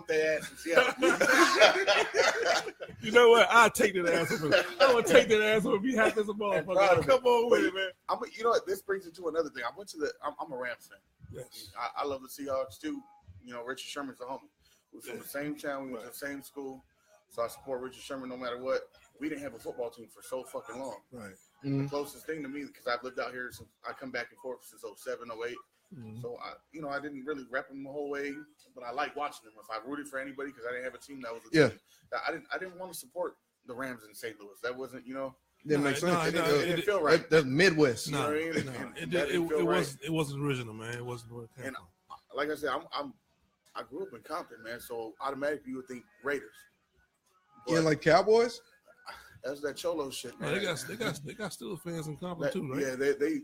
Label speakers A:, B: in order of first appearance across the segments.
A: whoop their asses. Yeah.
B: You know what? I'll take that ass up. I'm gonna take that ass up and be happy as a motherfucker. Come on with it, man.
A: You know what? This brings it to another thing. I went to I'm a Rams fan.
B: Yes.
A: I love the Seahawks too. You know, Richard Sherman's a homie. We're from the same town. We went to the same school. So I support Richard Sherman no matter what. We didn't have a football team for so fucking long.
B: Right.
A: The closest thing to me, because I've lived out here since I come back and forth since 07, 08. So I didn't really rep them the whole way, but I like watching them. If I rooted for anybody, because I didn't have a team that was a team, I didn't want to support the Rams in St. Louis. That wasn't,
C: didn't make sense.
A: It didn't feel right.
C: That's Midwest.
B: No, it wasn't original, man. It wasn't what it
A: And like I said, I grew up in Compton, man. So automatically you would think Raiders.
C: Yeah, like Cowboys.
A: That's that Cholo shit, man.
B: They got Steelers fans in Compton too, right?
A: Yeah, the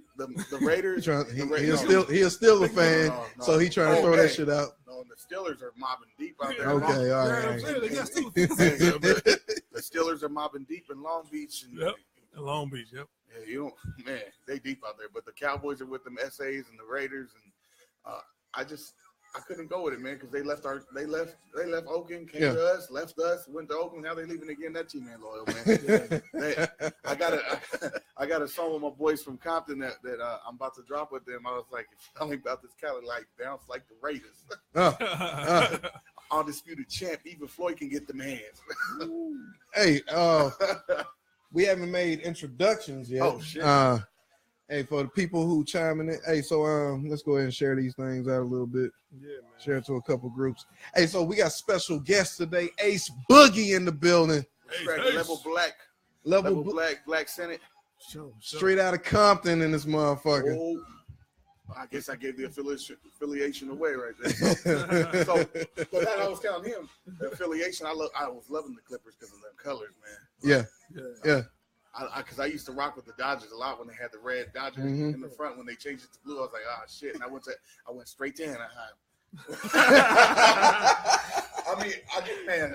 A: Raiders.
C: He a Steelers fan, so he trying to throw that shit out.
A: No, the Steelers are mobbing deep out there.
C: Okay, all right.
B: They got Steelers fans.
A: The Steelers are mobbing deep in Long Beach.
B: In Long Beach, yep.
A: Yeah, they deep out there. But the Cowboys are with them SAs and the Raiders, and I couldn't go with it, man, because they left Oakland, came to us, left us, went to Oakland. Now they leaving again. That team ain't loyal, man. I got a song with my boys from Compton that I'm about to drop with them. I was like, tell me about this Cali like bounce like the Raiders. Undisputed champ, even Floyd can get them hands.
C: Hey, we haven't made introductions yet.
A: Oh shit.
C: Hey, for the people who chiming in, hey, so let's go ahead and share these things out a little bit.
B: Yeah, man.
C: Share it to a couple groups. Hey, so we got special guests today. Ace Boogie in the building.
A: Level black Senate.
C: Straight out of Compton in this motherfucker.
A: Oh, I guess I gave the affiliation away right there. So but that I was telling him, the affiliation. I was loving the Clippers because of them colors, man.
C: Yeah.
A: Because I used to rock with the Dodgers a lot when they had the red Dodgers in the front. When they changed it to blue, I was like, oh shit! And I went straight to Anaheim.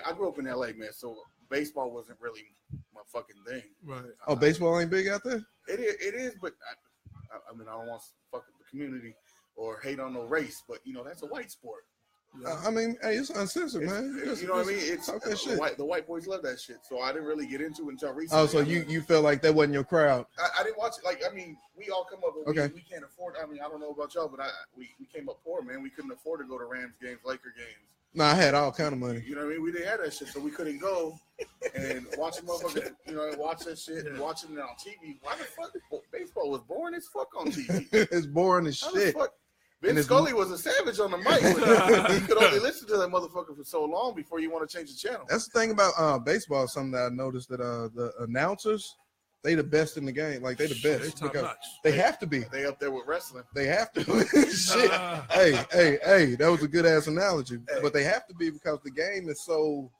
A: I grew up in LA, man. So baseball wasn't really my fucking thing.
B: Right.
C: Oh, baseball ain't big out there?
A: It is, but I don't want to fuck with the community or hate on no race, but that's a white sport.
C: I mean, hey, it's uncensored, man.
A: You know what I mean? It's
C: shit.
A: The white boys love that shit, so I didn't really get into it until recently.
C: Oh, so you felt like that wasn't your crowd?
A: I didn't watch it. We all come up, but we can't afford. I don't know about y'all, but we came up poor, man. We couldn't afford to go to Rams games, Laker games.
C: No, I had all kind of money.
A: You know what I mean? We didn't have that shit, so we couldn't go and watch motherfuckers. Watch that shit and watching it on TV. Why the fuck? Baseball was boring as fuck on TV.
C: It's boring as shit.
A: Vince Scully was a savage on the mic. You could only listen to that motherfucker for so long before you want to change the channel.
C: That's the thing about baseball. Something that I noticed that the announcers, they the best in the game. Like they the best.
B: They top notch.
C: They have to be.
A: They up there with wrestling.
C: They have to. Shit. Hey, that was a good ass analogy. Hey. But they have to be because the game is so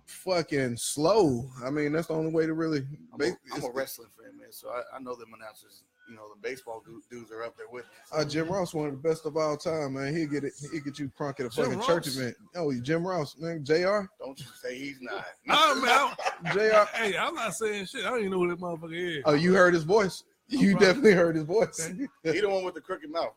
C: fucking slow. I mean, that's the only way to really.
A: I'm a wrestling fan, man. So I know them announcers. The baseball dudes are up there with me.
C: Jim Ross, one of the best of all time, man. He'll get you crunk at a fucking church event. Oh, Jim Ross, man. JR?
A: Don't you say he's not.
B: No, man.
C: JR.
B: Hey, I'm not saying shit. I don't even know who that motherfucker is.
C: Oh, you heard his voice. You definitely heard his voice.
A: He the one with the crooked mouth.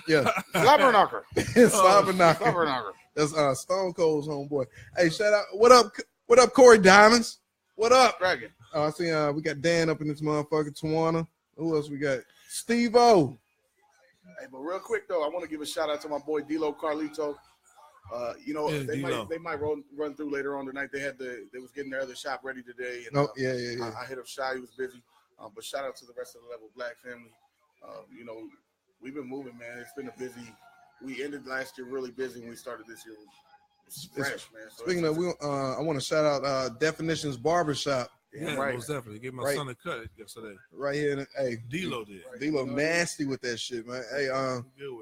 C: Yeah.
A: Slobber knocker.
C: Slobber knocker. That's Stone Cold's homeboy. Hey, shout out. What up, Cory Diamonds? What up?
A: Dragon.
C: I see we got Dan up in this motherfucker, Tawana. Who else we got? Stevo.
A: Hey, but real quick though, I want to give a shout out to my boy Daylon, Carlito. They might run through later on tonight. They was getting their other shop ready today. And, I hit up Shy. He was busy. But shout out to the rest of the Level Black family. We've been moving, man. It's been a busy. We ended last year really busy, and we started this year fresh, man. So
C: speaking of, I want to shout out Definitions Barbershop.
B: Yeah, right. Most definitely. Gave my son a cut yesterday.
C: Right here,
B: D-Lo did.
C: D-Lo nasty with that shit, man. Hey,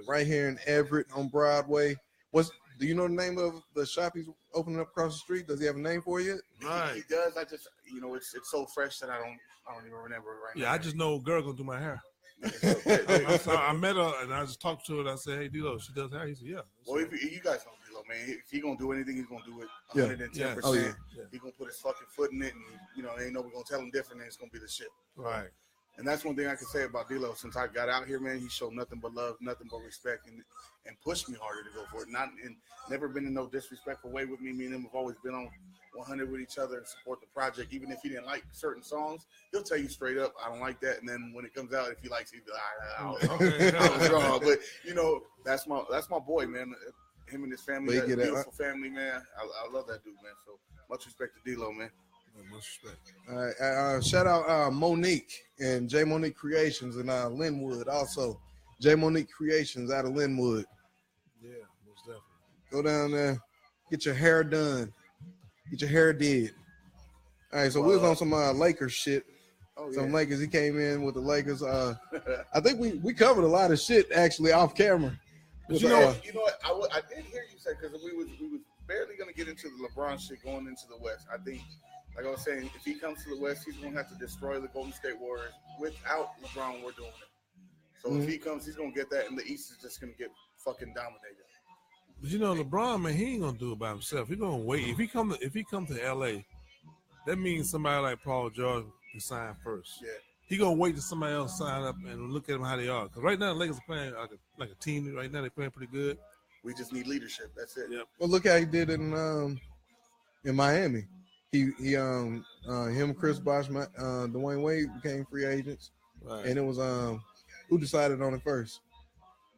C: right here in Everett on Broadway. Do you know the name of the shop he's opening up across the street? Does he have a name for you yet?
A: Right. He does. I just, it's so fresh that I don't even remember it right now.
B: Yeah, I just know a girl gonna do my hair. I met her and I just talked to her and I said, "Hey, D-Lo, she does hair." He said, "Yeah."
A: Well, if you guys know D-Lo, man. If he gonna do anything, he's gonna do it 110%.
C: Oh, yeah.
A: He's gonna put his fucking foot in it, and ain't nobody gonna tell him different. And it's gonna be the shit.
B: Right.
A: And that's one thing I can say about D-Lo. Since I got out here, man, he showed nothing but love, nothing but respect, and pushed me harder to go for it. Never been in no disrespectful way with me. Me and him have always been on 100 with each other and support the project. Even if he didn't like certain songs, he'll tell you straight up, I don't like that. And then when it comes out, if he likes it, he'll be like, I was wrong. But, you know, that's my boy, man. Him and his family, that beautiful family, man. I love that dude, man. So much respect to D-Lo, man.
B: Much respect.
C: All right, shout out Monique and J Monique Creations in Linwood. Also, J Monique Creations out of Linwood.
B: Yeah, most definitely.
C: Go down there, get your hair done, get your hair did. All right, so we was on some Lakers shit. Some Lakers. He came in with the Lakers. I think we covered a lot of shit actually off camera.
A: But you know what? I did hear you say, because we was barely gonna get into the LeBron shit going into the West. I think. Like I was saying, if he comes to the West, he's going to have to destroy the Golden State Warriors. Without LeBron, we're doing it. So if he comes, he's going to get that, and the East is just going to get fucking dominated.
B: But you know, LeBron, man, he ain't going to do it by himself. He's going to wait. If he come to L.A., that means somebody like Paul George can sign first.
A: Yeah.
B: He going to wait till somebody else sign up and look at them how they are. Because right now, the Lakers are playing like a team. Right now, they're playing pretty good.
A: We just need leadership. That's it.
B: Yep.
C: Well, look how he did in Miami. Him, Chris Bosh, Dwayne Wade became free agents, right. And it was who decided on it first.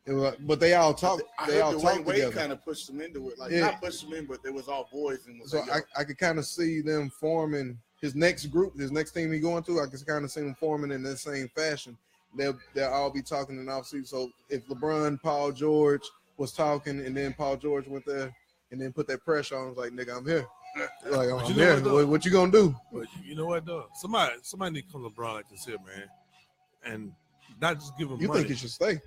C: It was, but they all talked. They all talked together.
A: Wade kind of pushed them into it, not pushed them in, but they was all boys. And
C: so I could kind of see them forming his next group, his next team he going to. I could kind of see them forming in that same fashion. They'll all be talking in offseason. So if LeBron, Paul George was talking, and then Paul George went there and then put that pressure on, was like, nigga, I'm here. Like, I'm here. What you gonna do?
B: But you know what, though? Somebody need to come to LeBron like this here, man, and not just give him money.
C: You think he should stay?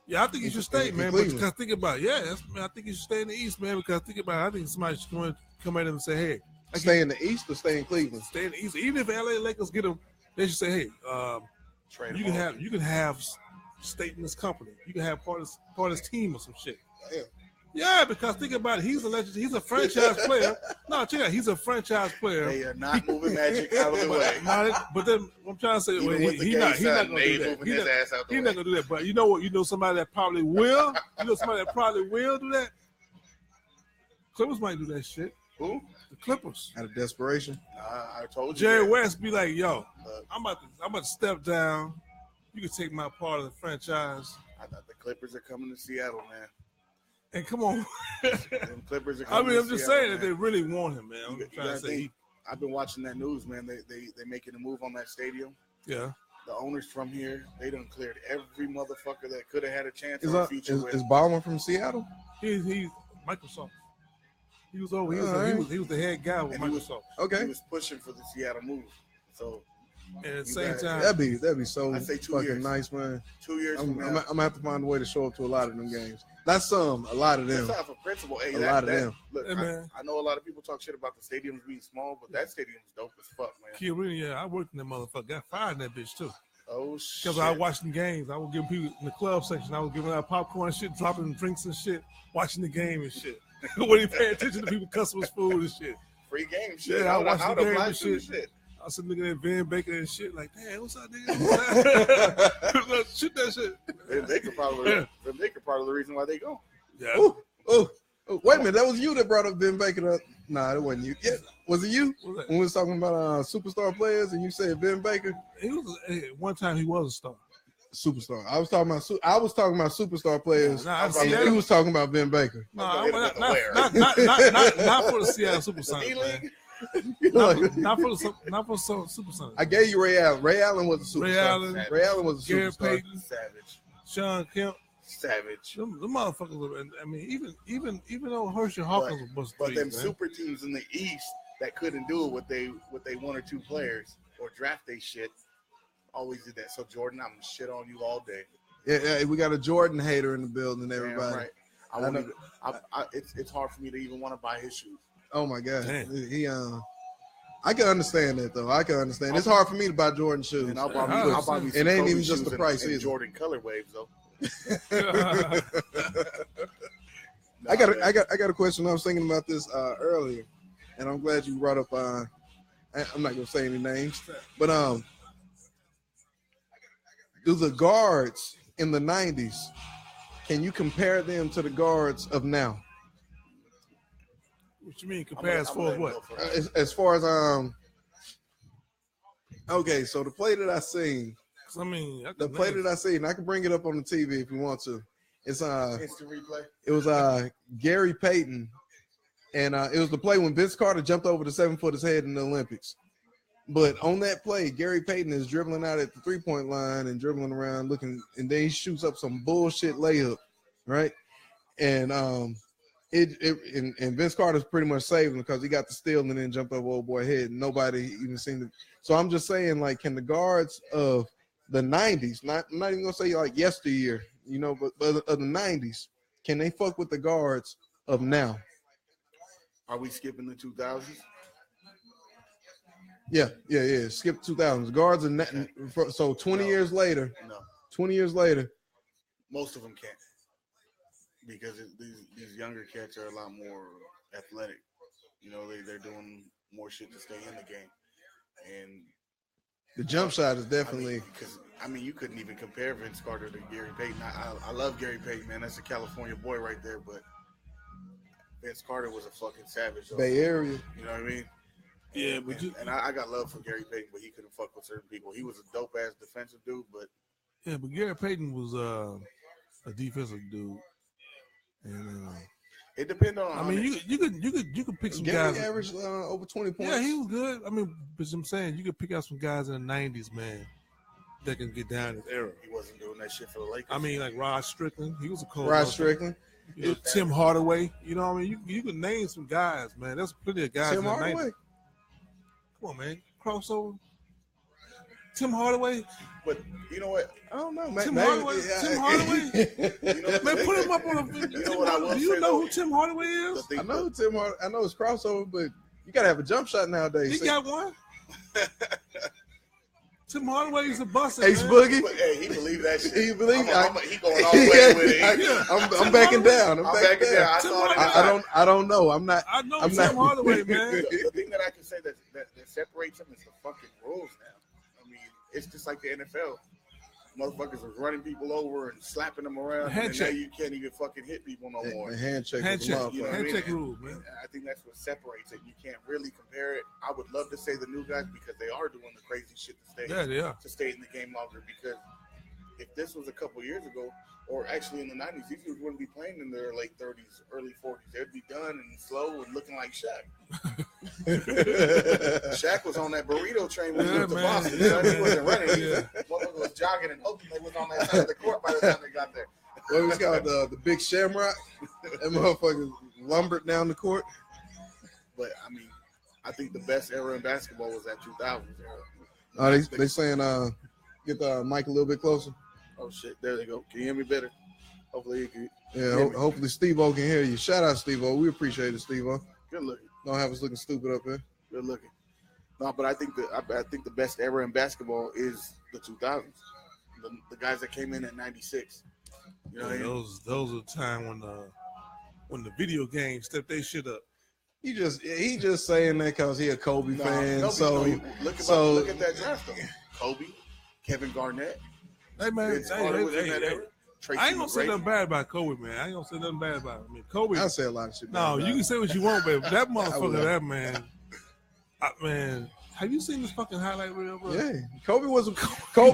B: Yeah, I think he should stay, man. But because think about it. Yeah, I think he should stay in the East, man. Because think about it. I think somebody should come at him and say, hey.
C: Stay in the East or stay in Cleveland?
B: Stay in the East. Even if LA Lakers get him, they should say, hey, you can have state in this company. You can have part of this team or some shit.
C: Yeah.
B: Yeah, because think about it. He's a franchise player. No, check out. He's a franchise player.
A: They are not moving Magic out of the way.
B: But then I'm trying to say, he's not going to do that. He's not going to do that. But you know what? You know somebody that probably will. You know somebody that probably will do that. Clippers might do that shit.
A: Who?
B: The Clippers.
C: Out of desperation.
A: I told you.
B: Jerry West be like, yo, I'm about to step down. You can take my part of the franchise.
A: I thought the Clippers are coming to Seattle, man.
B: And come on.
A: Clippers are
B: I'm just saying that they really want him, man. I'm trying to say.
A: I've been watching that news, man. They making a move on that stadium.
B: Yeah.
A: The owners from here, they done cleared every motherfucker that could have had a chance for a future with.
C: Is Ballman from Seattle?
B: He's Microsoft. He was over. He was the head guy with Microsoft.
C: Okay.
A: He was pushing for the Seattle move. So.
B: And at the same time,
C: that'd be so fucking nice, man.
A: 2 years.
C: I'm gonna have to find a way to show up to a lot of them games. Not some, a lot of them.
A: That's off of principle. Hey,
C: a lot of them.
A: Look, hey, I know a lot of people talk shit about the stadiums being small, but that stadium's dope as fuck, man.
B: I worked in that motherfucker. Got fired in that bitch too.
A: Oh shit.
B: Because I was watching games. I was giving people in the club section. I was giving out popcorn and shit, dropping drinks and shit, watching the game and shit. When he paying attention to people, customers' food and shit.
A: Free game shit.
B: Yeah, I watched the game and shit. I was looking at Van Baker and shit like, damn, what's up, nigga? Shoot that shit.
A: Van Baker probably the reason why they go.
B: Yeah.
C: Oh, wait a minute. That was you that brought up Van Baker. Nah, it wasn't you. Yeah, was it you? When we was talking about superstar players and you said Van Baker?
B: He was one time he was a star.
C: Superstar. I was talking about superstar players. He was talking about Ben Baker.
B: No, not for the Seattle Supersonics. Not for Supersonics.
C: I gave you Ray Allen. Ray Allen was a
B: superstar.
C: Ray Allen was a
B: Gary
C: superstar.
B: Payton,
A: Savage.
B: Sean Kemp.
A: Savage.
B: The motherfuckers. I mean, even though Herschel Hawkins was,
A: but them super teams in the East that couldn't do it with they one or two players or draft they shit. Always did that. So Jordan, I'm gonna shit on you all day.
C: Yeah, we got a Jordan hater in the building. Everybody,
A: right. It's hard for me to even want to buy his shoes.
C: Oh my god, I can understand that though. I can understand. It's hard for me to buy Jordan shoes.
A: And I'll buy me some
C: it ain't
A: Kobe
C: even just the price
A: and
C: either.
A: Jordan color waves though.
C: I got a question. I was thinking about this earlier, and I'm glad you brought up. I'm not gonna say any names, but Do the guards in the 90s, can you compare them to the guards of now?
B: What you mean compare as far as what?
C: As far as okay, so the play that I seen, the play that I seen, I can bring it up on the TV if you want to. It's
A: instant replay.
C: It was Gary Payton, and it was the play when Vince Carter jumped over the 7-footer's head in the Olympics. But on that play, Gary Payton is dribbling out at the 3-point line and dribbling around looking, and then he shoots up some bullshit layup, right? And and Vince Carter's pretty much saved him because he got the steal and then jumped over old boy's head. And nobody even seen it. So I'm just saying, like, can the guards of the 90s, I'm not even gonna say like yesteryear, you know, but of the 90s, can they fuck with the guards of now?
A: Are we skipping the 2000s?
C: Yeah. Skip 2000s. Guards and okay. So 20 years later.
A: No.
C: 20 years later.
A: Most of them can't, because these younger cats are a lot more athletic. You know, they're doing more shit to stay in the game, and
C: the jump shot is definitely.
A: Because you couldn't even compare Vince Carter to Gary Payton. I love Gary Payton, man. That's a California boy right there, but Vince Carter was a fucking savage.
C: Bay Area.
A: You know what I mean?
B: Yeah, but
A: I got love for Gary Payton, but he couldn't fuck with certain people. He was a dope ass defensive dude, but
B: Gary Payton was a defensive dude, and
A: it depended on.
B: You could pick some
C: Gary
B: guys.
C: Averaged over 20 points.
B: Yeah, he was good. But I'm saying you could pick out some guys in the 90s, man, that can get down this era.
A: He wasn't doing that shit for the Lakers.
B: Like Rod Strickland, he was a cold.
C: Rod Strickland.
B: Tim Hardaway. You know what I mean? You can name some guys, man. There's plenty of guys
C: Tim
B: in the
C: Hardaway.
B: 90s. Come on, man. Crossover. Tim Hardaway.
A: But you know what?
C: I don't know, man.
B: Tim Hardaway. Man, put him up on a video.
A: You know what I will
B: Do you
A: say,
B: know
A: though?
B: who Tim Hardaway is?
C: I know who Tim Hardaway. I know it's crossover, but you gotta have a jump shot nowadays.
B: He got one. Tim Hardaway is a bust.
C: Ace Boogie.
A: Hey, he believed that shit.
C: He believed.
A: He going all the way with it.
C: I'm backing down.
A: I'm backing down.
C: I don't know. I'm not.
B: I know Tim Hardaway, man.
A: The thing that I can say that separates them is the fucking rules now. It's just like the NFL. Motherfuckers are running people over and slapping them around, and now you can't even fucking hit people no more.
C: The handshake
B: rule, man.
A: I think that's what separates it. You can't really compare it. I would love to say the new guys, because they are doing the crazy shit to stay in the game longer. Because if this was a couple years ago, or actually in the 90s, these dudes wouldn't be playing in their late 30s, early 40s. They'd be done and slow and looking like Shaq. Shaq was on that burrito train when he went to Boston. He wasn't running. Motherfucker was jogging and hoping they was on that side of the court by the time they got there.
C: What was called the Big Shamrock? That motherfucker lumbered down the court.
A: But I think the best era in basketball was that 2000s era.
C: Oh, they saying get the mic a little bit closer.
A: Oh shit! There they go. Can you hear me better? Hopefully you can.
C: Yeah, hopefully Stevo can hear you. Shout out Stevo. We appreciate it, Stevo.
A: Good looking.
C: Don't have us looking stupid up here.
A: Good looking. No, but I think the best era in basketball is the 2000s. The guys that came in at 96. You know,
B: those are the time when the video games stepped their shit up.
C: He just saying that because he a Kobe fan. Look
A: at that draft though. Kobe, Kevin Garnett.
B: Hey man, I ain't gonna say nothing bad about Kobe, man. I ain't gonna say nothing bad about him. Kobe.
C: I say a lot of shit.
B: No, you can say what you want, baby. That motherfucker, that man. Man, have you seen this fucking highlight reel, bro?
C: Yeah, Kobe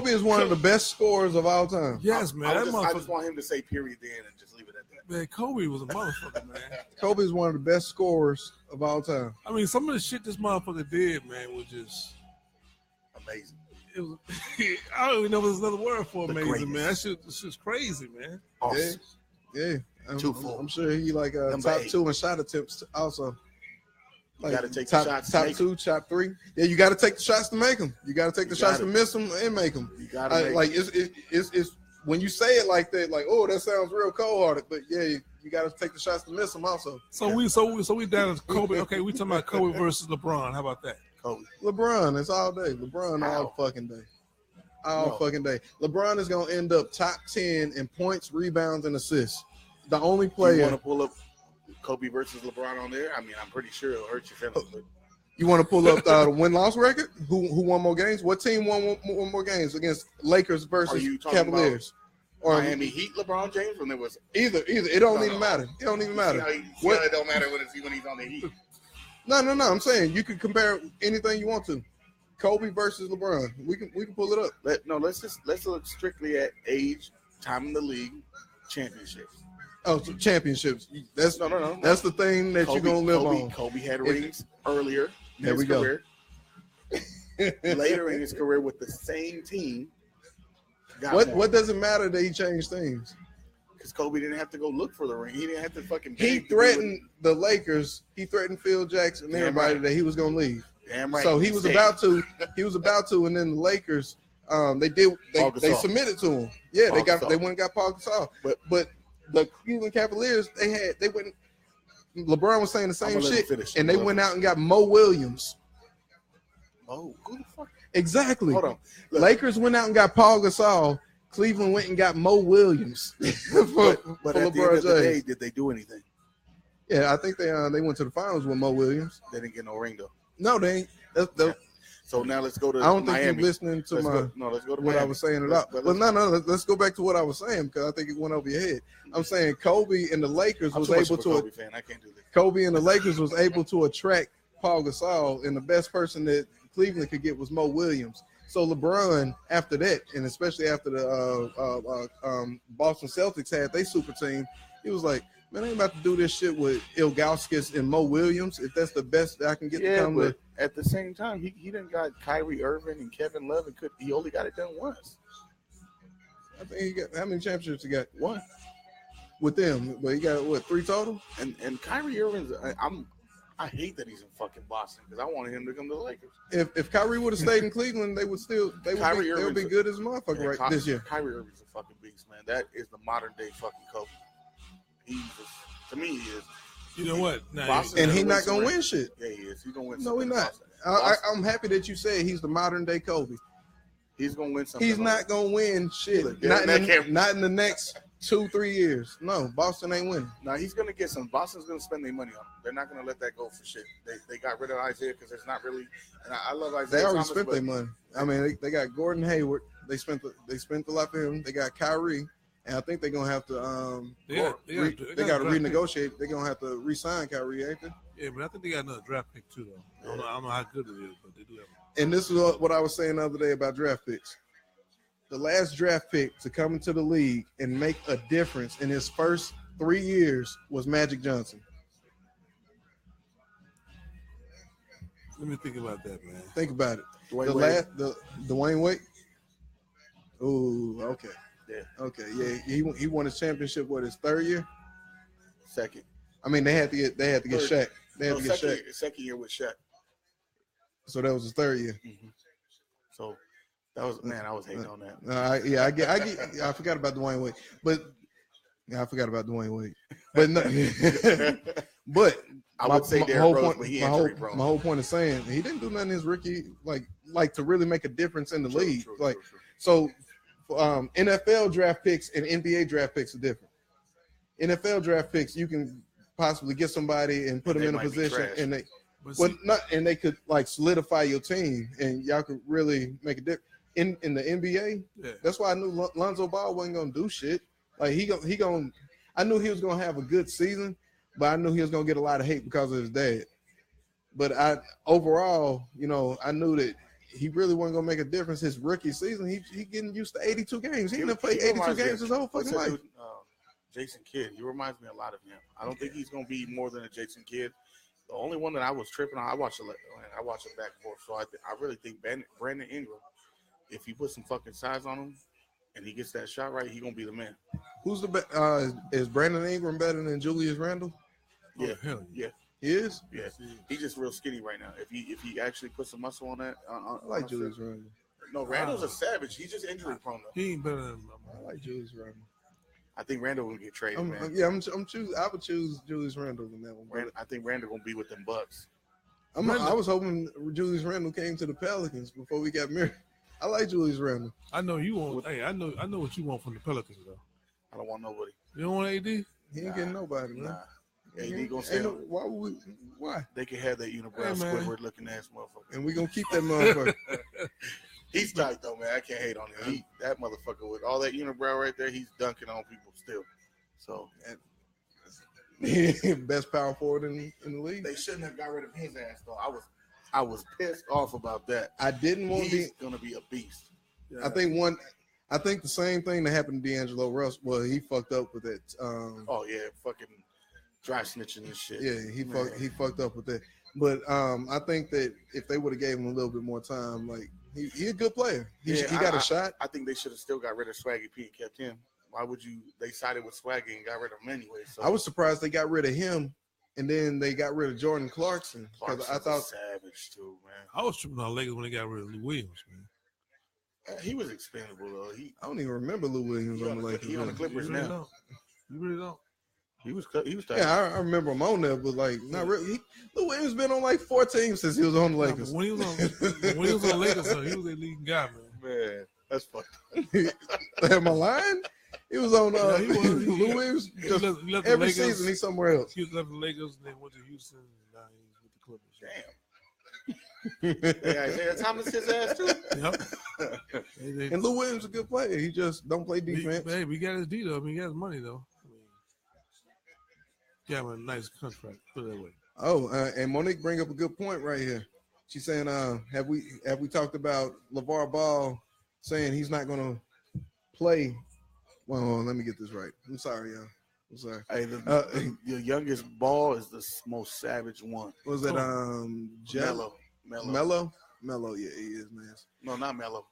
C: is one of the best scorers of all time.
B: Yes, man.
A: I just want him to say period then and just leave it at that.
B: Man, Kobe was a motherfucker, man.
C: Kobe is one of the best scorers of all time.
B: Some of the shit this motherfucker did, man, was just
A: amazing.
B: It was, I don't even know if there's another word for amazing, man. That shit's crazy, man.
A: Awesome.
C: Yeah. I'm sure he top 2 in shot attempts also.
A: You got to take the shots.
C: Top 2, top 3. Yeah, you got to take the shots to make them. You got to take the shots to miss them and make them.
A: You got to
C: it's when you say it like that, like, oh, that sounds real cold-hearted, but yeah, you got to take the shots to miss them also.
B: So we down to Kobe. Okay, we talking about Kobe versus LeBron. How about that?
A: Kobe.
C: LeBron, it's all day. LeBron all fucking day. Fucking day. LeBron is gonna end up top 10 in points, rebounds, and assists. The only player.
A: You want to pull up Kobe versus LeBron on there? I'm pretty sure it'll hurt your feelings.
C: You want to pull up the win-loss record? Who won more games? What team won more games against Lakers versus Cavaliers?
A: Or Miami Heat, LeBron James, when there was
C: either. It don't even matter. It don't even matter.
A: It don't matter when he's on the Heat.
C: No. I'm saying you can compare anything you want to. Kobe versus LeBron. We can pull it up.
A: Let's look strictly at age, time in the league, championships.
C: Oh, so championships. That's no. That's the thing that you're gonna live on.
A: Kobe had rings earlier in his
C: career.
A: Later in his career with the same team.
C: What does it matter that he changed things?
A: Because Kobe didn't have to go look for the ring. He didn't have to fucking.
C: He threatened the Lakers. He threatened Phil Jackson and everybody that he was gonna leave.
A: Damn right.
C: So he was about to, and then the Lakers, they submitted to him. Yeah, they went and got Paul Gasol. But the Cleveland Cavaliers, they went. LeBron was saying the same shit, and they went out and got Mo Williams.
A: Oh, who the fuck?
C: Exactly.
A: Hold on. Look.
C: Lakers went out and got Paul Gasol. Cleveland went and got Mo Williams.
A: but at the end of the day, did they do anything?
C: Yeah, I think they went to the finals with Mo Williams.
A: They didn't get no ring though.
C: No, they ain't.
A: So now let's go to
C: Miami. I don't
A: think
C: you're listening to
A: let's go to
C: what
A: Miami.
C: I was saying. Let's go back to what I was saying because I think it went over your head. I'm saying Kobe and the Lakers was able to.
A: Kobe fan. I can't do this.
C: Kobe and the Lakers was able to attract Paul Gasol, and the best person that Cleveland could get was Mo Williams. So LeBron, after that, and especially after the Boston Celtics had their super team, he was like, man, I ain't about to do this shit with Ilgauskas and Mo Williams if that's the best that I can get to come to.
A: At the same time, he done got Kyrie Irving and Kevin Love, and he only got it done once.
C: I think he got, how many championships he got?
A: One.
C: With them, but he got, what, 3 total?
A: And Kyrie Irving's, I hate that he's in fucking Boston because I wanted him to come to the Lakers.
C: If Kyrie would have stayed in Cleveland, they would be good as a motherfucker this year.
A: Kyrie Irving's a fucking beast, man. That is the modern day fucking Kobe. To me, he is.
B: You know what?
C: And he's not gonna win shit.
A: Yeah, he is. He's gonna win.
C: No, he's not. I'm happy that you said he's the modern day Kobe.
A: He's gonna win something.
C: He's not gonna win shit. Not in the next 2-3 years. No, Boston ain't winning.
A: No, he's gonna get some. Boston's gonna spend their money on him. They're not gonna let that go for shit. They got rid of Isaiah because it's not really. And I love Isaiah.
C: They already spent their money. I mean, they got Gordon Hayward. They spent a lot for him. They got Kyrie. And I think they're gonna have to they got to renegotiate. They're gonna have to re-sign Kyrie, ain't they?
B: Yeah, but I think they got another draft pick too, though. I don't know how good it is, but they do have one.
C: And this is what I was saying the other day about draft picks. The last draft pick to come into the league and make a difference in his first 3 years was Magic Johnson.
B: Let me think about that, man.
C: Think about it. Dwayne Wade. Ooh, okay.
A: Yeah.
C: Okay. Yeah. He won his championship. What, his 3rd year?
A: Second.
C: I mean, they had to get Shaq.
A: Second year with Shaq.
C: So that was his 3rd year.
A: Mm-hmm. So that was, man, I was hating on that.
C: I forgot about Dwayne Wade, but no, but
A: I would say Derrick Rose, but he injury prone.
C: My whole point is saying he didn't do nothing in his rookie, like to really make a difference in the league. True. So. NFL draft picks and NBA draft picks are different. NFL draft picks, you can possibly get somebody and put them in a position, and they could like solidify your team, and y'all could really make a difference. In the NBA, that's why I knew Lonzo Ball wasn't gonna do shit. Like I knew he was gonna have a good season, but I knew he was gonna get a lot of hate because of his dad. But overall, I knew that. He really wasn't gonna make a difference his rookie season. He getting used to 82 games. He didn't play 82 games his whole fucking life.
A: Jason Kidd, he reminds me a lot of him. I don't think he's gonna be more than a Jason Kidd. The only one that I was tripping on, I watched it back and forth. So I really think Brandon Ingram, if he puts some fucking size on him and he gets that shot right, he gonna be the man.
C: Who's the best? Is Brandon Ingram better than Julius Randle?
A: Yeah, yeah.
C: He is?
A: Yeah. He's just real skinny right now. If he actually puts some muscle on that.
C: I like Julius Randle.
A: No, Randle's a savage. He's just injury prone though.
B: He ain't better than
C: I like Julius Randle.
A: I think Randle will get traded, man.
C: Yeah, I would choose Julius Randle in that one.
A: I think Randle gonna be with them Bucks.
C: I was hoping Julius Randle came to the Pelicans before we got married. I like Julius Randle.
B: I know you want. I know what you want from the Pelicans though.
A: I don't want nobody.
B: You don't want AD?
C: He ain't getting nobody, man.
A: AD gonna say
C: why?
A: They can have that unibrow Squidward looking ass motherfucker.
C: And we gonna keep that motherfucker.
A: He's tight though, man. I can't hate on him. That motherfucker with all that unibrow right there, he's dunking on people still. So
C: best power forward in the league.
A: They shouldn't have got rid of his ass though. I was pissed off about that.
C: I didn't want
A: He's gonna be a beast.
C: Yeah. I think the same thing that happened to D'Angelo Russell. Well, he fucked up with it.
A: Fucking dry snitching and shit.
C: Yeah, he fucked up with that. But I think that if they would have gave him a little bit more time, like he a good player. He got a shot.
A: I think they should have still got rid of Swaggy P and kept him. Why would you? They sided with Swaggy and got rid of him anyway. So
C: I was surprised they got rid of him, and then they got rid of Jordan Clarkson.
A: I thought savage too, man.
B: I was tripping on Lakers when they got rid of Lou Williams, man.
A: He was expendable though. I
C: don't even remember Lou Williams on the Lakers.
A: He on the Clippers now.
B: You really don't.
A: He was tight.
C: Yeah, I remember him on there, but like not really. Lou Williams been on like 4 teams since he was on the Lakers.
B: When he was on the Lakers, he was a leading guy, man.
A: Man, that's fucked.
C: Am I lying? He was on Lou Williams every season. He's somewhere else.
B: He was left the Lakers, and then went to Houston, and now he's with the Clippers.
A: Damn. Yeah, Isaiah Thomas his ass too.
B: Yep.
C: And Lou Williams is a good player. He just don't play defense.
B: He got his D though. I mean, he got his money though. Got him a nice contract. Put it that way.
C: Oh, and Monique bring up a good point right here. She's saying, have we talked about LeVar Ball saying he's not going to play? Well, let me get this right. I'm sorry, y'all. I'm sorry.
A: Hey, the youngest Ball is the most savage one.
C: Was that
A: Mello?
C: Mello, yeah, he is, man.
A: No, not Mello.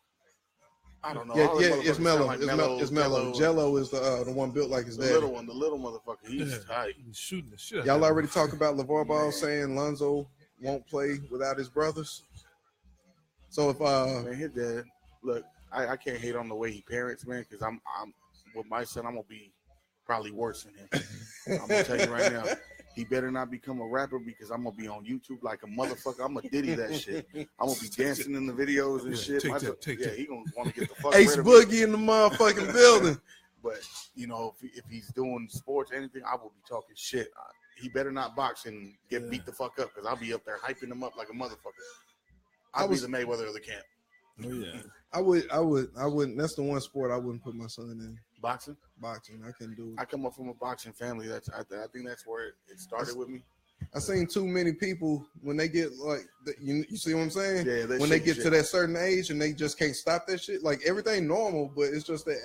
A: I don't know.
C: Yeah, it's Mello. Like it's Mello. Jello is the one built like his dad.
A: The little motherfucker. He's tight.
B: He's shooting the shit.
C: Y'all already talked about LeVar Ball saying Lonzo won't play without his brothers. So if
A: man, his dad, look, I can't hate on the way he parents, man, because I'm with my son, I'm gonna be probably worse than him. I'm gonna tell you right now. He better not become a rapper because I'm gonna be on YouTube like a motherfucker. I'm gonna ditty that shit. I'm gonna be dancing in the videos and shit. He gonna want to get the fuck
C: Ace Boogie in the motherfucking building.
A: But you know, if he's doing sports, anything, I will be talking shit. He better not box and get beat the fuck up because I'll be up there hyping him up like a motherfucker. I'll be the Mayweather of the camp.
B: Oh yeah.
C: I wouldn't. That's the one sport I wouldn't put my son in.
A: Boxing.
C: I couldn't do it.
A: I come up from a boxing family. I think that's where it started with me.
C: I seen too many people when they get like, you see what I'm saying?
A: Yeah.
C: When they get to that certain age and they just can't stop that shit. Like everything normal, but it's just that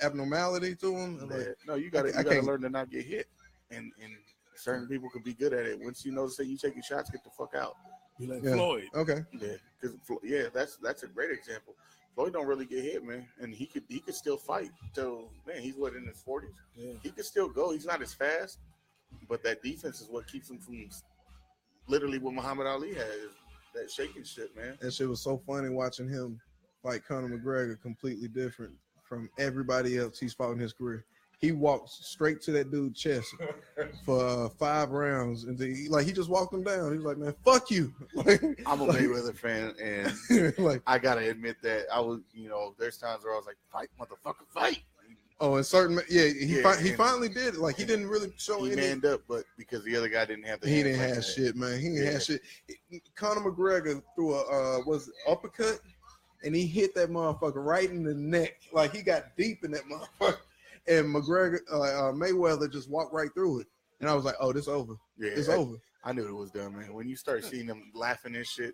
C: abnormality to them.
A: Yeah.
C: Like,
A: no, you gotta learn to not get hit, and certain people could be good at it. Once you notice that you taking shots, get the fuck out.
B: You like Floyd?
C: Okay.
A: Yeah, because that's a great example. Floyd don't really get hit, man, and he could still fight till, man, he's in his 40s. Yeah. He could still go. He's not as fast, but that defense is what keeps him from literally what Muhammad Ali had, that shaking shit, man.
C: That shit was so funny watching him fight Conor McGregor, completely different from everybody else he's fought in his career. He walked straight to that dude's chest for 5 rounds, and he just walked him down. He was like, "Man, fuck you."
A: I'm a Mayweather fan, and I gotta admit that I was, there's times where I was like, "Fight, motherfucker, fight."
C: Oh, and he finally did it. Like he didn't really show
A: he
C: any.
A: Manned up, but because the other guy didn't have
C: he didn't have shit, man. He didn't have shit. Conor McGregor threw a uppercut, and he hit that motherfucker right in the neck. Like he got deep in that motherfucker. And Mayweather just walked right through it. And I was like, oh, this over. Yeah, it's over.
A: I knew it was done, man. When you start seeing them laughing and shit,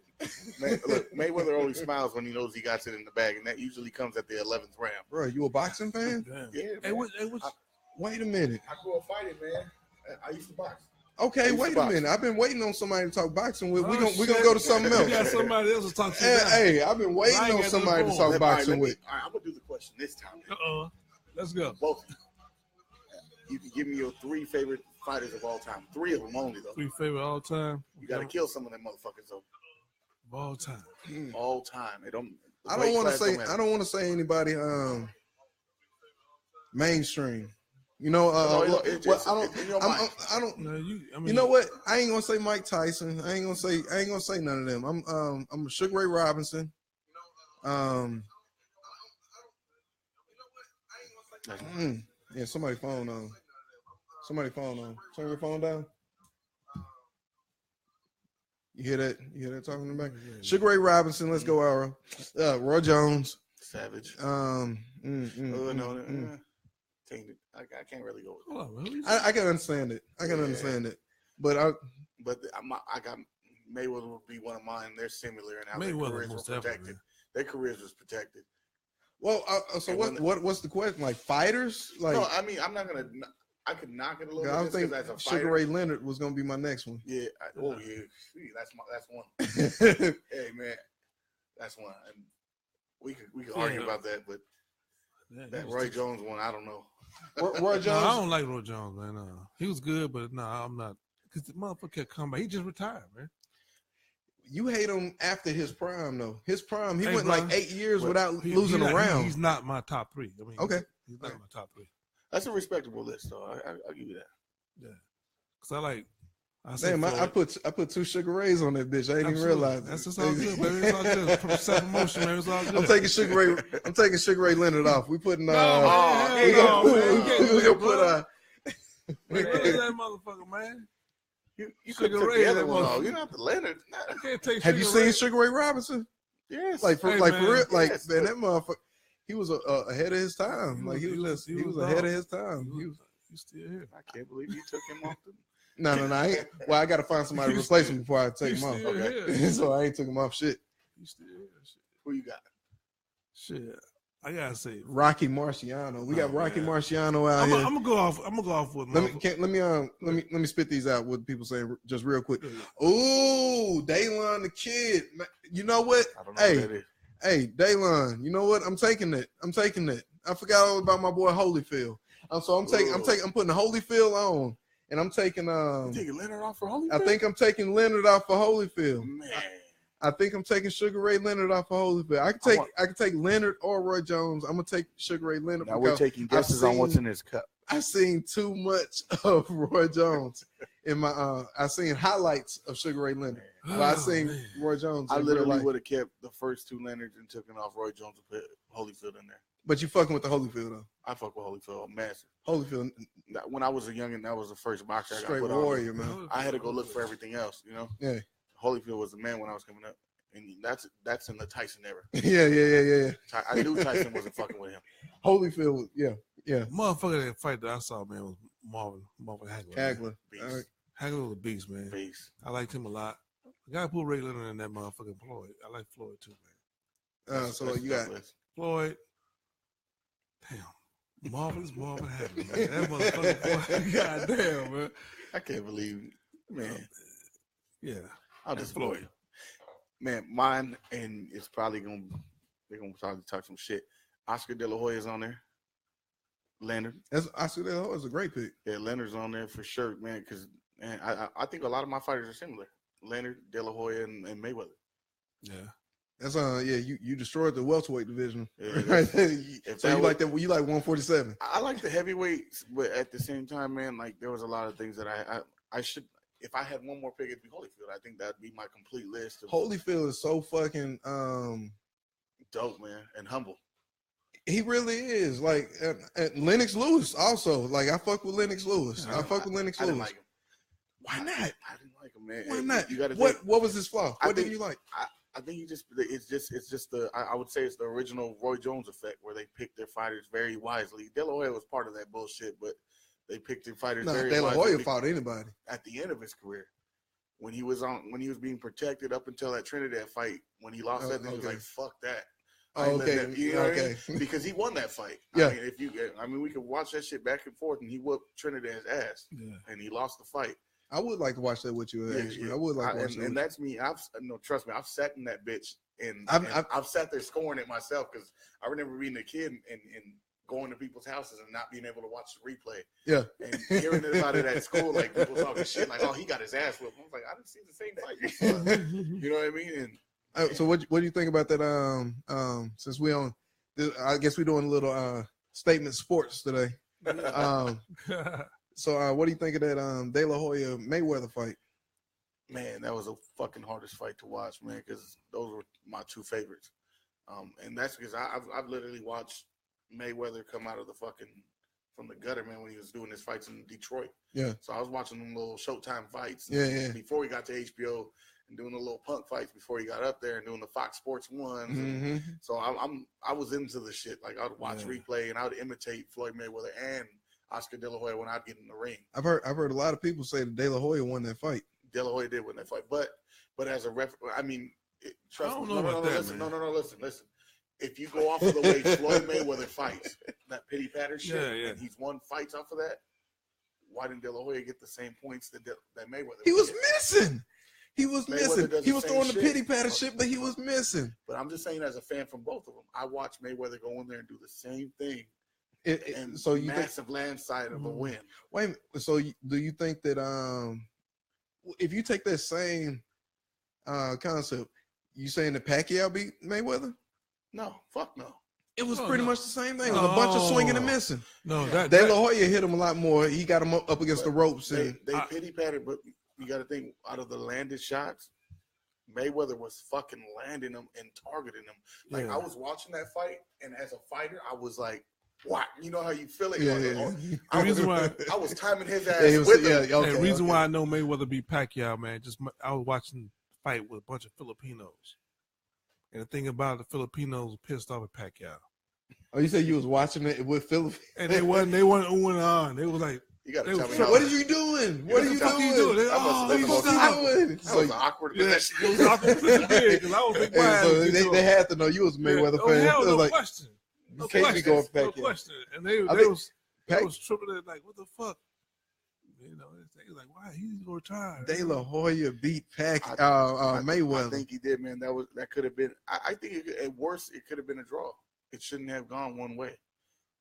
A: look, Mayweather only smiles when he knows he got it in the bag, and that usually comes at the 11th round.
C: Bro, you a boxing fan?
A: Yeah.
C: Wait a minute.
A: I grew up fighting, man. I used to box.
C: Okay, wait a minute. I've been waiting on somebody to talk boxing with. We're gonna go to something else.
B: You got somebody else to talk to.
C: Hey, I've been waiting on somebody to talk boxing with.
A: All right, I'm gonna do the question this time.
B: Let's go.
A: Both. You can give me your 3 favorite fighters of all time. 3 of them only, though.
B: 3 favorite all time.
A: You got to kill some of them motherfuckers, though.
B: All time.
A: All time. I don't
C: want to say anybody mainstream. You know, you know what? I ain't gonna say Mike Tyson. I ain't gonna say none of them. I'm Sugar Ray Robinson. Yeah, somebody phone on. Turn your phone down. You hear that? You hear that talking in the back? Sugar Ray Robinson. Let's go, Ara. Roy Jones.
A: Savage.
C: I
A: can't really go with
C: I can understand it. I understand it. But I
A: got Mayweather would be one of mine. They're similar in how their careers were protected. Their careers was protected.
C: Well, so what's the question? Like fighters? Like
A: no, I mean I'm not gonna. I could knock it a little bit.
C: I was thinking Sugar Ray Leonard was gonna be my next one.
A: Yeah. That's one. Hey man, that's one. And we could argue about that, but that Roy Jones one, I don't know.
C: Roy Jones.
B: No, I don't like Roy Jones, man. He was good, but no, I'm not. Because the motherfucker kept coming back. He just retired, man.
C: You hate him after his prime, though. His prime, he went like 8 years without losing a round.
B: He's not my top three. I mean,
C: okay.
B: He's not my top three.
A: That's a respectable list, though. I'll give you that.
B: Yeah. Because
C: I put 2 Sugar Rays on that bitch. I didn't even realize
B: that's just all good, baby. It's all good. From self-promotion, man. It's all good.
C: I'm taking Sugar Ray Leonard off. We putting
B: we gonna
C: put
B: man, that motherfucker, man.
A: You could take the other one off. You don't have to Leonard.
C: Have you seen Sugar Ray Robinson?
A: Yes.
C: For real? Like yes, man, that motherfucker. He was ahead of his time. Like he was ahead of his time.
A: He's still here. I can't believe you took him off.
C: No. I got to find somebody to replace him before I take him off. Okay. So I ain't took him off. Shit.
A: You still here? Who you got?
B: Shit. I gotta say
C: Rocky Marciano. We got Rocky Marciano out here.
B: I'm gonna go off with.
C: Let me spit these out. What people saying just real quick. Ooh, Daylon the Kid. You know what?
A: I don't know what that is.
C: Hey, Daylon. You know what? I'm taking it. I forgot all about my boy Holyfield. I'm putting Holyfield on, and I'm taking
A: You taking Leonard off for Holyfield?
C: I think I'm taking Leonard off for Holyfield.
A: Man.
C: I think I'm taking Sugar Ray Leonard off of Holyfield. I can take Leonard or Roy Jones. I'm gonna take Sugar Ray Leonard.
A: Now we're taking guesses on what's in his cup.
C: I've seen too much of Roy Jones in my. I've seen highlights of Sugar Ray Leonard, but I've seen Roy Jones.
A: I literally would have kept the first 2 Leonards and taken off Roy Jones and put Holyfield in there.
C: But you fucking with the Holyfield though.
A: I fuck with Holyfield, massive.
C: Holyfield.
A: When I was a youngin', that was the first boxer I got
C: straight warrior, man.
A: I had to go look for everything else, you know.
C: Yeah.
A: Holyfield was the man when I was coming up. And that's in the Tyson era.
C: Yeah.
A: I knew Tyson wasn't fucking with him.
C: Holyfield, yeah.
B: Motherfucker, that fight that I saw, man, was Marvin Hagler.
A: Hagler
B: was a beast, man.
A: Beast.
B: I liked him a lot. I gotta put Ray Leonard in that motherfucking Floyd. I like Floyd too, man.
C: So you got
B: Floyd. Damn. Marvin Hagler, man. That motherfucker, goddamn, man.
A: I can't believe, man.
B: Yeah.
A: I'll just Floyd. Man, mine, and it's probably they're gonna probably talk some shit. Oscar De La Hoya is on there. Leonard.
C: Oscar De La Hoya is a great pick.
A: Yeah, Leonard's on there for sure, man. Because I think a lot of my fighters are similar. Leonard, De La Hoya, and Mayweather.
B: Yeah.
C: That's you destroyed the welterweight division.
A: Yeah,
C: right there. So you like that? You like 147?
A: I like the heavyweights, but at the same time, man, like there was a lot of things that I should. If I had one more pick, it'd be Holyfield. I think that'd be my complete list.
C: Holyfield is so fucking
A: dope, man, and humble.
C: He really is. Like Lennox Lewis also. Like I fuck with Lennox Lewis. I fuck with Lennox Lewis.
A: Didn't like him.
C: Why not?
A: I didn't like him, man.
C: Why not?
A: You gotta
C: what was his flaw? What didn't you like?
A: I think it's just the I would say it's the original Roy Jones effect where they picked their fighters very wisely. De La Hoya was part of that bullshit, but they picked their fighters very wisely. De La Hoya
C: fought anybody
A: at the end of his career. When he was being protected up until that Trinidad fight, when he lost that, he was like, "Fuck that." Because he won that fight.
C: Yeah.
A: I mean, we could watch that shit back and forth, and he whooped Trinidad's ass, and he lost the fight.
C: I would like to watch that with you. Actually, I would like to watch that. And
A: that's me. Trust me, I've sat in that bitch, and I've sat there scoring it myself because I remember being a kid and going to people's houses and not being able to watch the replay.
C: Yeah.
A: And hearing about it at school, like people talking shit, like, "Oh, he got his ass whooped." I was like, "I didn't see the same fight." You know what I mean? And
C: so what do you think about that? Since we on, I guess we're doing a little statement sports today. So what do you think of that De La Hoya Mayweather fight?
A: Man, that was the fucking hardest fight to watch, man, because those were my two favorites. And that's because I've literally watched Mayweather come out of from the gutter, man, when he was doing his fights in Detroit.
C: Yeah.
A: So I was watching them little Showtime fights.
C: Yeah.
A: Before he got to HBO, and doing the little punk fights before he got up there and doing the Fox Sports ones. Mm-hmm. So I was into the shit. Like I'd watch replay and I would imitate Floyd Mayweather and Oscar De La Hoya when I'd get in the ring.
C: I've heard a lot of people say that De La Hoya won that fight.
A: De La Hoya did win that fight, but as a ref, I mean, trust me. Listen. If you go off of the way Floyd Mayweather fights, that pity patter shit, and he's won fights off of that, why didn't De La Hoya get the same points that Mayweather?
C: He was missing. He was missing. He was throwing the pity patter shit, but he was missing.
A: But I'm just saying, as a fan from both of them, I watched Mayweather go in there and do the same thing. And so you massive landslide of a win.
C: Wait a minute. So do you think that if you take that same concept, you saying that Pacquiao beat Mayweather?
A: No, fuck no.
C: It was pretty much the same thing. It was a bunch of swinging and missing.
B: No,
C: De La Hoya hit him a lot more. He got him up against the ropes.
A: They pity patted, but you got to think, out of the landed shots, Mayweather was fucking landing them and targeting them. Like, I was watching that fight, and as a fighter, I was like, what? You know how you feel it? I was timing his ass with him.
B: The reason why I know Mayweather beat Pacquiao, man, I was watching the fight with a bunch of Filipinos. And the thing about the Filipinos were pissed off at Pacquiao.
C: Oh, you said you was watching it with Philippines?
B: And they weren't oohing on. They was like,
A: you gotta tell me
C: what are you doing? What are you doing?
A: That was awkward.
B: Yeah, it was awkward because I was like,
C: so they had to know you was a Mayweather fan.
B: Hell, no question.
C: You can't be going for Pacquiao.
B: No question. And they was tripping it like, what the fuck? You know, they was like, why he's gonna try?
C: De La Hoya beat Mayweather.
A: I think he did, man. That could have been. I think at worst it could have been a draw. It shouldn't have gone one way.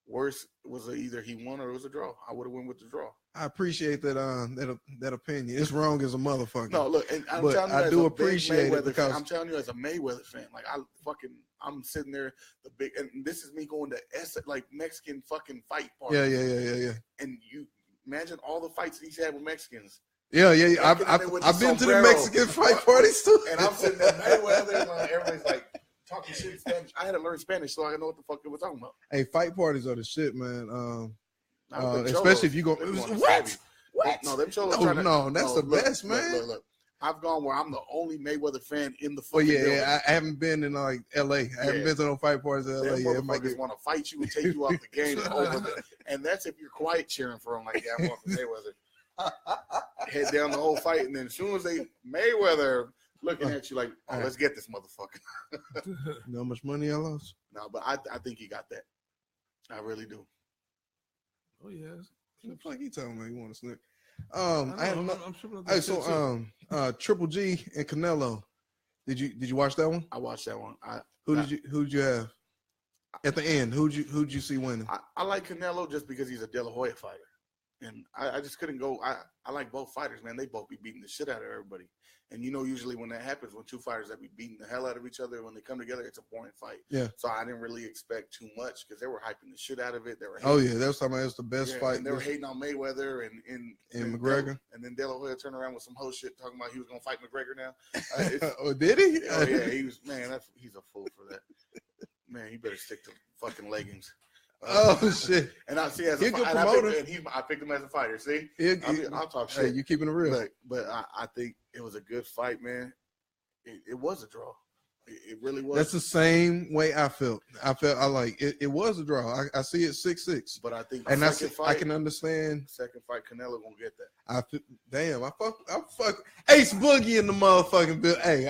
A: Worse was either he won or it was a draw. I would have went with the draw.
C: I appreciate that opinion. It's wrong as a motherfucker.
A: No, look, and I do appreciate it because I'm telling you as a Mayweather fan, like I'm sitting there, and this is me going to like Mexican fucking fight parties.
C: Yeah.
A: And you imagine all the fights he's had with Mexicans.
C: Yeah. I've been to the Mexican fight parties too.
A: And I'm sitting there, Mayweather, and everybody's like talking shit in Spanish. I had to learn Spanish so I know what the fuck they were talking about.
C: Hey, fight parties are the shit, man. Especially if you go. What?
A: No, them cholos.
C: No, that's the best, man.
A: Look. I've gone where I'm the only Mayweather fan in the fucking building.
C: I haven't been in like LA. I haven't been to no fight parties in LA.
A: Motherfuckers want to fight you and take you off the game and that's if you're quiet cheering for them. Like, yeah, I'm for Mayweather. Head down the whole fight, and then as soon as Mayweather looking at you like, oh, let's get this motherfucker.
C: You know how much money I lost?
A: No, but I think he got that. I really do.
B: Oh yeah.
C: Like he telling me he want to snip. Triple G and Canelo. Did you watch that one?
A: I watched that one.
C: Who did you have at the end? Who'd you see winning?
A: I like Canelo just because he's a De La Hoya fighter, and I just couldn't go. I like both fighters, man. They both be beating the shit out of everybody. And you know, usually when that happens, when two fighters that be beating the hell out of each other, when they come together, it's a boring fight.
C: Yeah.
A: So I didn't really expect too much because they were hyping the shit out of it. They were.
C: They was talking about it was the best fight.
A: And they were hating on Mayweather and
C: McGregor.
A: And then De La Hoya turned around with some whole shit talking about he was gonna fight McGregor now.
C: Oh, did he?
A: Oh yeah, he was. Man, he's a fool for that. Man, he better stick to fucking leggings.
C: Oh shit!
A: And I see as a fighter, I picked him as a fighter. See, I'll talk shit.
C: Hey, you keeping it real?
A: But I think it was a good fight, man. It was a draw. It really was.
C: That's the same way I felt. I like it. It was a draw. I see it 6-6.
A: But I think
C: I can understand.
A: Second fight, Canelo gonna get that.
C: I fuck Ace Boogie in the motherfucking bill. Hey,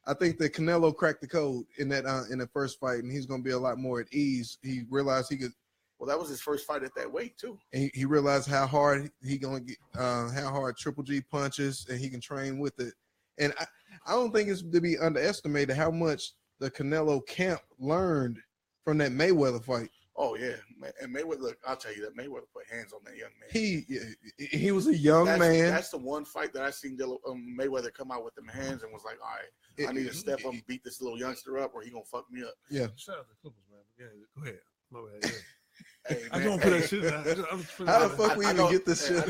C: I think that Canelo cracked the code in that first fight, and he's going to be a lot more at ease. He realized he could.
A: Well, that was his first fight at that weight too.
C: And he realized how hard he going to get, how hard Triple G punches, and he can train with it. And I don't think it's to be underestimated how much the Canelo camp learned from that Mayweather fight.
A: Oh yeah, and Mayweather. Look, I'll tell you that Mayweather put hands on that young man.
C: He was a young man.
A: That's the one fight that I seen Mayweather come out with them hands and was like, all right, I need to step up and beat this little youngster up, or he gonna fuck me up.
C: Yeah.
B: Shout out to Clippers, man. Yeah, go ahead. My bad. Yeah.
A: Hey,
B: I don't put that shit.
C: How the fuck we even get this shit?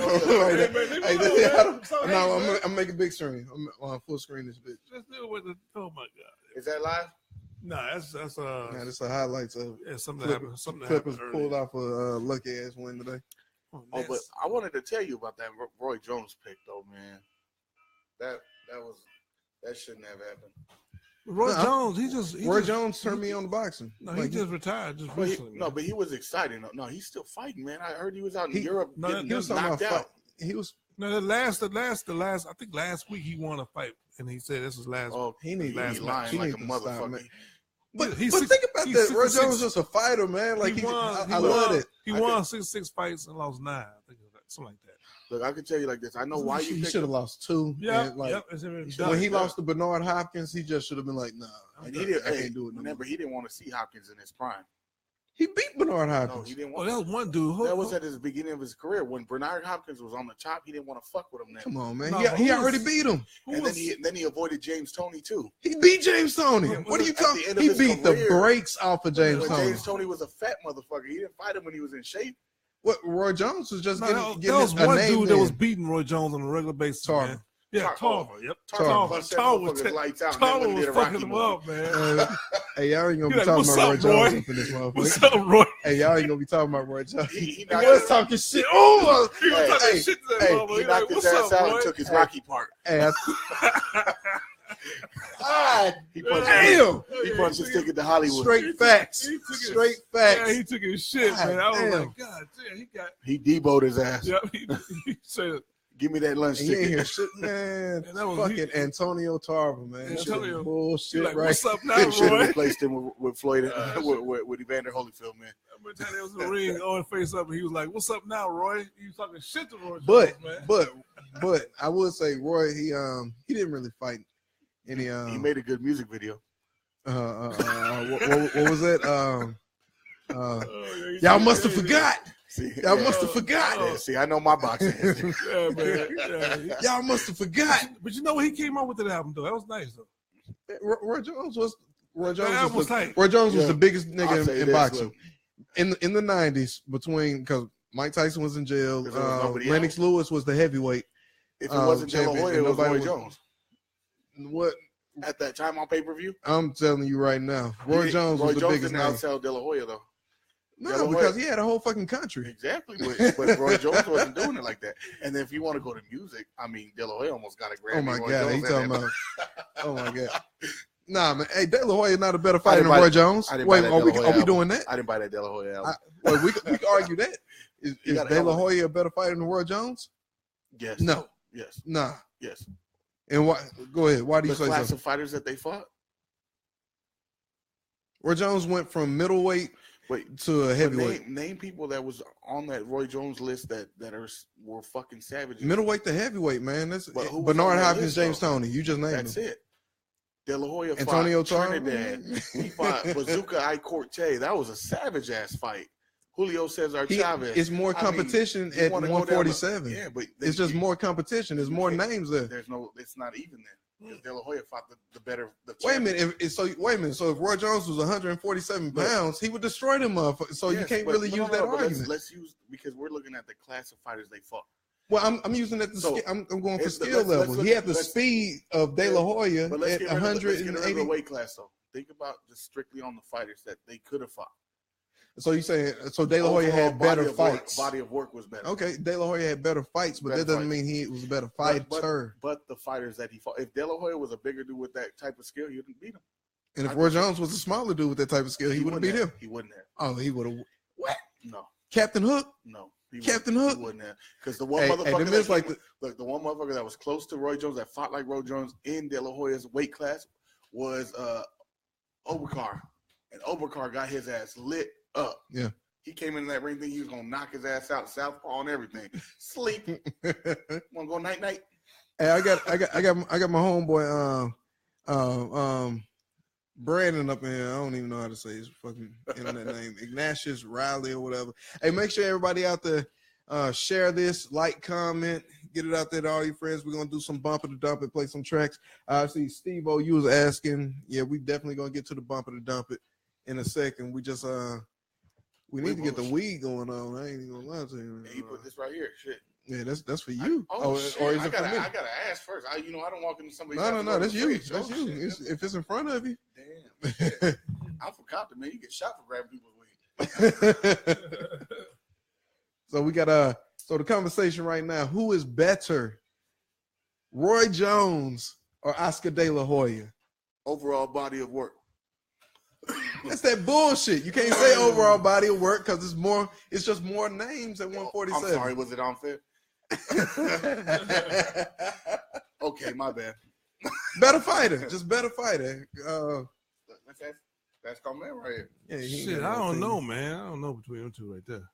C: I'm making big screen. I'm on full screen. This bitch.
B: Oh my god.
A: Is that live?
B: Nah, that's
C: that's the highlights of
B: something happened. Something
C: Clippers pulled off a lucky ass win today.
A: Oh, but I wanted to tell you about that Roy Jones pick though, man. That shouldn't have happened.
B: Roy Jones,
C: Roy Jones turned me on the boxing.
B: No, he just retired just recently.
A: But he was exciting. No, he's still fighting, man. I heard he was out in Europe getting knocked out.
C: He was.
B: No, the last. I think last week he won a fight, and he said this was last.
C: Oh, he needs
A: lying like a motherfucker.
C: But think about that. Roy Jones was just a fighter, man. Like I love it.
B: He won 6 fights and lost 9. I think something like that.
A: Look, I can tell you like this. I know why
C: he should have lost 2.
B: Yeah,
C: when he lost to Bernard Hopkins, he just should have been like, "Nah,
A: I can't do it." Remember, he didn't want to see Hopkins in his prime.
C: He beat Bernard Hopkins.
A: No, he didn't want.
B: That was one dude.
A: That was at the beginning of his career when Bernard Hopkins was on the top. He didn't want to fuck with him. Then.
C: Come on, man. He already beat him.
A: And then he avoided James Toney too.
C: He beat James Toney. What are you talking? He beat the brakes off of James Toney.
A: James Toney was a fat motherfucker. He didn't fight him when he was in shape.
C: What Roy Jones was just getting
B: there was one dude that was beating Roy Jones on a regular basis.
C: Tarver.
B: Yeah, Tarver. Yep.
A: Tarver was
B: fucking him up, man.
C: Hey, y'all ain't gonna be talking about Roy Jones up in this motherfucker.
B: What's up, Roy?
C: Hey, y'all ain't gonna be talking about Roy Jones.
A: He
C: was talking shit. Oh,
B: he was talking shit to that motherfucker.
A: He knocked his ass out and took his Rocky part.
C: Hey,
A: he punched his ticket to Hollywood.
C: Straight facts.
B: Yeah, he took his shit, man. I was like, God damn,
A: he deboed his ass.
B: Yep, he said,
A: "Give me that lunch ticket."
C: He ain't hear shit, man. Fucking Antonio Tarver, man.
B: Antonio,
C: bullshit,
B: like,
C: right?
B: What's up now, Roy?
A: Should have replaced him with Floyd, with Evander Holyfield, man.
B: I'm telling you, it was in the ring, on face up, and he was like, "What's up now, Roy?" He was talking shit to Roy.
C: But I would say Roy, he didn't really fight any.
A: He made a good music video.
C: What was that? Y'all must have forgot. Y'all must have forgot.
A: Yeah, see, I know my boxing.
B: Yeah, man.
C: Y'all must have forgot.
B: But you know what? He came out with that album though. That was nice though.
C: Roy Jones was the biggest nigga in boxing in the 90s because Mike Tyson was in jail. Lennox Lewis was the heavyweight.
A: If it wasn't De La Hoya, it was Roy Jones.
C: What?
A: At that time on pay-per-view?
C: I'm telling you right now. Roy Jones was the biggest name.
A: Roy Jones didn't outsell De La Hoya, though.
C: No, because he had a whole fucking country.
A: Exactly, but Roy Jones wasn't doing it like that. And then if you want to go to music, I mean, De La Hoya almost got a Grammy.
C: Oh, my God. He talking about, oh, my God. Nah, man. Hey, De La Hoya is not a better fighter than Roy Jones. Wait, are we doing that?
A: I didn't buy that De La Hoya album.
C: Wait, we can argue that. Is De La Hoya a better fighter than Roy Jones?
A: Yes.
C: No.
A: Yes.
C: Nah.
A: Yes.
C: And why? Go ahead. Why do you say so?
A: The class of fighters that they fought.
C: Roy Jones went from middleweight to a heavyweight.
A: Name people that was on that Roy Jones list that were fucking savages.
C: Middleweight to heavyweight, man. That's Bernard Hopkins, James Toney. You just named them.
A: That's it. De La Hoya
C: Antonio
A: fought Trinidad. He fought Bazooka I Corte. That was a savage ass fight. Julio Cesar Chavez.
C: It's more competition at 147.
A: Yeah, but
C: it's just more competition. There's more names there.
A: It's not even there. De La Hoya fought the better.
C: Wait a minute. So if Roy Jones was 147 pounds, he would destroy them motherfuckers. So you can't really use that argument.
A: Let's use because we're looking at the class of fighters they fought.
C: Well, I'm using it. I'm going for skill level. He had the speed of De La Hoya at 180.
A: Let's get weight class though. Think about just strictly on the fighters that they could have fought.
C: So you saying De La Hoya had better fights?
A: Body of work was better.
C: Okay, De La Hoya had better fights, but that doesn't mean he was a better fighter.
A: But the fighters that he fought, if De La Hoya was a bigger dude with that type of skill, he wouldn't beat him.
C: And if Roy Jones was a smaller dude with that type of skill, he wouldn't beat him.
A: He wouldn't have.
C: Oh, he would have. What?
A: No.
C: Captain Hook?
A: No.
C: Captain Hook?
A: He wouldn't have. Because the one motherfucker the one motherfucker that was close to Roy Jones, that fought like Roy Jones in De La Hoya's weight class was Obakar. And Obakar got his ass lit up.
C: Yeah.
A: He came in that ring thinking he was gonna knock his ass out, southpaw and everything. Sleep. Wanna go night night?
C: Hey, I got my homeboy Brandon up in here. I don't even know how to say his fucking internet name. Ignatius Riley or whatever. Hey, make sure everybody out there share this, like, comment, get it out there to all your friends. We're gonna do some bumper to dump it, play some tracks. I see Stevo, you was asking. Yeah, we definitely gonna get to the bumper to dump it in a second. We just we need to get the weed going on. I ain't even gonna lie to you.
A: Yeah, he put this right here. Shit.
C: Yeah, that's for you.
A: Or is it for me? I gotta ask first. I don't walk into somebody's house.
C: No, that's you. That's you. If it's in front of you.
A: Damn. I'm from Compton, man. You get shot for grabbing people's weed.
C: So we got so the conversation right now. Who is better Roy Jones or Oscar De La Hoya?
A: Overall body of work.
C: That's that bullshit. You can't say overall body of work because it's just more names at 147.
A: I'm sorry, was it unfair? Okay, my bad.
C: Better fighter, just better fighter.
A: That's my man right here.
B: Yeah, shit, I don't know, man. I don't know between them two right there.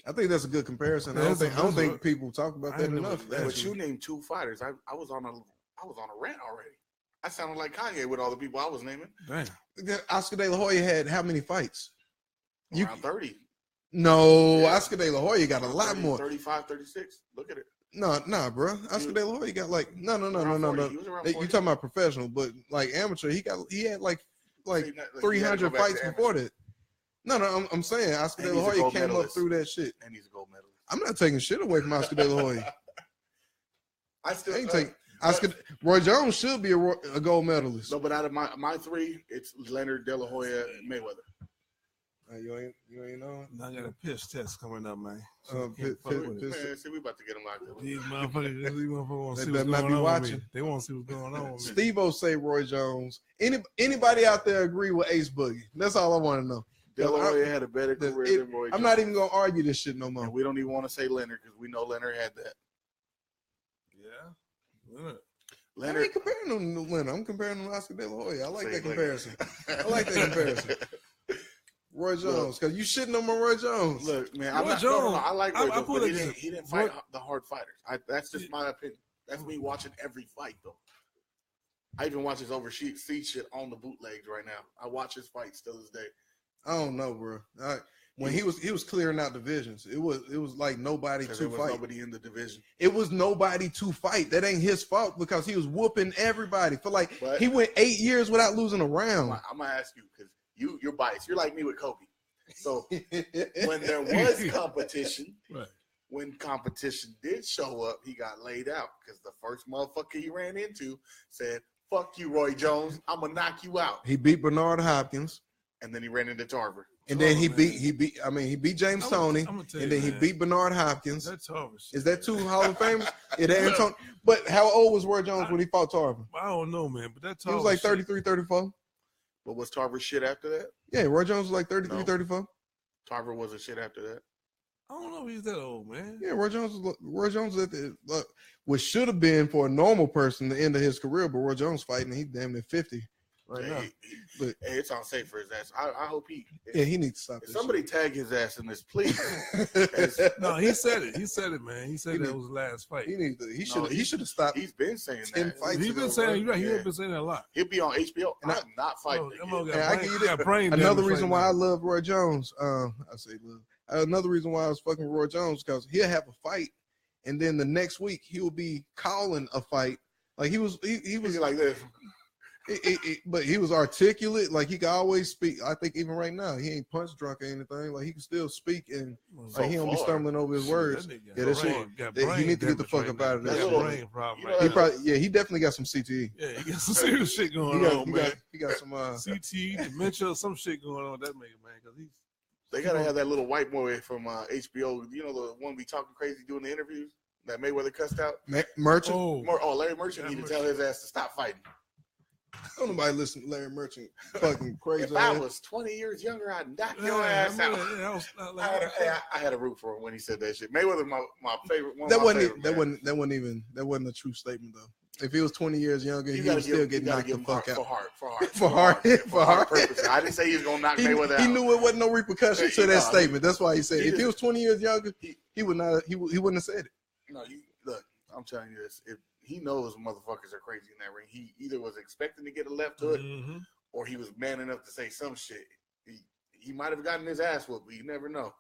C: I think that's a good comparison. I don't think people talk about that enough.
A: But you named two fighters. I was on a rant already. I sounded like Kanye with all the people I was naming.
B: Damn.
C: Oscar De La Hoya had how many fights?
A: Around 30.
C: No, yeah. Oscar De La Hoya got a lot more.
A: 35, 36. Look at it.
C: Nah, bro. Oscar De La Hoya got like no. You talking about professional, but like amateur, he had like 300 fights before that. No, I'm saying Oscar De La Hoya came up through that shit.
A: And he's a gold medalist.
C: I'm not taking shit away from Oscar De La Hoya.
A: I ain't
C: take Oscar. Roy Jones should be a gold medalist.
A: No, but out of my three, it's Leonard, De La Hoya, and Mayweather.
C: You ain't know.
B: I got a piss test coming up, man.
A: Man, see, we about to get them locked up.
B: These motherfuckers,
C: they better not be watching.
B: They want to see what's going on.
C: Stevo say Roy Jones. Anybody out there agree with Ace Boogie? That's all I want to know.
A: De La Hoya had a better career than Roy Jones.
C: I'm not even gonna argue this shit no more.
A: And we don't even want to say Leonard because we know Leonard had that.
B: Yeah,
C: Leonard. I ain't comparing him to Leonard. I'm comparing him to Oscar De La Hoya. I like that comparison. I like that comparison. Roy Jones, because you shitting on my Roy Jones.
A: Look, man,
B: I
A: like Roy Jones, but he didn't fight the hard fighters. That's just my opinion. That's me watching every fight, though. I even watch his overseas shit on the bootlegs right now. I watch his fights till this day.
C: I don't know, bro. When he was clearing out divisions, it was like nobody to fight.
A: Nobody in the division.
C: It was nobody to fight. That ain't his fault because he was whooping everybody. He went 8 years without losing a round.
A: I'm gonna ask you because you're biased. You're like me with Kobe. So when there was competition, right. When competition did show up, he got laid out because the first motherfucker he ran into said, "Fuck you, Roy Jones. I'm gonna knock you out."
C: He beat Bernard Hopkins,
A: and then he ran into Tarver.
C: And then he beat James Toney, and then he beat Bernard Hopkins.
B: That's Tarver shit.
C: Is that two Hall of Famers? Yeah, but how old was Roy Jones when he fought Tarver?
B: I don't know, man. But that
C: Tarver, he was like 33, 34.
A: But was Tarver shit after that?
C: Yeah, Roy Jones was like 33, 34.
A: Tarver wasn't shit after that.
B: I don't know if he's that old, man.
C: Yeah, Roy Jones was at what should have been for a normal person the end of his career, but Roy Jones fighting, he's damn near 50 right now.
A: But it's unsafe for his ass. I hope he
C: needs to stop.
A: Somebody tag his ass in this, please.
B: No, he said it. He said it, man. He said that was the last fight.
C: He should have stopped.
A: He's been saying
C: 10
A: that.
C: Fights
B: he's been saying you're right. He's been saying that a lot.
A: He'll be on HBO. And I'm not fighting.
C: Another reason why I love Roy Jones. I say love. Another reason why I was fucking Roy Jones because he'll have a fight, and then the next week he'll be calling a fight. Like he was
A: like this.
C: But he was articulate, like he could always speak. I think even right now he ain't punch drunk or anything. Like he can still speak and like he don't be stumbling over his words. He need to get the fuck up out of that. He definitely got some CTE.
B: Yeah, he got some serious shit going on, man.
C: He got some
B: CTE, dementia, some shit going on with that nigga, man. Because
A: they gotta have that little white boy from HBO. You know the one we talking crazy doing the interviews that Mayweather cussed out.
C: Merchant.
A: Larry Merchant need to tell his ass to stop fighting.
C: Don't nobody listen to Larry Merchant fucking crazy.
A: If I was 20 years younger, I'd knock your ass out. I had a root for him when he said that shit. Mayweather, my favorite.
C: That wasn't a true statement though. If he was 20 years younger, he would still get knocked the fuck out. For heart purposes. I didn't say he was gonna knock Mayweather out. He knew it wasn't no repercussion to that statement. That's why he said if he was 20 years younger, he would not. He wouldn't have said it.
A: No, look. I'm telling you this. If he knows motherfuckers are crazy in that ring, he either was expecting to get a left hook, or he was man enough to say some shit. He might have gotten his ass whooped, but you never know.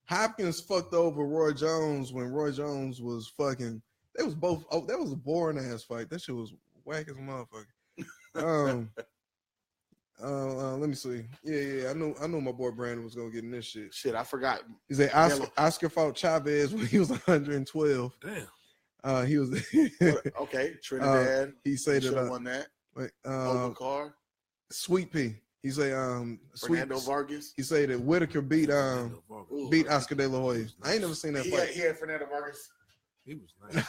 C: Hopkins fucked over Roy Jones when Roy Jones was fucking. They was both. Oh, that was a boring ass fight. That shit was whack as a motherfucker. Let me see. Yeah. I knew my boy Brandon was gonna get in this shit.
A: Shit, I forgot.
C: He said Oscar fought Chavez when he was 112.
B: Damn.
C: He was
A: okay. Trinidad.
C: He said that
A: won that.
C: Car. Sweet Pea. He say
A: Fernando Vargas.
C: He say that Whitaker beat Oscar De La Hoya. I ain't never seen that fight.
A: He had Fernando Vargas.
B: He was nice.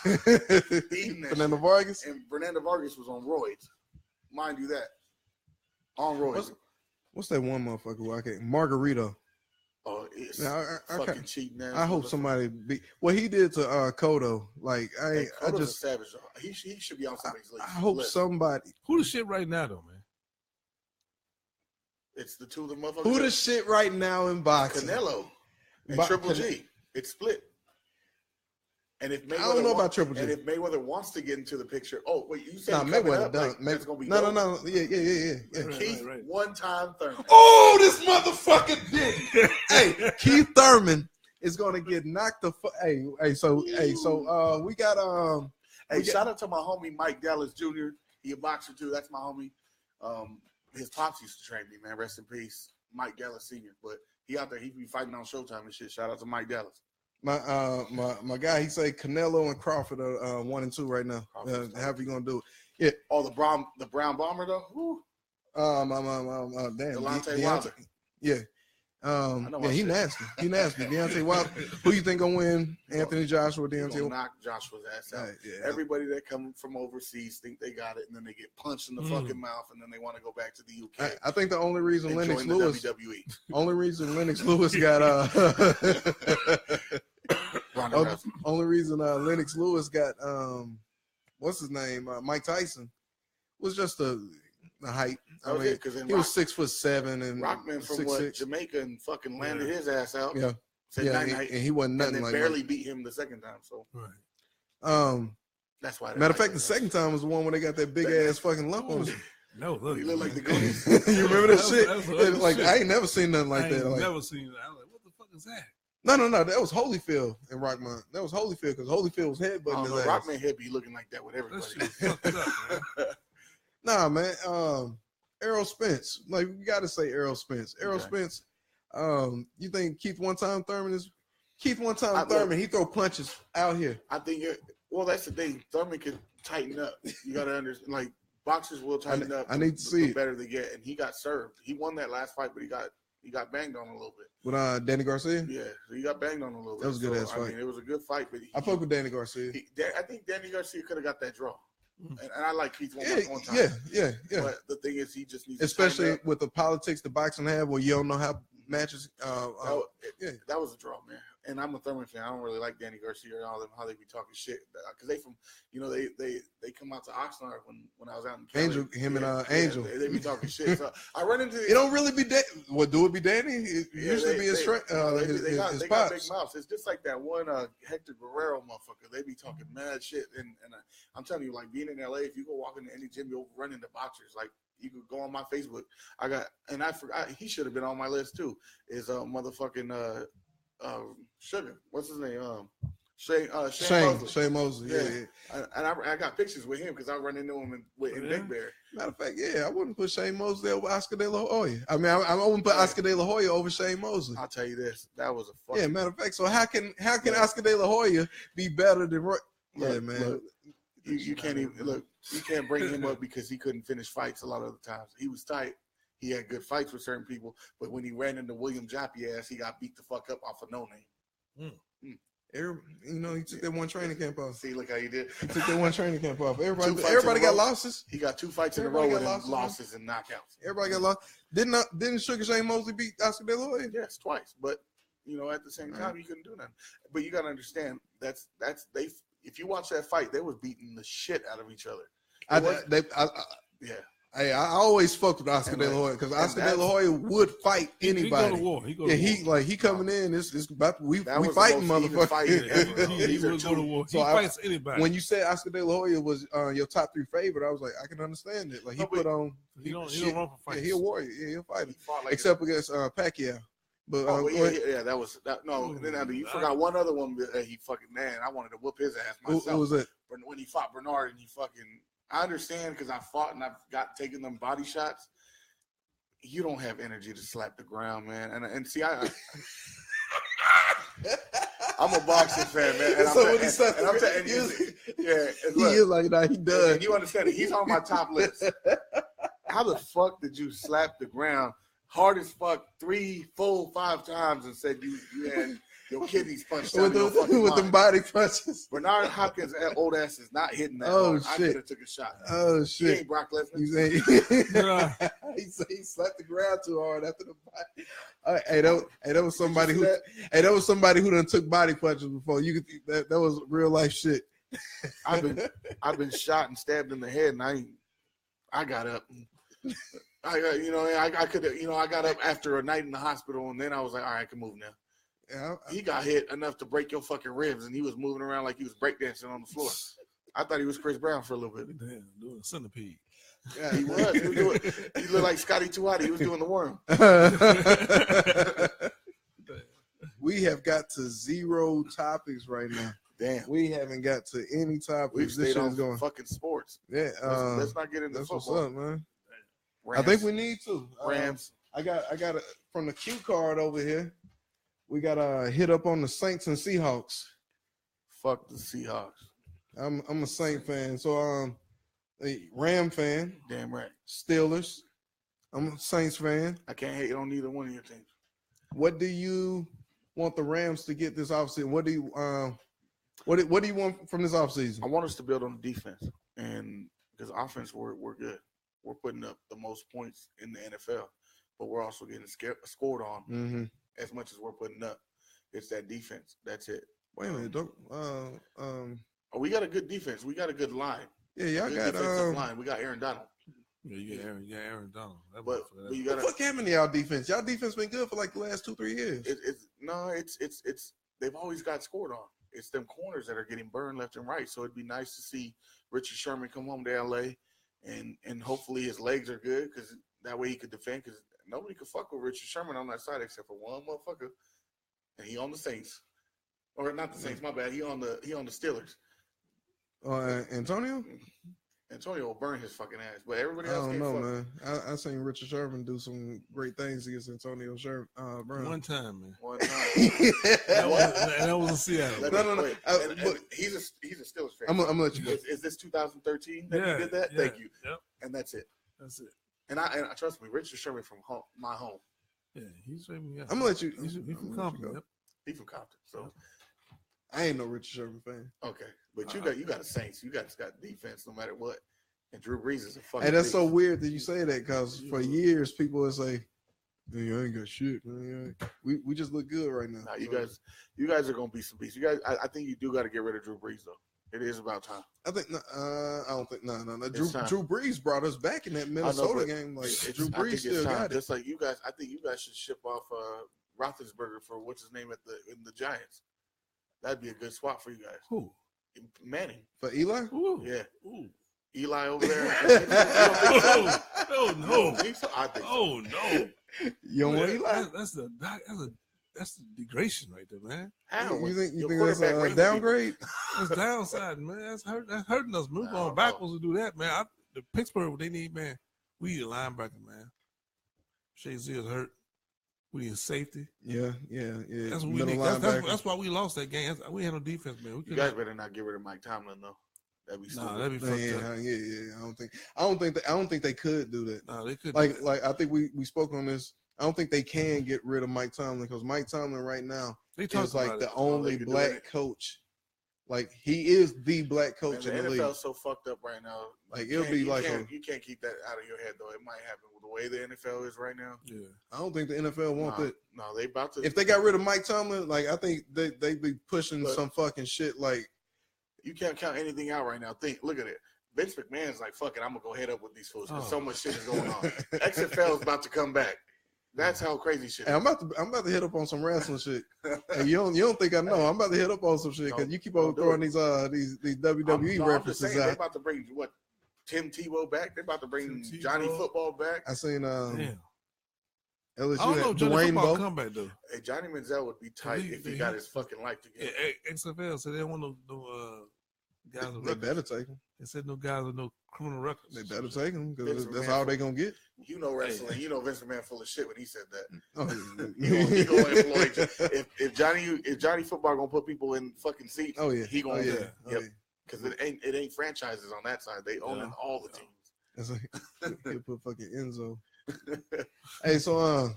C: Fernando Vargas?
A: And Fernando Vargas was on roids. Mind you that. On roids.
C: What's that one motherfucker who I can't? Margarito.
A: Oh, it's fucking cheating.
C: I hope somebody what he did to Kodo. Like I just
A: savage. He should be on somebody's list.
C: I hope somebody.
B: Who the shit right now though, man?
A: It's the two of the motherfuckers.
C: Who the shit right now in boxing?
A: Canelo and Triple G. It's split. And if Mayweather
C: I don't know about Triple G.
A: And if Mayweather wants to get into the picture, wait, you said
C: Mayweather done.
A: That's gonna be
C: no. Yeah.
A: Keith,
B: right.
A: one-time Thurman.
C: Oh, this motherfucker did. Hey, Keith Thurman is gonna get knocked the fuck. Hey, so we got
A: shout out to my homie Mike Dallas Jr. He a boxer too. That's my homie. His pops used to train me, man. Rest in peace, Mike Dallas Sr. But he out there, he be fighting on Showtime and shit. Shout out to Mike Dallas.
C: My guy, he say Canelo and Crawford are 1 and 2 right now. How you gonna do it? Yeah.
A: Oh, the brown bomber though. Woo.
C: Damn.
A: Delonte Wilder.
C: Yeah. He nasty. Deontay Wilder. Who you think gonna win? Anthony Joshua, Deontay?
A: Knock Joshua's ass out. Everybody that come from overseas think they got it, and then they get punched in the fucking mouth, and then they want to go back to the UK.
C: I think the only reason Lennox Lewis got only reason Lennox Lewis got what's his name? Mike Tyson was just the height. I mean, he was 6'7" and
A: Rockman from
C: 6'6".
A: Jamaica and fucking landed his ass out.
C: Yeah, and he wasn't nothing like
A: barely beat him the second time. So that's why.
C: Matter of fact, the second time was the one where they got that big ass fucking lump on him.
B: No, look,
A: he looked like the Goonies.
C: You remember that shit? Like I ain't never seen nothing like that.
B: Never seen that. I was like, what the fuck is that?
C: No, that was Holyfield in Rockman. That was Holyfield because Holyfield was headbutting his ass.
A: Rockman head be looking like that with everybody.
B: That shit fucked up, man.
C: Nah, man. Errol Spence. Like, we got to say Errol Spence. Errol Spence, you think Keith one-time Thurman is... Keith one-time Thurman, he throw punches out here.
A: I think, that's the thing. Thurman can tighten up. You got to understand. Like, boxers will tighten up.
C: I need to see
A: the better they get. And he got served. He won that last fight, but he got banged on a little bit.
C: With Danny Garcia?
A: Yeah, he got banged on a little bit.
C: That was a good-ass fight.
A: I mean, it was a good fight. But
C: I fuck with Danny Garcia.
A: I think Danny Garcia could have got that draw. And I like Keith one time.
C: Yeah.
A: But the thing is, he just needs
C: especially with the politics the boxing have where you don't know how matches.
A: That was a draw, man. And I'm a Thurman fan. I don't really like Danny Garcia and all them, how they be talking shit. Because they from, they come out to Oxnard when I was out in Cali.
C: Angel, Angel.
A: They be talking shit. So I run into
C: it. Don't really be do it be Danny? It usually be his pops.
A: They got big mouths. It's just like that one Hector Guerrero motherfucker. They be talking mad shit. And I'm telling you, like being in LA, if you go walk into any gym, you'll run into boxers. Like you could go on my Facebook. I forgot he should have been on my list too. Is motherfucking Sugar. What's his name? Shane Mosley. Yeah. And I got pictures with him because I run into him in Big Bear.
C: Matter of fact, I wouldn't put Shane Mosley over Oscar De La Hoya. I mean, I wouldn't put Oscar De La Hoya over Shane Mosley.
A: I'll tell you this, that was a fucking...
C: Yeah, matter of fact, so how can Oscar De La Hoya be better than Roy? Yeah, man.
A: Look, you can't even look. You can't bring him up because he couldn't finish fights a lot of the times. He was tight. He had good fights with certain people, but when he ran into William Joppy ass, he got beat the fuck up off of no name.
C: He took that one training camp off.
A: See, look how he did.
C: He took that one training camp off. Everybody got losses.
A: He got 2 fights in a row with losses and knockouts.
C: Everybody got lost. Didn't Sugar Shane Mosley beat Oscar De La Hoya?
A: Yes, twice. But at the same time, you couldn't do nothing. But you got to understand that's they. If you watch that fight, they was beating the shit out of each other.
C: Hey, I always fucked with Oscar De La Hoya because Oscar De La Hoya would fight anybody. He go to war. He coming in. It's about we fighting motherfucker.
B: He would go to war. He fights anybody.
C: When you said Oscar De La Hoya was your top 3 favorite, I was like, I can understand it. Like he put on.
B: He don't run for fights.
C: Yeah, he a warrior. Yeah, he'll fight. Except against Pacquiao. But
A: that was that. No, you forgot one other one that he fucking I wanted to whoop his ass myself.
C: Who was it?
A: When he fought Bernard and he fucking. I understand because I fought and I've taken them body shots. You don't have energy to slap the ground, man. And see, I'm a boxing fan, man. And
C: so I'm telling you, he is like that. He does.
A: And you understand it? He's on my top list. How the fuck did you slap the ground hard as fuck 3, 4, 5 times and said you had Your kidneys punched
C: with the body punches.
A: Bernard Hopkins' old ass is not hitting that hard. Shit. I could have took a shot.
C: Oh shit!
A: He ain't Brock Lesnar.
C: He slapped the ground too hard after the body. Hey, that was somebody who done took body punches before. You could that was real life shit.
A: I've been shot and stabbed in the head, and I got up. I could I got up after a night in the hospital, and then I was like, all right, I can move now. Yeah, he got hit enough to break your fucking ribs, and he was moving around like he was breakdancing on the floor. I thought he was Chris Brown for a little bit.
B: Damn, doing a centipede.
A: Yeah, he was. He looked like Scotty Tuati. He was doing the worm.
C: We have got to 0 topics right now.
A: Damn,
C: we haven't got to any topics.
A: We've stayed on going fucking sports.
C: Yeah,
A: let's not get into football.
C: What's up, man? Rams. I think we need to.
A: Rams.
C: I got from the cue card over here. We got to hit up on the Saints and Seahawks.
A: Fuck the Seahawks.
C: I'm a Saint fan, so a Ram fan.
A: Damn right.
C: Steelers. I'm a Saints fan.
A: I can't hate on either one of your teams.
C: What do you want the Rams to get this offseason? What do you want from this offseason?
A: I want us to build on the defense, and because offense we're good. We're putting up the most points in the NFL, but we're also getting scored on as much as we're putting up. It's that defense. That's it.
C: Wait a minute,
A: we got a good defense. We got a good line.
C: Yeah, y'all got
A: defensive line. We got Aaron Donald.
B: Yeah, you got Aaron Donald.
A: But you got
C: what happened to y'all defense? Y'all defense been good for like the last 2-3 years.
A: It's they've always got scored on. It's them corners that are getting burned left and right. So it'd be nice to see Richard Sherman come home to LA. And hopefully his legs are good because that way he could defend because nobody could fuck with Richard Sherman on that side except for one motherfucker. And he on the Saints. Or not the Saints, my bad. He on the Steelers.
C: Antonio?
A: Antonio will burn his fucking ass. But everybody else
C: can't fuck. Man. I seen Richard Sherman do some great things against Antonio Brown.
B: One time, man.
A: One time.
B: that was in Seattle.
A: No. He's a Steelers fan.
C: I'm gonna let you go.
A: Is this 2013 that you did that?
B: Yeah,
A: Thank you.
B: Yep.
A: And that's it.
B: That's it.
A: And I trust me, Richard Sherman from my home.
B: Yeah, he's from. Yeah.
C: I'm gonna let you.
B: He's from Compton. Yep.
A: He's from Compton. So
C: I ain't no Richard Sherman fan.
A: Okay, but you got a Saints. You got defense no matter what. And Drew Brees is a fucking.
C: Hey, that's so weird that you say that because for years people would say, "Man, I ain't got shit, man. We just look good right now."
A: Nah, you guys are gonna be some beasts. You guys, I think you do got to get rid of Drew Brees though. It is about time.
C: I think. I don't think. No. Drew Brees brought us back in that Minnesota game. Like Drew Brees still got it.
A: Just like you guys, I think you guys should ship off Roethlisberger for what's his name in the Giants. That'd be a good swap for you guys.
B: Who?
A: Manning
C: for Eli?
B: Ooh.
A: Yeah.
B: Ooh.
A: Eli over there.
B: Oh no!
A: I think so.
B: Oh no!
C: You don't want Eli?
B: That's the degradation right there, man.
C: How? You think that's a downgrade?
B: That's downside, man. That's hurting us. We're going backwards to do that, man. The Pittsburgh, what they need, man. We need a linebacker, man. Shazier's hurt. We need safety.
C: Yeah.
B: That's what we need. That's why we lost that game. We had no defense, man.
A: You guys better not get rid of Mike Tomlin, though. That'd be stupid.
B: That'd be fucked up.
C: Yeah. I don't think they could do that.
B: No, they could.
C: Like I think we spoke on this. I don't think they can get rid of Mike Tomlin because Mike Tomlin right now is like the only black coach. Like he is the black coach in the league.
A: The NFL's so fucked up right now.
C: Like it'll be like
A: you can't keep that out of your head though. It might happen with the way the NFL is right now.
B: Yeah,
C: I don't think the NFL want that.
A: No, they about to.
C: If they got rid of Mike Tomlin, like I think they be pushing some fucking shit. Like
A: you can't count anything out right now. Look at it. Vince McMahon's like, fuck it, I'm gonna go head up with these fools because so much shit is going on. XFL is about to come back. That's how crazy shit is.
C: I'm about to hit up on some wrestling shit. And you don't think I know? I'm about to hit up on some shit because you keep on throwing these WWE references out.
A: They're about to bring Tim Tebow back. They're about to bring Johnny Football back.
C: I seen
B: LSU
C: had Dwayne Bowe
B: come back though.
A: Hey, Johnny Manziel would be tight if he got his fucking life together.
B: Yeah, XFL said they don't want no guys.
C: They better take him.
B: They said no guys with no criminal records.
C: They better take him because that's all they gonna get.
A: You know wrestling. Hey. You know Vince McMahon full of shit when he said that.
C: Oh.
A: he gonna employ if Johnny Football gonna put people in fucking seats.
C: Oh yeah,
A: he gonna do
C: it.
A: Yep. Because it ain't franchises on that side. They own all the teams.
C: That's like he put fucking Enzo. Hey, so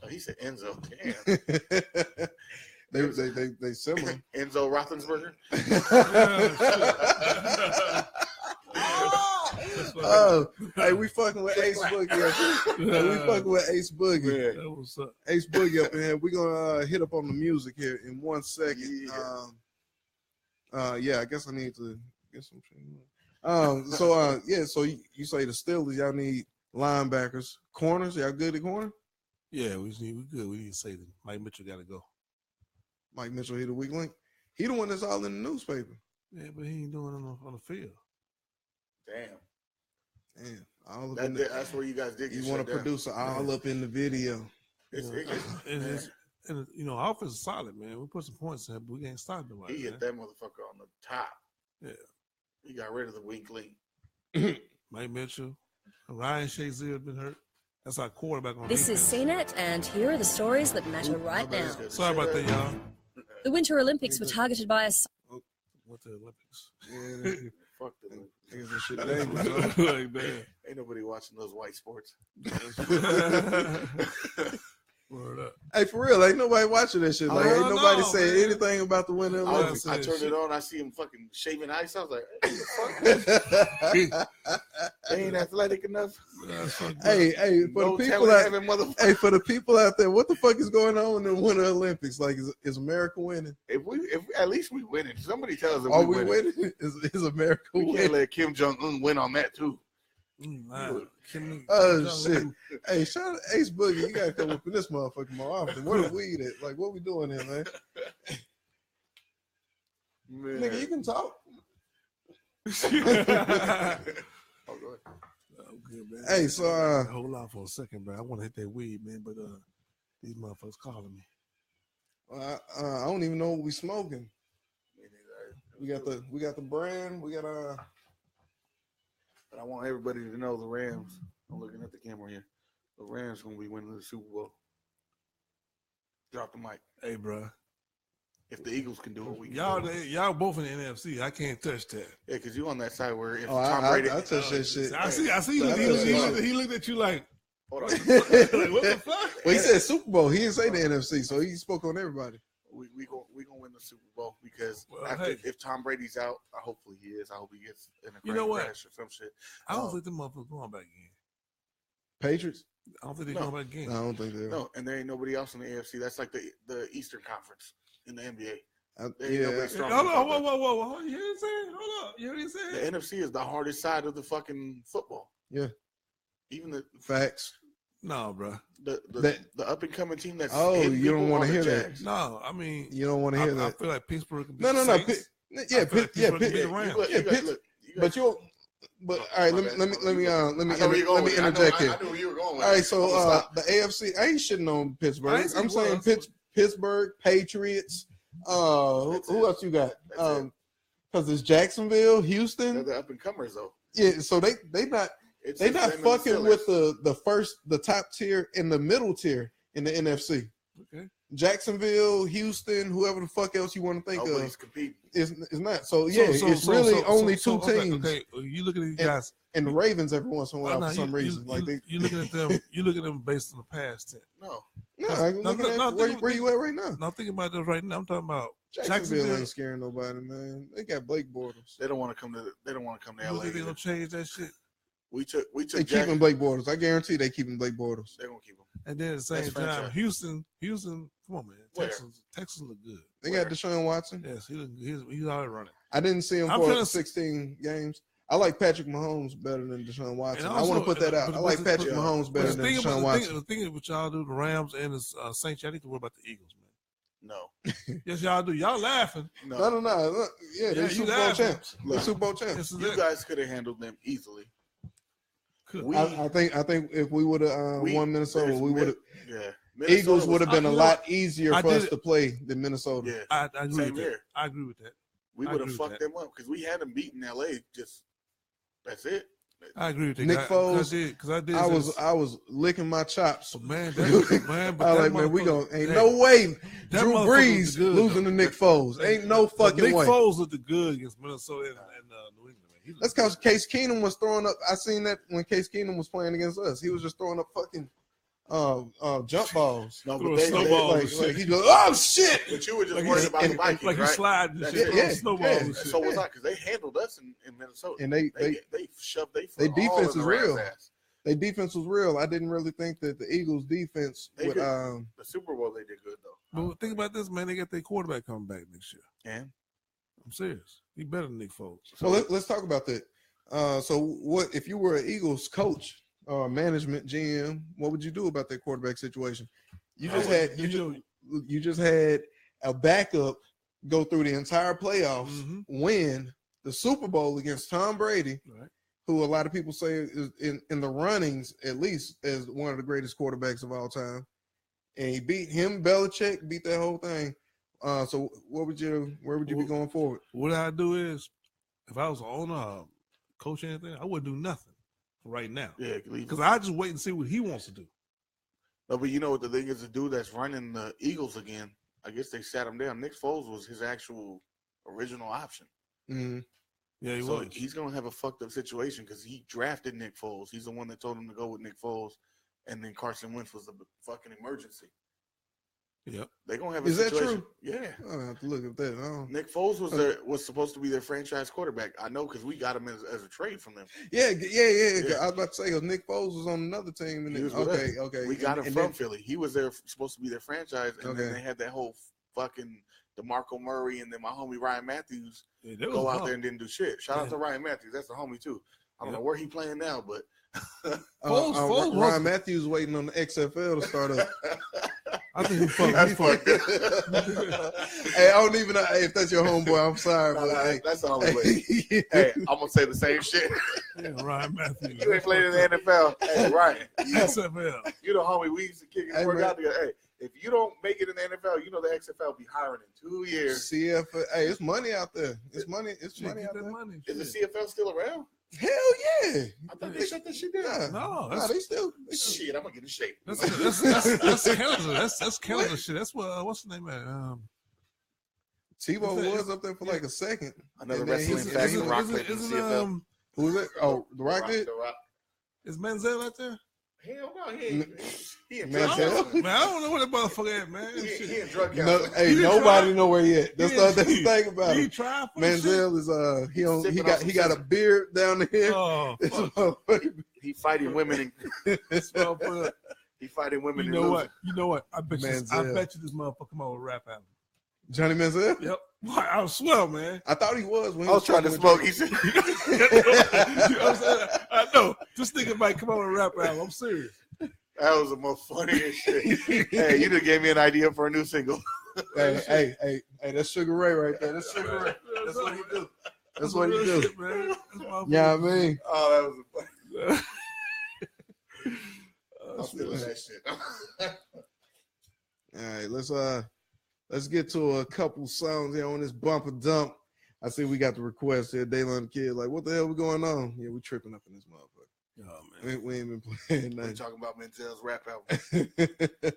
A: he said Enzo. Damn.
C: They similar.
A: Enzo Roethlisberger.
C: Hey, we fucking with Ace Boogie. We fucking with Ace Boogie.
B: That was up.
C: Ace Boogie up in here. We're gonna hit up on the music here in 1 second. Yeah, I guess I need to get some training. So you say the Steelers, y'all need linebackers, corners. Y'all good at corner?
B: Yeah, we good. We need to say that Mike Mitchell got to go.
C: Mike Mitchell, he the weak link. He the one that's all in the newspaper.
B: Yeah, but he ain't doing it on the field.
A: Damn.
C: All
A: that's where you guys did.
C: You want a producer all up in the video.
B: And offense is solid, man. We put some points in, but we ain't starting nobody.
A: He hit that motherfucker on the top.
B: Yeah.
A: He got rid of the weak link.
B: Mike Mitchell, Ryan Shazier has been hurt. That's our quarterback on
D: This
B: defense.
D: is CNET, and here are the stories that matter right now.
B: Sorry about that, y'all.
D: The Winter Olympics were targeted by a...
B: What the Olympics?
C: Yeah.
A: Fuck the Olympics.
C: That shit dangerous.
B: Like,
A: ain't nobody watching those white sports.
B: Word up.
C: Hey, for real, ain't nobody watching that shit. Like, ain't nobody saying anything about the Winter Olympics.
A: I turned it on. I see him fucking shaving ice. I was like, hey, the fuck? They ain't athletic enough.
C: Hey, for the people out there, what the fuck is going on in the Winter Olympics? Like, is America winning?
A: If at least we winning. Somebody tell us if
C: are
A: we
C: winning? Is America winning?
A: We can't let Kim Jong-un win on that too.
C: Shit. Hey, shout out Ace Boogie. You gotta come up in this motherfucker more often. Where the weed at? Like, what we doing here, man? Nigga, you can talk.
A: Oh, go ahead.
B: Good, man.
C: Hey, so
B: hold on for a second, bro. I want to hit that weed, man, but these motherfuckers calling me.
C: I don't even know what we smoking. We got the brand. We got
A: But I want everybody to know the Rams. I'm looking at the camera here. The Rams gonna be winning the Super Bowl. Drop the mic.
B: Hey, bro.
A: If the Eagles can do it, we can.
B: Y'all both in the NFC. I can't touch that.
A: Yeah, because you on that side where if Tom Brady,
C: I touch that shit.
B: I see. He looked at you like,
A: hold on.
B: like, what the fuck?
C: Well, he said Super Bowl. He didn't say the NFC, so he spoke on everybody.
A: We gonna win the Super Bowl because
B: hey.
A: if Tom Brady's out, hopefully he is. I hope he gets in a crash or some shit.
B: I don't think the motherfuckers going back again.
C: Patriots?
B: I don't think they're going back again.
C: No, I don't think they're.
A: No, and there ain't nobody else in the AFC. That's like the Eastern Conference in the NBA.
B: Hold on, whoa. You hear what he said? Hold up. You hear what he said?
A: The NFC is the hardest side of the fucking football.
C: Yeah.
A: Even the
C: facts.
B: No, bro.
A: The up and coming team that's
C: you don't want to hear that.
B: No, I mean
C: you don't want to hear that.
B: I feel like Pittsburgh can be
C: no. But all right, let me interject here.
A: I knew where you were going with
C: all right, so the AFC, I ain't shitting on Pittsburgh. I'm saying Pittsburgh, Patriots. Who else you got? Because it's Jacksonville, Houston.
A: They're the up and comers though.
C: Yeah, so they not fucking with the top tier and the middle tier in the NFC.
B: Okay.
C: Jacksonville, Houston, whoever the fuck else you want to think
A: Nobody's competing.
C: Is not. So it's really only two teams.
B: Okay, you look at these guys.
C: And the Ravens every once in a while for some reason.
B: You looking at them. You look at them based on the past.
A: No,
C: I'm looking at where you at right now.
B: Not thinking about this right now. I'm talking about
C: Jacksonville ain't scaring nobody, man. They got Blake Bortles.
A: They don't want to come to LA.
B: You think they gonna change that shit?
A: We took.
C: They keeping Blake Bortles. I guarantee they keeping Blake Bortles.
A: They gonna keep him.
B: And then at the same time, Houston. Come on, man. Texas look good.
C: They got Deshaun Watson.
B: Yes, he's already running.
C: I didn't see him for 16 games. I like Patrick Mahomes better than Deshaun Watson. I want to put that out. I like Patrick Mahomes better than Deshaun Watson.
B: The thing is, what y'all do, the Rams and the Saints, y'all need to worry about the Eagles, man.
A: No.
B: Yes, y'all do. Y'all laughing.
C: No. Yeah, they're Super Bowl champs. They're Super Bowl champs.
A: You guys could have handled them easily.
C: I think if we would have won Minnesota, we would have.
A: Yeah.
C: Eagles would have been a lot easier for us to play than Minnesota.
A: Yeah,
B: I agree with that. I agree with that.
A: We would have fucked them up because we had them beaten LA. That's it.
B: I agree with that.
C: Nick Foles,
B: because I did.
C: I was licking my chops.
B: Oh, man, I
C: was like, man, we gonna ain't no way Drew Brees losing to Nick Foles. Ain't no fucking way.
B: Nick Foles looked good against Minnesota and New England.
C: That's because Case Keenum was throwing up. I seen that when Case Keenum was playing against us. He was just throwing up fucking jump balls.
B: No, but snowballs.
C: Like he goes, oh shit!
A: But you were just worried about the Vikings,
B: like
A: right?
B: He sliding snowballs. And shit.
A: So was I, because they handled us in Minnesota,
C: and they
A: shoved their
C: defense is real.
A: Ass.
C: Their defense was real. I didn't really think that the Eagles' defense would.
A: The Super Bowl they did good though.
B: But think about this, man. They got their quarterback coming back next year.
A: And
B: I'm serious. He better than Nick Foles.
C: So let's talk about that. So what if you were an Eagles coach or management GM? What would you do about that quarterback situation? You just had a backup go through the entire playoffs, win the Super Bowl against Tom Brady, who a lot of people say is in the runnings at least as one of the greatest quarterbacks of all time, and he beat him. Belichick beat that whole thing. So where would you be going forward?
B: What I do is, if I was an owner, coach, anything, I wouldn't do nothing right now.
A: Yeah,
B: because I just wait and see what he wants to do.
A: No, but you know what the thing is, the dude that's running the Eagles again, I guess they sat him down. Nick Foles was his actual original option.
C: Mm-hmm.
B: Yeah, he
A: so
B: was.
A: He's gonna have a fucked up situation because he drafted Nick Foles. He's the one that told him to go with Nick Foles, and then Carson Wentz was the fucking emergency.
B: Yep.
A: They're gonna have a
C: situation.
A: Is that
C: true?
A: Yeah.
C: I have to look at that.
A: Nick Foles was supposed to be their franchise quarterback. I know because we got him as a trade from them.
C: Yeah. I was about to say Nick Foles was on another team. And okay.
A: We got him from Philly. He was supposed to be their franchise, and then they had that whole fucking DeMarco Murray and then my homie Ryan Matthews go out there and didn't do shit. Shout out to Ryan Matthews. That's the homie too. I don't know where he playing now, but
C: Ryan Matthews waiting on the XFL to start up.
B: I think he's fucked.
C: Hey, I don't even know if that's your homeboy. I'm sorry,
A: but that's the only way. Hey, I'm gonna say the same shit.
B: Yeah, Ryan Matthews.
A: You ain't played in the NFL. Hey, Ryan.
B: XFL.
A: You the homie. We used to kick and work out together. Hey, if you don't make it in the NFL, you know the XFL be hiring in 2 years.
C: CFL. Hey, it's money out there. It's money out there.
A: Is the CFL still around?
C: Hell yeah!
A: I thought they shut that shit down.
B: No,
C: they still.
A: Shit, I'm gonna get in shape.
B: That's Canada. That's Canada shit. That's what's the name, man?
C: Stevo was up there for like a second.
A: Another wrestling fact. Rock played in the CFL.
C: Who was it? Oh, The Rock did.
B: Is Manziel out there?
A: Hell no, he in
B: man, I don't know where that motherfucker at, man.
A: He in drug
C: counseling. Hey, nobody know where he at. That's the thing about him. Manziel is he got a beard down there.
B: Oh,
A: he fighting women. He fighting women.
B: You know what? I bet you this motherfucker come out with a rap album.
C: Johnny Manziel?
B: Yep. I swear, man.
C: I thought he was. When
A: I was trying to smoke. He said,
B: I know. This nigga might come out with a rap album. I'm serious.
A: That was the most funniest shit. Hey, you just gave me an idea for a new single.
C: hey, that's Sugar Ray right there. That's Sugar Ray. That's what he do. That's what he do.
B: Shit, man.
C: Yeah, I mean.
A: Oh, that was funny. I'm stealing that shit.
C: All right, let's get to a couple songs here on this bumper dump. I see we got the request here. Daylon the Kid, like, what the hell we going on? Yeah, we tripping up in this motherfucker.
B: Oh man,
C: we ain't been playing nothing.
A: We're talking about Manziel's rap album.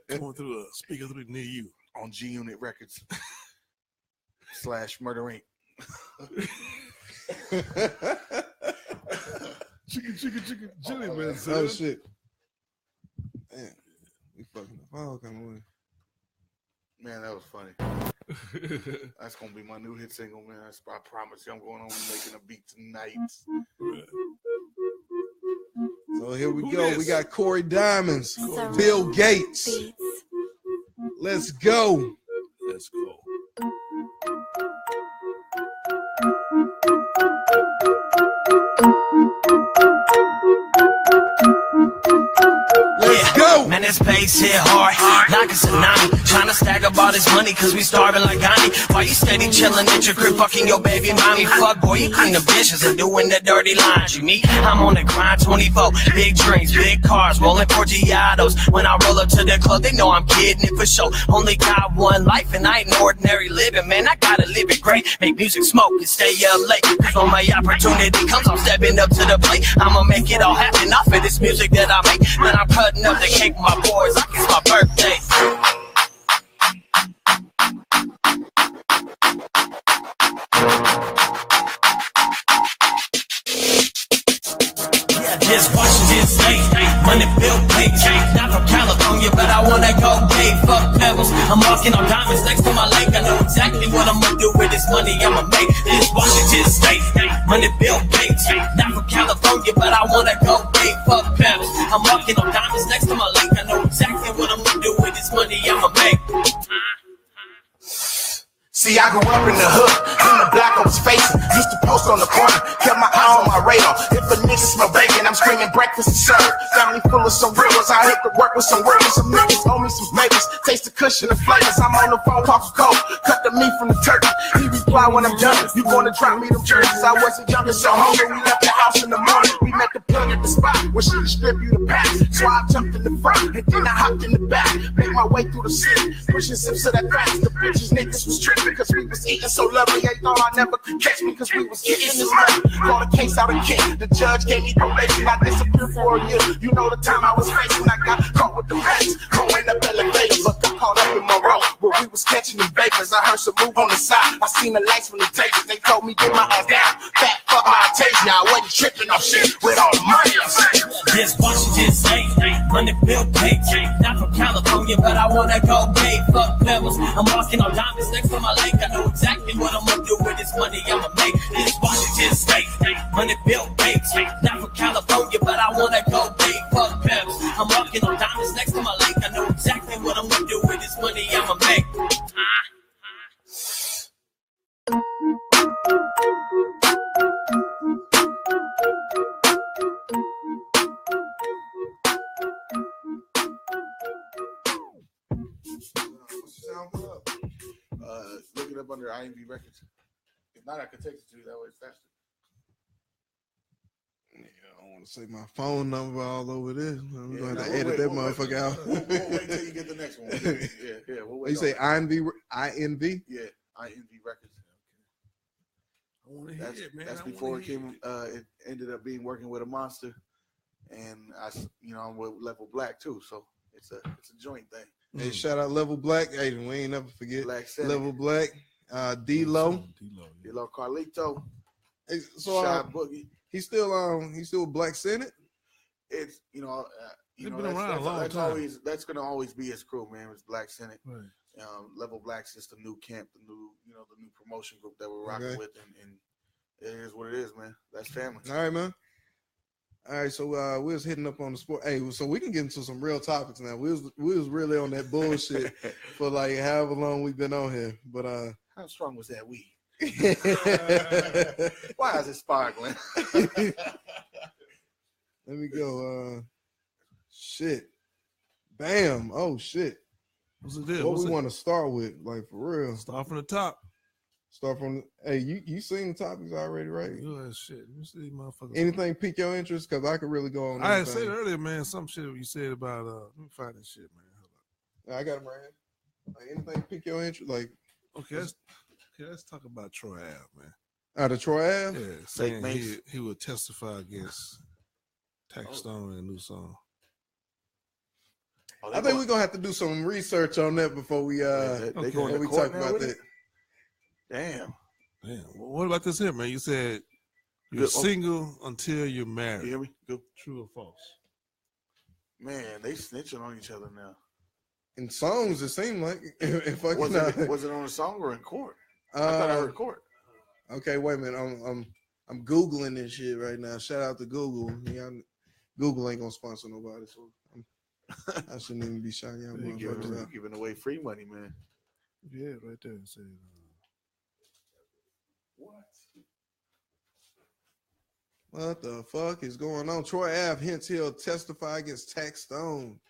B: Going through a speaker through near you
A: on G Unit Records / Murder Inc.
B: Chicken, chili, man.
C: Oh shit. Man, we fucking the phone coming with.
A: Man, that was funny. That's gonna be my new hit single, man. I promise you, I'm going on making a beat tonight.
C: So here we go. We got Cory Diamonds, Bill Gates. Let's go.
B: Let's go.
C: Let's go.
E: Man, this pace hit hard like a tsunami. Tryna stack up all this money cause we starving like Gandhi. Why you steady chillin' at your crib fucking your baby mommy? Fuck boy, you clean the dishes and doing the dirty laundry. Me, I'm on the grind 24. Big drinks, big cars, rolling for Giados. When I roll up to the club, they know I'm kidding it for sure. Only got one life and I ain't ordinary living. Man, I gotta live it great. Make music, smoke, and stay up late. Cause when my opportunity comes, I'm stepping up to the plate. I'ma make it all happen off of this music that I make. Man, I'm cutting up the cake with my boys like it's my birthday. Just Washington State, money bill paid. Not from California, but I wanna go pay. Fuck pebbles, I'm walking on diamonds next to my lake. I know exactly what I'm gonna do with this money I'ma make. This Washington State, money bill paid. Not from California, but I wanna go pay. Fuck pebbles, I'm walking on diamonds next to my lake. I know exactly what I'm gonna do with this money I'ma make.
F: See, I grew up in the hood, in the block I was facing. Used to post on the corner, kept my eyes on my radar. If a nigga smell bacon, I'm screaming breakfast is served. Family full of some reals, I hit to work with some workers. Some niggas owe me some flavors, taste the cushion and flavors. I'm on the phone, talking cold, cut the meat from the turkey. He reply when I'm done, you gonna drop me them jerseys. I wasn't young and so hungry, we left the house in the morning. We met the plug at the spot, where she distributed the pack. So I jumped in the front, and then I hopped in the back. Made my way through the city, pushing sips of that crack. The bitches niggas was tripping, cause we was eating so lovely. They thought I never could catch me, cause we was getting this money. Called a case out of kid, the judge gave me probation. I disappeared for a year, you know the time I was facing. I got caught with the rats, going up elevators, but got caught up in my row, where we was catching them vapors. I heard some move on the side, I seen the lights from the takers. They told me get my ass down, fat fuck my attention. I wasn't tripping off shit with all the money I'm saying.
E: This Washington State, money bill paid. Not from California, but I wanna go pay. Fuck pebbles, I'm walking on diamonds next to my lake. I know exactly what I'm gonna do with this money I'ma make. This Washington State, money bill paid. Not from California, but I wanna go pay. Fuck pebbles, I'm walking on diamonds next to my lake. I know exactly what I'm gonna do with this money I'ma make.
A: Look it up under IMV Records. If not, I could text it to you. That way it's faster.
C: Yeah, I don't want to say my phone number all over this. I'm going to edit that motherfucker out.
A: We'll wait till you get the next one. Yeah. We'll wait.
C: You say INV?
A: Yeah, IMV Records.
B: I want to hear it, man.
A: That's before it came. It ended up being working with a monster, and I'm with Level Black too. So it's a joint thing.
C: Hey, shout out Level Black. Hey, we ain't never forget
A: Black
C: Level Black. D-Lo,
A: Carlito.
C: Hey, so
A: Boogie.
C: He's still Black Senate.
A: It's
B: been around a long time.
A: That's gonna always be his crew, man. It's Black Senate.
B: Right.
A: Level Black's just the new camp, the new promotion group that we're rocking with, and it is what it is, man. That's family.
C: All right, man. All right, so we was hitting up on the sport. Hey, so we can get into some real topics now. We was really on that bullshit for like however long we've been on here. But
A: how strong was that weed? Why is it sparkling?
C: Let me go. Shit. Bam. Oh shit.
B: What's it there?
C: What we want to start with, like for real?
B: Start from the top.
C: Hey, you seen the topics already, right?
B: Yeah, shit. Let me see, motherfuckers.
C: Anything pique your interest? Because I could really go on.
B: I said earlier, man, some shit you said about, let me find this shit, man. Hold
C: on. I got him right here. Like, anything pique your interest? Like,
B: okay, let's talk about Troy Ave, man.
C: The Troy Ave?
B: Yeah, saying he would testify against Tax Stone in a new song.
C: I think we're gonna have to do some research on that before we talk about that.
A: Damn.
B: What about this here, man? You said you're single until you're married.
A: You hear me? Go.
B: True or false?
A: Man, they snitching on each other now.
C: In songs, it seemed like.
A: Was it on a song or in court? I thought I heard court.
C: Okay, wait a minute. I'm Googling this shit right now. Shout out to Google. Yeah, Google ain't gonna sponsor nobody, so I shouldn't even be shouting out.
A: You're giving away free money, man.
B: Yeah, right there. Say,
C: what the fuck is going on? Troy Ave hints he'll testify against Tax Stone.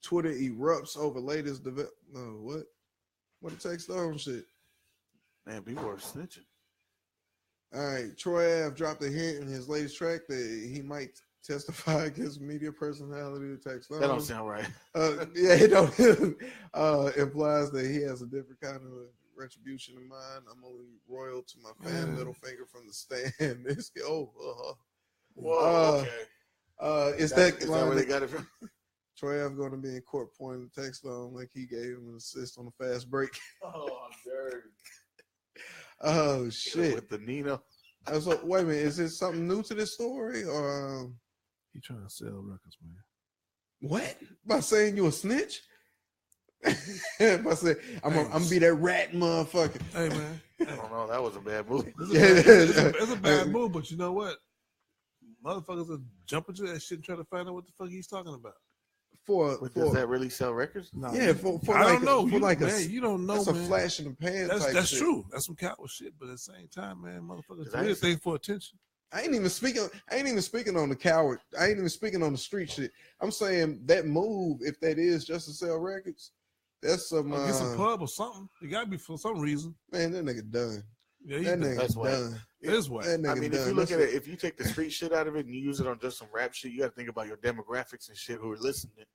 C: Twitter erupts over latest what the Tax Stone shit?
A: Man, people are snitching.
C: All right, Troy Ave dropped a hint in his latest track that he might testify against media personality Tax Stone.
A: That don't sound right.
C: It don't implies that he has a different kind of retribution in mind. I'm only royal to my fan. Middle finger from the stand. It's
A: Whoa, okay.
C: Is that
A: where they got it from?
C: Troy Ave going to be in court pointing the Tax Stone like he gave him an assist on a fast break.
A: Oh, I'm dirty.
C: Oh shit!
A: With the Nino.
C: So wait a minute, is it something new to this story, or
B: He trying to sell records, man.
C: What? By saying you a snitch? By saying I'm gonna be that rat motherfucker.
B: Hey man,
A: I don't know. That was a bad move.
B: It's a bad move, but you know what? Motherfuckers are jumping to that shit and trying to find out what the fuck he's talking about.
A: Does that really sell records?
C: No, yeah, for
B: I
C: like
B: don't know.
C: For like
B: man, you don't know.
C: That's
B: man.
C: a flash in the pan.
B: That's
C: shit.
B: true. That's some coward shit. But at the same time, man, motherfuckers do anything for attention.
C: I ain't even speaking on the coward. I ain't even speaking on the street shit. I'm saying that move, if that is just to sell records, that's some
B: get some pub or something. It gotta be for some reason.
C: Man, that nigga done.
B: Yeah,
C: that nigga done.
B: It's way.
C: I mean,
A: if you look at it, if you take the street shit out of it and you use it on just some rap shit, you got to think about your demographics and shit who are listening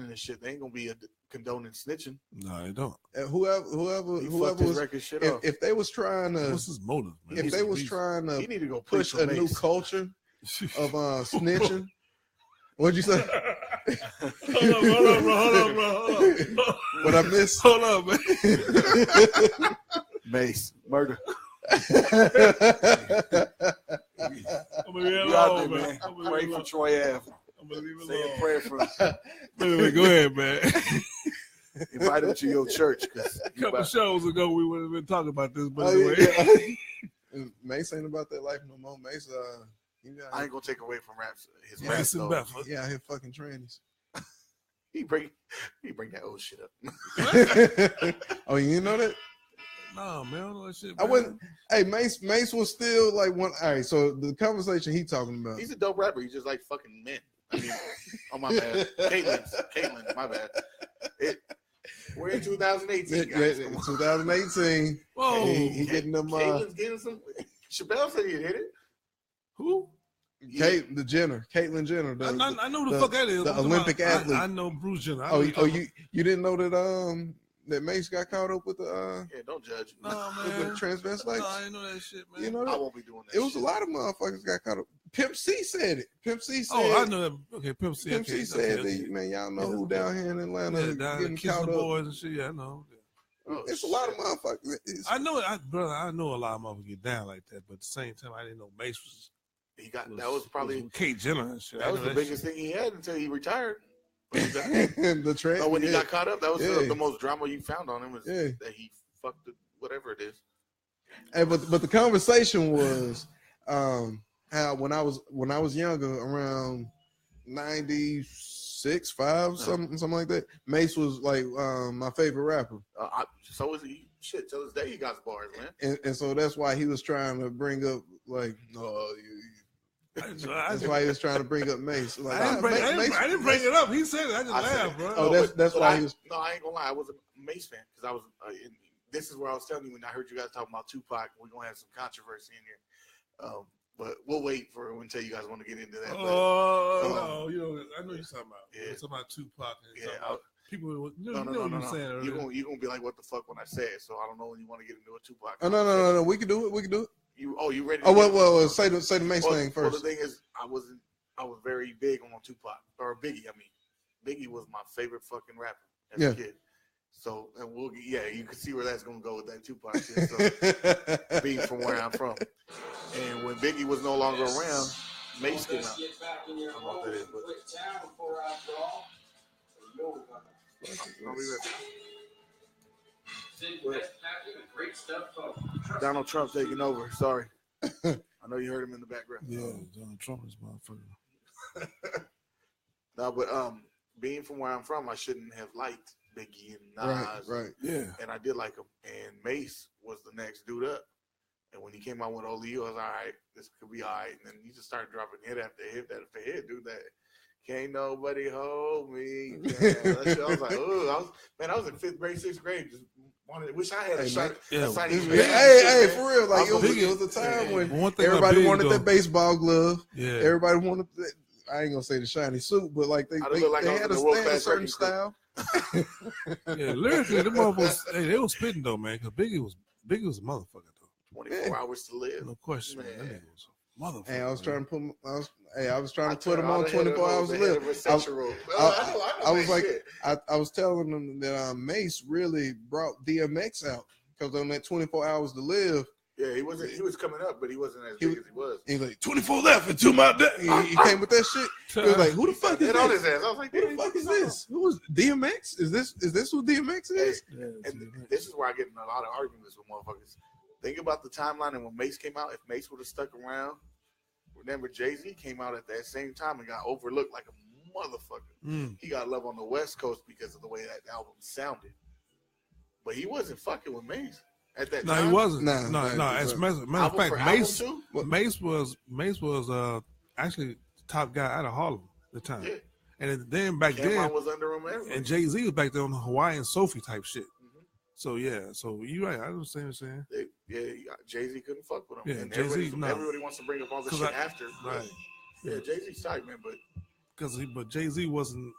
A: to shit. They ain't gonna be condoning snitching.
B: No, they don't.
C: Whoever was
A: record shit
C: if they was trying to,
B: what's his motive? Man?
C: If they was trying to
A: need to go
C: push a new culture of snitching. What'd you say?
B: Hold on, bro.
C: What I missed?
B: Hold on, man.
A: Mace murder.
B: I'm gonna leave it alone, man.
A: Pray for Troy Ave.
B: I'm gonna leave it
A: Say
B: alone.
A: a prayer for him.
B: Wait, go ahead, man.
A: Invite him to your church.
B: A couple shows ago, we would have been talking about this, but anyway.
C: Mace ain't about that life no more. Mace,
A: I ain't gonna take away from raps. His
B: raps, though.
C: Yeah, his fucking trannies.
A: He bring that old shit up.
C: Oh, you didn't know that?
B: No, man, I don't know that shit. Man.
C: I wouldn't. Hey, Mace was still like one. All right, so the conversation he talking about.
A: He's a dope rapper. He's just like fucking men. I mean, oh my bad, Caitlyn, my bad. We're in 2018. Guys.
C: 2018.
B: Whoa,
C: he getting them.
A: Caitlyn's getting some. Chappelle said he hit it.
B: Who?
C: Caitlyn Jenner.
B: I know who the fuck that is.
C: The Olympic athlete.
B: I know Bruce Jenner.
C: You didn't know that that Mace got caught up with the
A: yeah, don't judge.
B: No, man.
C: With the transvestites.
B: No, I didn't know that shit, man.
C: You know that?
A: I won't be doing that.
C: It was a lot of motherfuckers got caught up. Pimp C said it. Pimp C said.
B: Oh, I know that. Okay, Pimp C.
C: Pimp C said that. Man, y'all know who down here in Atlanta getting caught up.
B: Boys and shit. Yeah, I know.
C: Oh, it's a lot of motherfuckers.
B: I know it, brother. I know a lot of motherfuckers get down like that, but at the same time, I didn't know Mace was.
A: That was probably
B: Kate Jenner and shit.
A: That was the biggest thing he had until he retired.
C: When
A: he got caught up, that was the most drama you found on him was that he fucked whatever it is.
C: Hey, but the conversation was how when I was younger, around 96, 5, something like that. Mace was like my favorite rapper.
A: So is he. Shit, till this day he got bars, man.
C: And so that's why he was trying to bring up like that's why he was trying to bring up Mace. Like,
B: I didn't bring it up. He said it. I just laughed, bro.
C: Oh, that's why he was.
A: No, I ain't gonna lie. I was a Mace fan because I was. This is where I was telling you when I heard you guys talking about Tupac. We're gonna have some controversy in here, but we'll wait until you guys want to get into that.
B: No, I know you're talking about.
A: Yeah,
B: you're talking about Tupac.
A: Yeah,
B: people.
A: No. You're gonna be like, what the fuck when I say it? So I don't know when you want to get into a Tupac.
C: Oh no. We can do it.
A: You ready?
C: Oh well. Say the Mace thing first.
A: Well, the thing is, I was very big on Tupac or Biggie. I mean, Biggie was my favorite fucking rapper as a kid. So you can see where that's gonna go with that Tupac shit. So being from where I'm from, and when Biggie was no longer around, Mace came out. I don't know what that is, but I'll be right back. Donald Trump taking over. Sorry. I know you heard him in the background.
B: Yeah, Donald Trump is motherfucker.
A: No, but being from where I'm from, I shouldn't have liked Biggie and Nas.
C: Right.
B: Yeah.
A: And I did like him. And Mace was the next dude up. And when he came out with OLU, I was all right, this could be all right. And then he just started dropping hit after hit after hit, dude. That can't nobody hold me. I was like, oh, I was in 5th grade, 6th grade. Just wish I had a shot.
C: Hey, for real. Like it was a time when everybody wanted that baseball glove.
B: Yeah.
C: Everybody wanted that. I ain't gonna say the shiny suit, but like they had a certain style.
B: Yeah, lyrically, the motherfuckers, they was spitting though, man. Because Biggie was a motherfucker though.
A: 24 hours to live.
B: No question, man. That nigga was a motherfucker.
C: Hey, I was trying to put him on 24 hours to live. I was telling them that Mace really brought DMX out because on that 24 hours to live.
A: Yeah, he was coming up, but he wasn't as big as he was.
C: He's like 24 left and 2 my day. He came with that shit. He was like, who the fuck is this?
A: On his ass. I was like,
C: who the fuck is this? Who is DMX? Is this who DMX is?
A: Hey, and this is where I get in a lot of arguments with motherfuckers. Think about the timeline and when Mace came out. If Mace would have stuck around, remember Jay-Z came out at that same time and got overlooked like a motherfucker. He got love on the West Coast because of the way that album sounded. But he wasn't fucking with Mace at that time.
B: No, he wasn't. No. As a matter of fact, Mace was actually the top guy out of Harlem at the time. Yeah. And then back then,
A: was under him
B: and Jay-Z was back there on the Hawaiian Sophie type shit. So so you're right. I understand what you're
A: saying. Jay-Z couldn't fuck with him.
B: Yeah,
A: and
B: Jay-Z.
A: Everybody wants to bring up all the shit after. Right. Yeah, Jay-Z's tight, man,
B: but Jay-Z wasn't.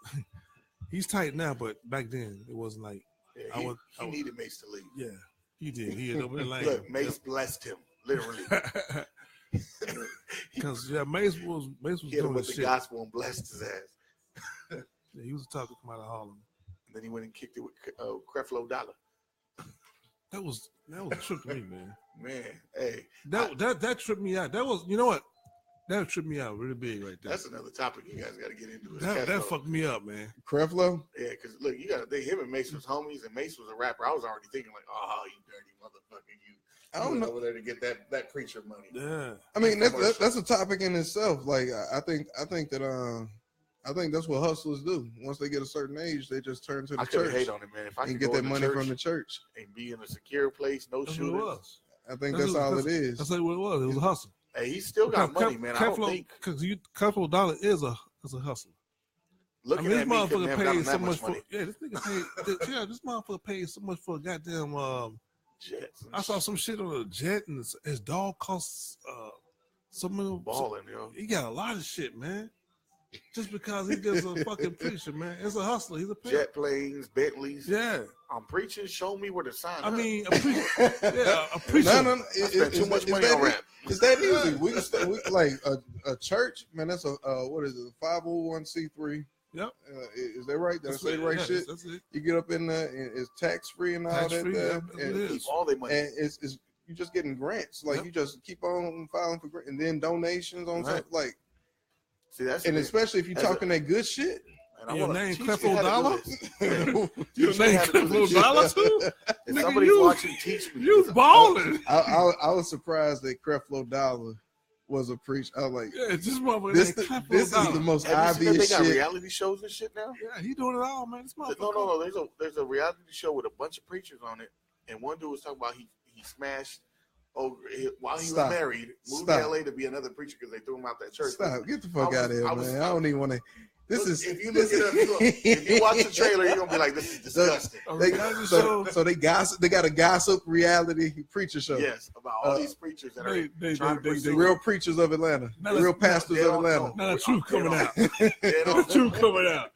B: He's tight now, but back then it wasn't like.
A: Yeah, he needed Mace to leave.
B: Yeah, he did. He had over the lane.
A: Look, Mace blessed him, literally.
B: Because Mace was doing
A: with the
B: shit.
A: Gospel and blessed his ass.
B: Yeah, he was a talker come out of Harlem.
A: And then he went and kicked it with Creflo Dollar.
B: That was a trip to me, man.
A: Man, hey,
B: that tripped me out. That was, you know what? That tripped me out really big right there.
A: That's another topic you guys got to get into.
B: That fucked me up, man.
C: Creflo?
A: Yeah, because look, him and Mace was homies, and Mace was a rapper. I was already thinking like, oh, you dirty motherfucker, you. I don't know over there to get that preacher money.
B: Yeah,
C: I mean that's a topic in itself. Like I think that's what hustlers do. Once they get a certain age, they just turn to the church.
A: Hate on it, man. If I
C: can get that money from the church
A: and be in a secure place, no shooters.
C: I think that's all it is.
B: That's what it was. It was a hustle.
A: Hey, he still got money, man. I don't think
B: because Creflo Dollar is a hustle.
A: Looking at me,
B: motherfucker paid so much for. Yeah, this nigga paid. This motherfucker paid so much for a goddamn
A: jet.
B: I saw some shit on a jet, and his dog costs some
A: balling, yo.
B: He got a lot of shit, man. Just because he just a fucking preacher, man. It's a hustler. He's a pimp.
A: Jet planes, Bentleys.
B: Yeah.
A: I'm preaching. Show me where to sign.
B: I mean, a preacher. Yeah, a preacher.
C: No.
A: I spent too much money on rap.
C: It's that easy. We like a church, man. That's a what is it? A 501c3.
B: Yep.
C: Is that right? Did I say the right shit?
B: That's it.
C: You get up in there, and it's tax free and all that.
B: And keep
A: all their money.
C: And it's you just getting grants. Like you just keep on filing for grants, and then donations on something like. See, and especially if you're talking that good shit.
B: And your name Creflo Dollar? Your name Creflo Dollar too?
A: If somebody's watching, teach me.
B: You balling.
C: I was surprised that Creflo Dollar was a preacher. I was like,
B: yeah, this motherfucker.
C: This is the most obvious shit.
A: They got reality shows and shit now?
B: Yeah, he doing it all, man. This motherfucker.
A: No. There's a reality show with a bunch of preachers on it. And one dude was talking about he smashed while he was married, moved to LA to be another preacher because they threw him out that church.
C: Stop. Get the fuck out of here, man. I don't even want to.
A: If you look it up, if you watch the trailer, you're gonna be like, "This is disgusting."
C: So they gossip. They got a gossip reality preacher show.
A: Yes, about all these preachers that are
C: the real preachers of Atlanta, the real pastors of Atlanta.
B: Now the truth coming out. The truth coming out.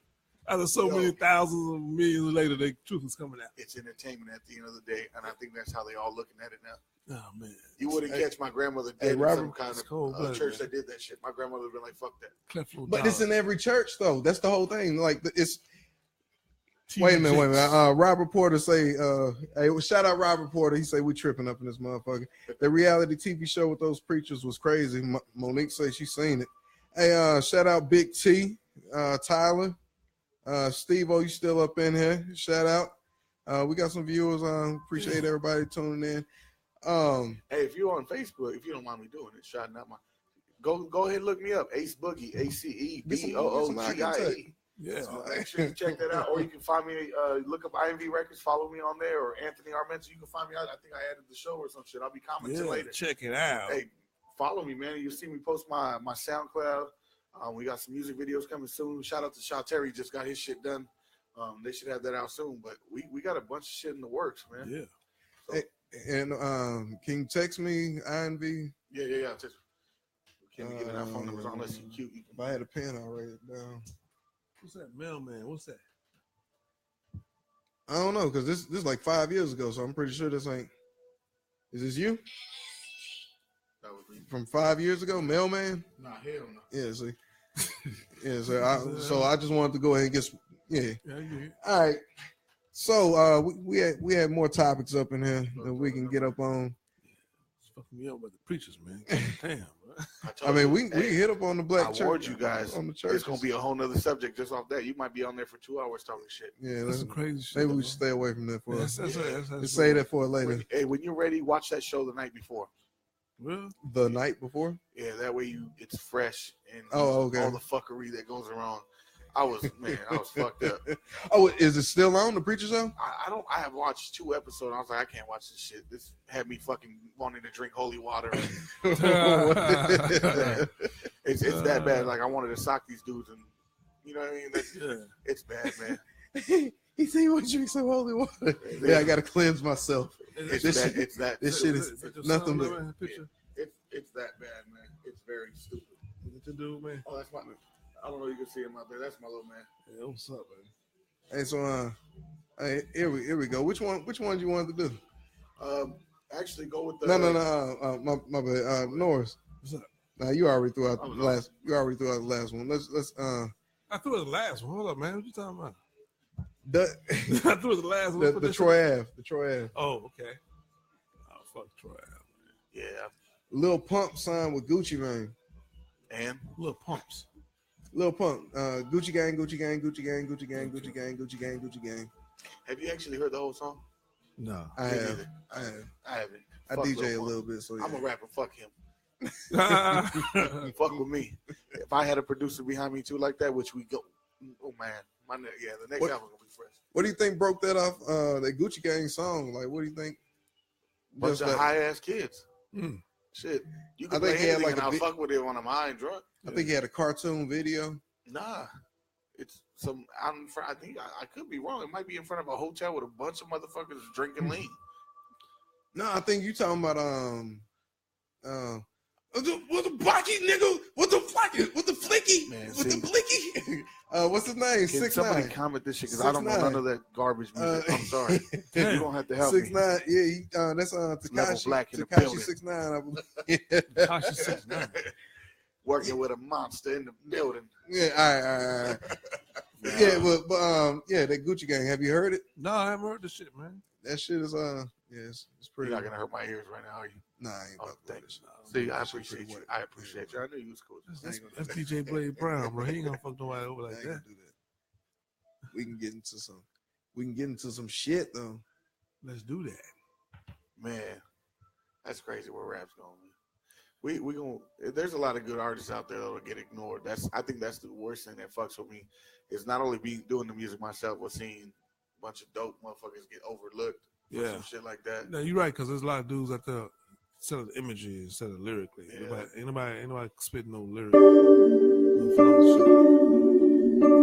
B: Out of so many thousands of millions later, the truth is coming out.
A: It's entertainment at the end of the day, and I think that's how they all looking at it now.
B: Oh man,
A: you wouldn't catch my grandmother dead in some kind of church that did that shit. My grandmother would be like, "Fuck that."
C: But it's in every church though. That's the whole thing. Like it's. Wait a minute. Robert Porter say, "Hey, shout out Robert Porter." He say we tripping up in this motherfucker. The reality TV show with those preachers was crazy. Monique say she seen it. Hey, shout out Big T, Tyler, Stevo. You still up in here? Shout out. We got some viewers. Appreciate everybody tuning in.
A: Hey, if you're on Facebook, if you don't mind me doing it, shouting out go ahead and look me up, Ace Boogie, ACEBOOGIE.
B: Yeah,
A: so make sure you check that out, or you can find me. Look up IMV Records, follow me on there, or Anthony Armento. You can find me out. I think I added the show or some shit. I'll be commenting later.
B: Check it out.
A: Hey, follow me, man. You'll see me post my SoundCloud. We got some music videos coming soon. Shout out to Shaw Terry, just got his shit done. They should have that out soon, but we got a bunch of shit in the works, man.
B: Yeah.
C: So, hey, and can you text me, INV?
A: Yeah. Text me. Can't be giving our phone numbers unless you're cute.
C: If I had a pen, I'll write it down.
B: What's that, mailman? What's that?
C: I don't know, because this is like 5 years ago, so I'm pretty sure this ain't. Is this you?
A: That was me.
C: From 5 years ago, mailman?
A: Nah, hell no.
C: Yeah, see. Yeah, so I just wanted to go ahead and get some. Yeah. All right. So we had more topics up in here that we can get up on.
B: fucking me up with the preachers, man. Damn, bro.
C: I mean, we hit up on the black church.
A: I warned you guys.
C: On the church.
A: It's gonna be a whole nother subject just off that. You might be on there for 2 hours talking shit.
C: Yeah,
B: that's some crazy shit.
C: Maybe we should stay away from that for us.
B: That's
C: say that for later.
A: When you're ready, watch that show the night before.
B: Really?
C: The night before?
A: Yeah, that way it's fresh and
C: okay.
A: all the fuckery that goes around. I was fucked up.
C: Oh, is it still on the Preacher Show?
A: I have watched 2 episodes. I was like, I can't watch this shit. This had me fucking wanting to drink holy water. It's that bad. Like I wanted to sock these dudes, and you know what I mean. It's bad, man.
C: He said he wants to drink some holy water. Yeah, I gotta cleanse myself.
A: This shit is nothing but. It's that bad, man. It's very stupid.
B: What to do, man?
A: Oh, that's my. I don't know. You can see him out there. That's my little man.
B: Yeah, what's up, man?
C: Hey, so hey, here we go. Which one you wanted to do?
A: Actually, go with the.
C: No. My bad. Norris.
B: What's up?
C: Now you already threw out the last. You already threw out the last one. Let's.
B: I threw out the last one. Hold up, man. What you talking about?
C: I
B: threw out the last one.
C: The Troy Ave. The Troy Ave.
B: Oh, okay. Oh, fuck Troy Ave, man.
A: Yeah.
C: Lil Pump signed with Gucci Mane.
A: And
B: Lil Pumps.
C: Lil Pump, Gucci Gang, Gucci Gang, Gucci Gang, Gucci Gang, Gucci Gang, Gucci Gang, Gucci Gang.
A: Have you actually heard the whole song?
B: No,
C: I haven't. I DJ a little bit, so yeah.
A: I'm a rapper. Fuck him. Fuck with me. If I had a producer behind me too like that, which we go. Oh man, the next album gonna be fresh.
C: What do you think broke that off? That Gucci Gang song. Like, what do you think?
A: Bunch of high ass kids. Shit, you can play anything and I'll fuck with it when I'm high and drunk.
C: I think he had a cartoon video.
A: Nah, it's some. I think I could be wrong. It might be in front of a hotel with a bunch of motherfuckers drinking lean.
C: No, I think you talking about what the blocky nigga? What the flacky? What the flicky?
A: Man,
C: what the blicky? What's his name? 6ix9ine.
A: Somebody comment this shit because I don't know none of that garbage music. I'm sorry. You're gonna have to help
C: 6ix9ine. Yeah, that's Tekashi 6ix9ine. I believe.
B: Tekashi 6ix9ine.
A: Working with a monster in the building.
C: Yeah, all right. Yeah, but that Gucci Gang. Have you heard it?
B: No, I haven't heard this shit, man.
C: That shit is it's pretty.
A: You're not gonna hurt my ears right now, are you?
C: Nah, I ain't about
A: thanks. See, I appreciate you. I appreciate you. I knew you was cool.
B: That's DJ BladeBrown, bro. He ain't gonna fuck nobody over like that.
C: Do that. We can get into some shit though.
B: Let's do that.
A: Man, that's crazy where rap's going. We gonna. There's a lot of good artists out there that'll get ignored. I think that's the worst thing that fucks with me. Is not only doing the music myself, but seeing a bunch of dope motherfuckers get overlooked.
B: Yeah,
A: some shit like that.
B: No, you're right, because there's a lot of dudes out there selling imagery instead of lyrically.
A: Yeah.
B: Ain't nobody spitting no lyrics.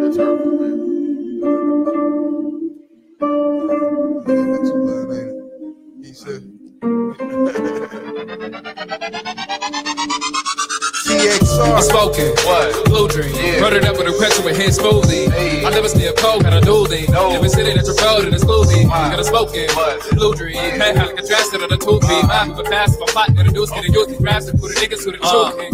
A: That's hurtful, man.
C: He said.
G: I'm smoking, what? Blue dream. Yeah. Murdered up with a question with his smoothie. Hey. I never see a coke, got a dually. No. Never sitting at your road in a smoothie. Got a smoking, what? Blue dream. Hey, how like a drastic on a toothpick. I'm moving fast, if I'm plotting to the deuce, get a youth, grabs and put a niggas with a choking.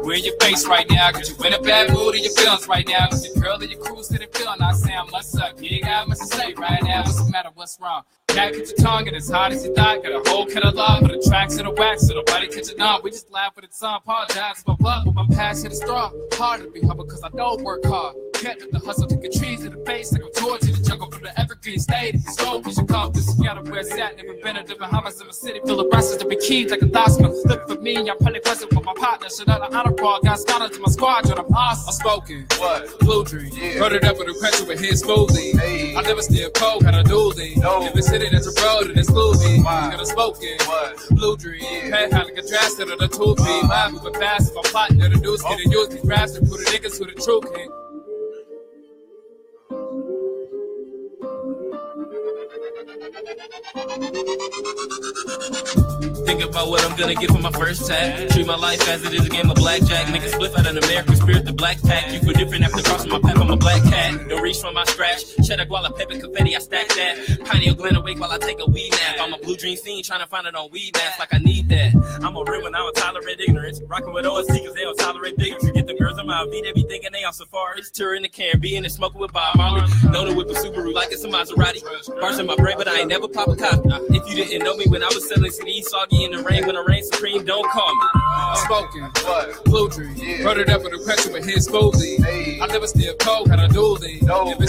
G: We're in your face right now, cause you in a bad mood in your feelings right now. Cause your girl and your crew's sitting feeling, I say I must suck. You ain't got much to say right now. What's the matter, what's wrong? Can't get your tongue and as hard as you thought. Got a whole catalog for the tracks and the wax, so nobody catching on. We just laugh with the song, apologize for my blood, but my passion is strong. Hard to be humble cause I don't work hard. Can't let the hustle take a trees in the face like I'm towards in the jungle from the evergreen state. Slow cause you call this together where it's at. Never been a different homies in the city. Feel the process to be key like a thousand. Look for me, y'all probably present with my partner. Should I honor ball, got scholars to my squadron. I'm awesome. I'm smoking, what? Blue dream. Yeah. Murdered up with a question with his smoothie. Hey. I never steal coke, got a dually. No. Never sitting at the road in a smoothie. Wow. Got a smoking, what? Blue dream. Yeah. Hey, how like a drastic on a toothpick. I'm moving fast if I'm plotting to the news. Get a youth, these grabs and put the niggas who the truth king. Think about what I'm gonna get for my first tag. Treat my life as it is a game of blackjack. Niggas split out an American spirit, the black pack. You for different after crossing my path, I'm a black cat. Don't reach for my scratch. Cheddar, guala, pepper, confetti, I stack that. Pineal glen awake while I take a weed nap. I'm a blue dream scene, trying to find it on weed maps like I need that. I'm a real one, I don't tolerate ignorance. Rocking with OSC cause they don't tolerate bigotry. Get the girls on my V, they be thinking they on safaris. Touring the Caribbean and smoking with Bob Marley. Known it with a Subaru like it's a Maserati. Bars in my brain, but I ain't never pop a cop. If you didn't know me when I was selling CDs, saw
E: be in the rain when I reign supreme. Don't call me.
G: Smoking, blue dream. Murdered up with a question with his smoothie. I never steal coke, had a dually.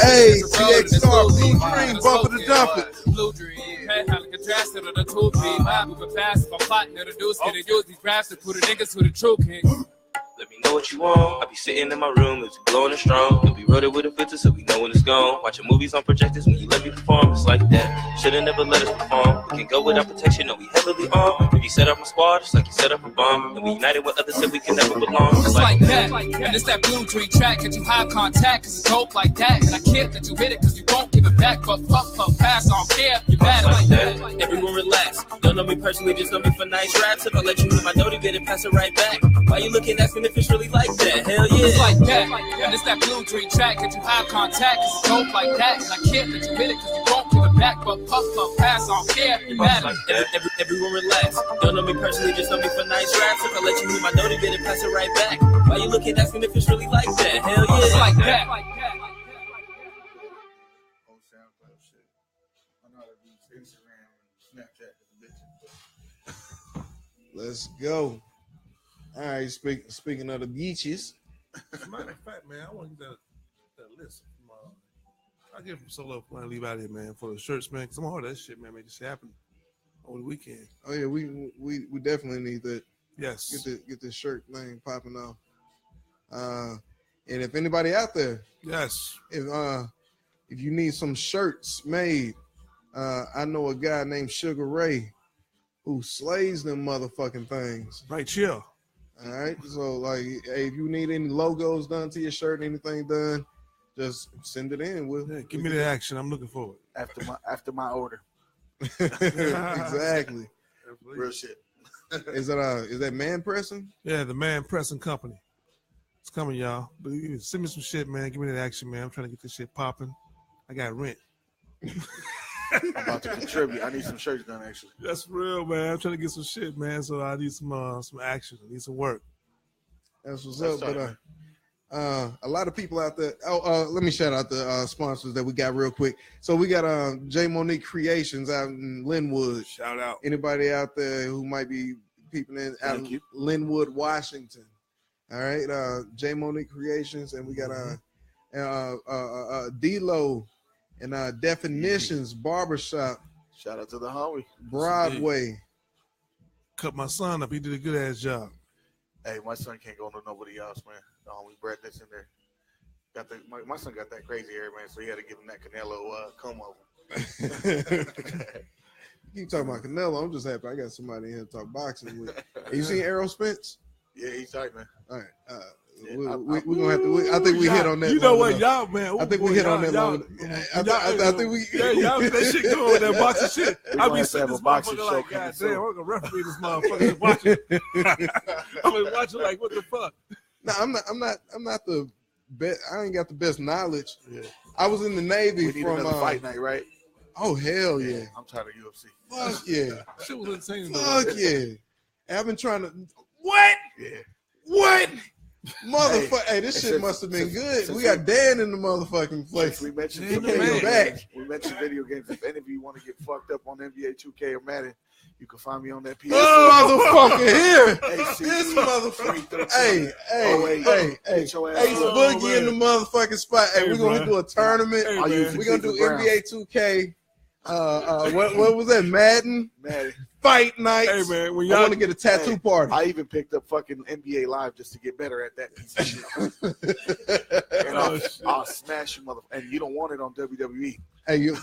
C: Hey, TXR, blue dream, bump it to dump it.
G: Blue dream. Hey, how like a draft to the tool beat. I'm moving fast, if I'm plotting to the dudes, get to use these raps to put the niggas who the true king.
E: Let me know what you want. I be sitting in my room, it's blowing and strong. You'll be loaded with a filter so we know when it's gone. Watching movies on projectors when you let me perform. It's like that. Should've never let us perform. We can go without protection, no, we heavily armed. If you set up a squad, it's like you set up a bomb. And we united with others, said we can never belong.
G: It's like that. And it's that blue dream track. Get you high contact, cause it's dope like that. And I can't let you hit it, cause you won't give it back. But fuck, pass, I don't care. You bad like that.
E: Everyone relax. Don't know me personally, just know me for nice raps. If I let you hit my note, get it, pass it right back. Why you looking at me if it's really like that? Hell yeah.
G: It's like that. And it's that blue dream track. Get you high contact, cause it's dope like that. And I can't let you hit it, cause you won't give it back. But fuck, pass, I don't care. You bad like that.
E: Everyone relax. Don't know me personally, just know me for nice raps. If I let you hit my note, get it, pass it right back. Why you looking at me if it's really like that? Hell yeah.
G: It's like that.
C: Let's go. All right, speaking of the beaches.
B: As a matter of fact, man, I want to get that list. I'll get from Solo when I leave out here, man, for the shirts, man, because I'm hard that shit, man, make this happen over the weekend.
C: Oh, yeah, we definitely need that.
B: Yes.
C: Get this shirt thing popping off. And if anybody out there,
B: yes,
C: if you need some shirts made, I know a guy named Sugar Ray who slays them motherfucking things.
B: Right, chill.
C: All right, so like, hey, if you need any logos done to your shirt, anything done, just send it in.
B: Give me the action. I'm looking forward.
A: After my order.
C: Exactly.
A: Real shit.
C: Is that Man Pressing?
B: Yeah, the Man Pressing Company. It's coming, y'all. But send me some shit, man. Give me that action, man. I'm trying to get this shit popping. I got rent.
A: I'm about to contribute. I need some shirts done, actually.
B: That's real, man. I'm trying to get some shit, man. So I need some action. I need some work.
C: That's what's up. But a lot of people out there. Let me shout out the sponsors that we got real quick. So we got J Monique Creations out in Linwood.
B: Shout out.
C: Anybody out there who might be peeping in out in Linwood, Washington. All right, J Monique Creations, and we got D-Lo and Definitions Barbershop.
A: Shout out to the homie.
C: Broadway.
B: Cut my son up. He did a good ass job.
A: Hey, my son can't go to nobody else, man. The homie Brett that's in there. My son got that crazy hair, man, so he had to give him that Canelo comb over.
C: You talking about Canelo? I'm just happy I got somebody in here to talk boxing with. You seen Errol Spence?
A: Yeah, he's tight, man.
C: All right. We're gonna have to. I think we hit on that.
B: You know what, y'all, man?
C: I think we hit on that. I think we.
B: Yeah, y'all get that shit going with that boxing shit. I be sitting this
A: boxing
B: motherfucker
A: show
B: like, God damn, we're gonna referee this motherfucker watching. I'm watching like, what the fuck?
C: No, I'm not the best. I ain't got the best knowledge. Yeah. I was in the Navy from
A: fight night, right?
C: Oh hell yeah!
A: I'm tired of UFC.
C: Fuck yeah!
B: Shit was insane.
C: Fuck yeah! I've been trying to.
A: What? Yeah.
C: What? Motherfucker! Hey, this shit must have been good. We got Dan in the motherfucking place.
A: We mentioned video games. If any of you want to get fucked up on NBA 2K or Madden, you can find me on that PS.
C: This motherfucker here. This motherfucker. Hey. Ace Boogie in the motherfucking spot. Hey, we're gonna do a tournament. We're gonna do NBA 2K. What was that? Madden. Fight nights.
B: Hey man, when y'all
C: want to get a tattoo party.
A: I even picked up fucking NBA Live just to get better at that piece of shit. And I'll smash you, motherfucker. And you don't want it on WWE.
C: Hey, you,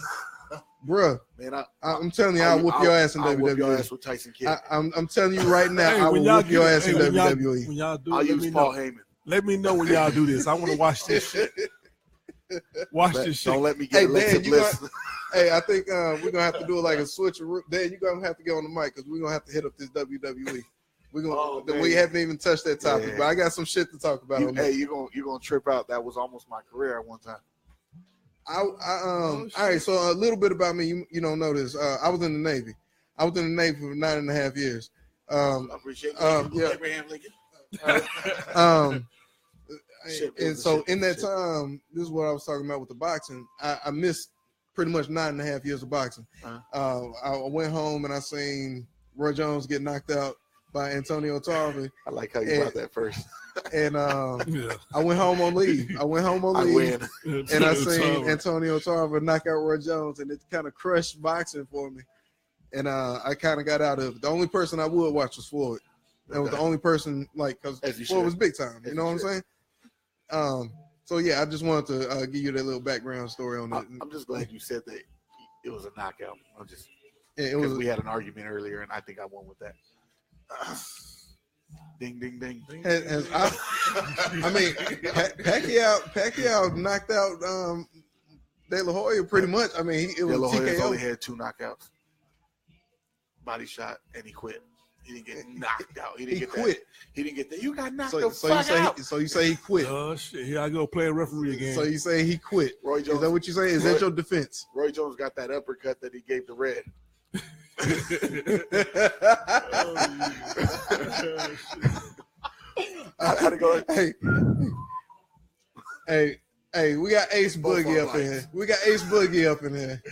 C: bruh. Man, I'm telling you, I'll whoop your ass in WWE.
A: Whoop your ass with Tyson Kidd.
C: I'm telling you right now, I will whoop your ass in WWE.
B: When y'all do,
A: I'll use Paul Heyman.
B: Let me know when y'all do this. I want to watch this shit. Watch this shit.
A: Don't let me get Alexa Bliss.
C: Hey, I think we're gonna have to do like a switcheroo. Dan, you're gonna have to get on the mic because we're gonna have to hit up this WWE. We haven't even touched that topic, but I got some shit to talk about.
A: You're gonna trip out. That was almost my career at one time.
C: All right, so a little bit about me. You don't know this. I was in the Navy. I was in the Navy for 9.5 years.
A: I appreciate that.
C: Yeah.
A: Abraham Lincoln.
C: And so in that time, this is what I was talking about with the boxing. I missed pretty much 9.5 years of boxing. I went home and I seen Roy Jones get knocked out by Antonio Tarver.
A: I like how you brought that first.
C: And I went home on leave. And I seen Antonio Tarver knock out Roy Jones, and it kind of crushed boxing for me. And I kind of got out of it. The only person I would watch was Floyd. That was the only person, like, because Floyd was big time. You know what I'm saying? So, yeah, I just wanted to give you that little background story on it.
A: I'm just glad you said that it was a knockout. Because we had an argument earlier, and I think I won with that. Ding, ding, ding.
C: And I mean, Pacquiao knocked out De La Hoya pretty much. I mean, it was
A: De La Hoya
C: TKO.
A: only had 2 knockouts. Body shot, and he quit. He didn't get knocked out. He didn't get that. You got knocked out.
C: So you say he quit.
B: Oh, shit. Here I go play a referee again.
C: So you say he quit.
A: Roy Jones,
C: is that what you say? Is that your defense?
A: Roy Jones got that uppercut that he gave the red. How'd it go?
C: Hey, we got Ace Boogie up in here.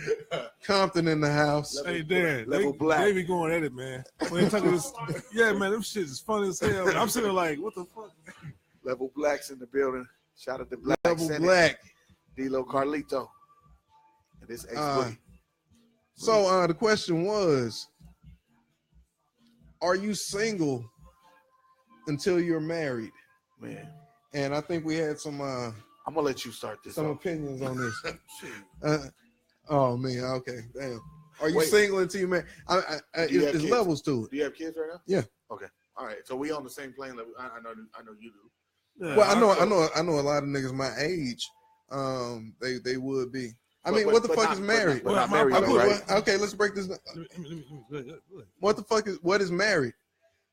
C: Compton in the house.
B: Hey, Dan,
A: Level Black.
B: They be going at it, man. When they talking this, yeah, man, them shit is funny as hell. I'm sitting like, what the fuck?
A: Level Black's in the building. Shout out to Black.
C: Level
A: Senate.
C: Black.
A: D-Lo Carlito. And this Ace Boogie.
C: So the question was, are you single until you're married?
A: Man.
C: And I think we had some
A: I'm gonna let you start this.
C: Some opinions on this. Oh man, okay, damn. Are you single until you married? There's levels to it.
A: Do you have kids right now?
C: Yeah.
A: Okay. All right. So we on the same plane level. I know you do.
C: Yeah, well, I know a lot of niggas my age. They would be. I mean, what the fuck is married?
A: Not married, right?
C: Okay, let's break this down. What is married?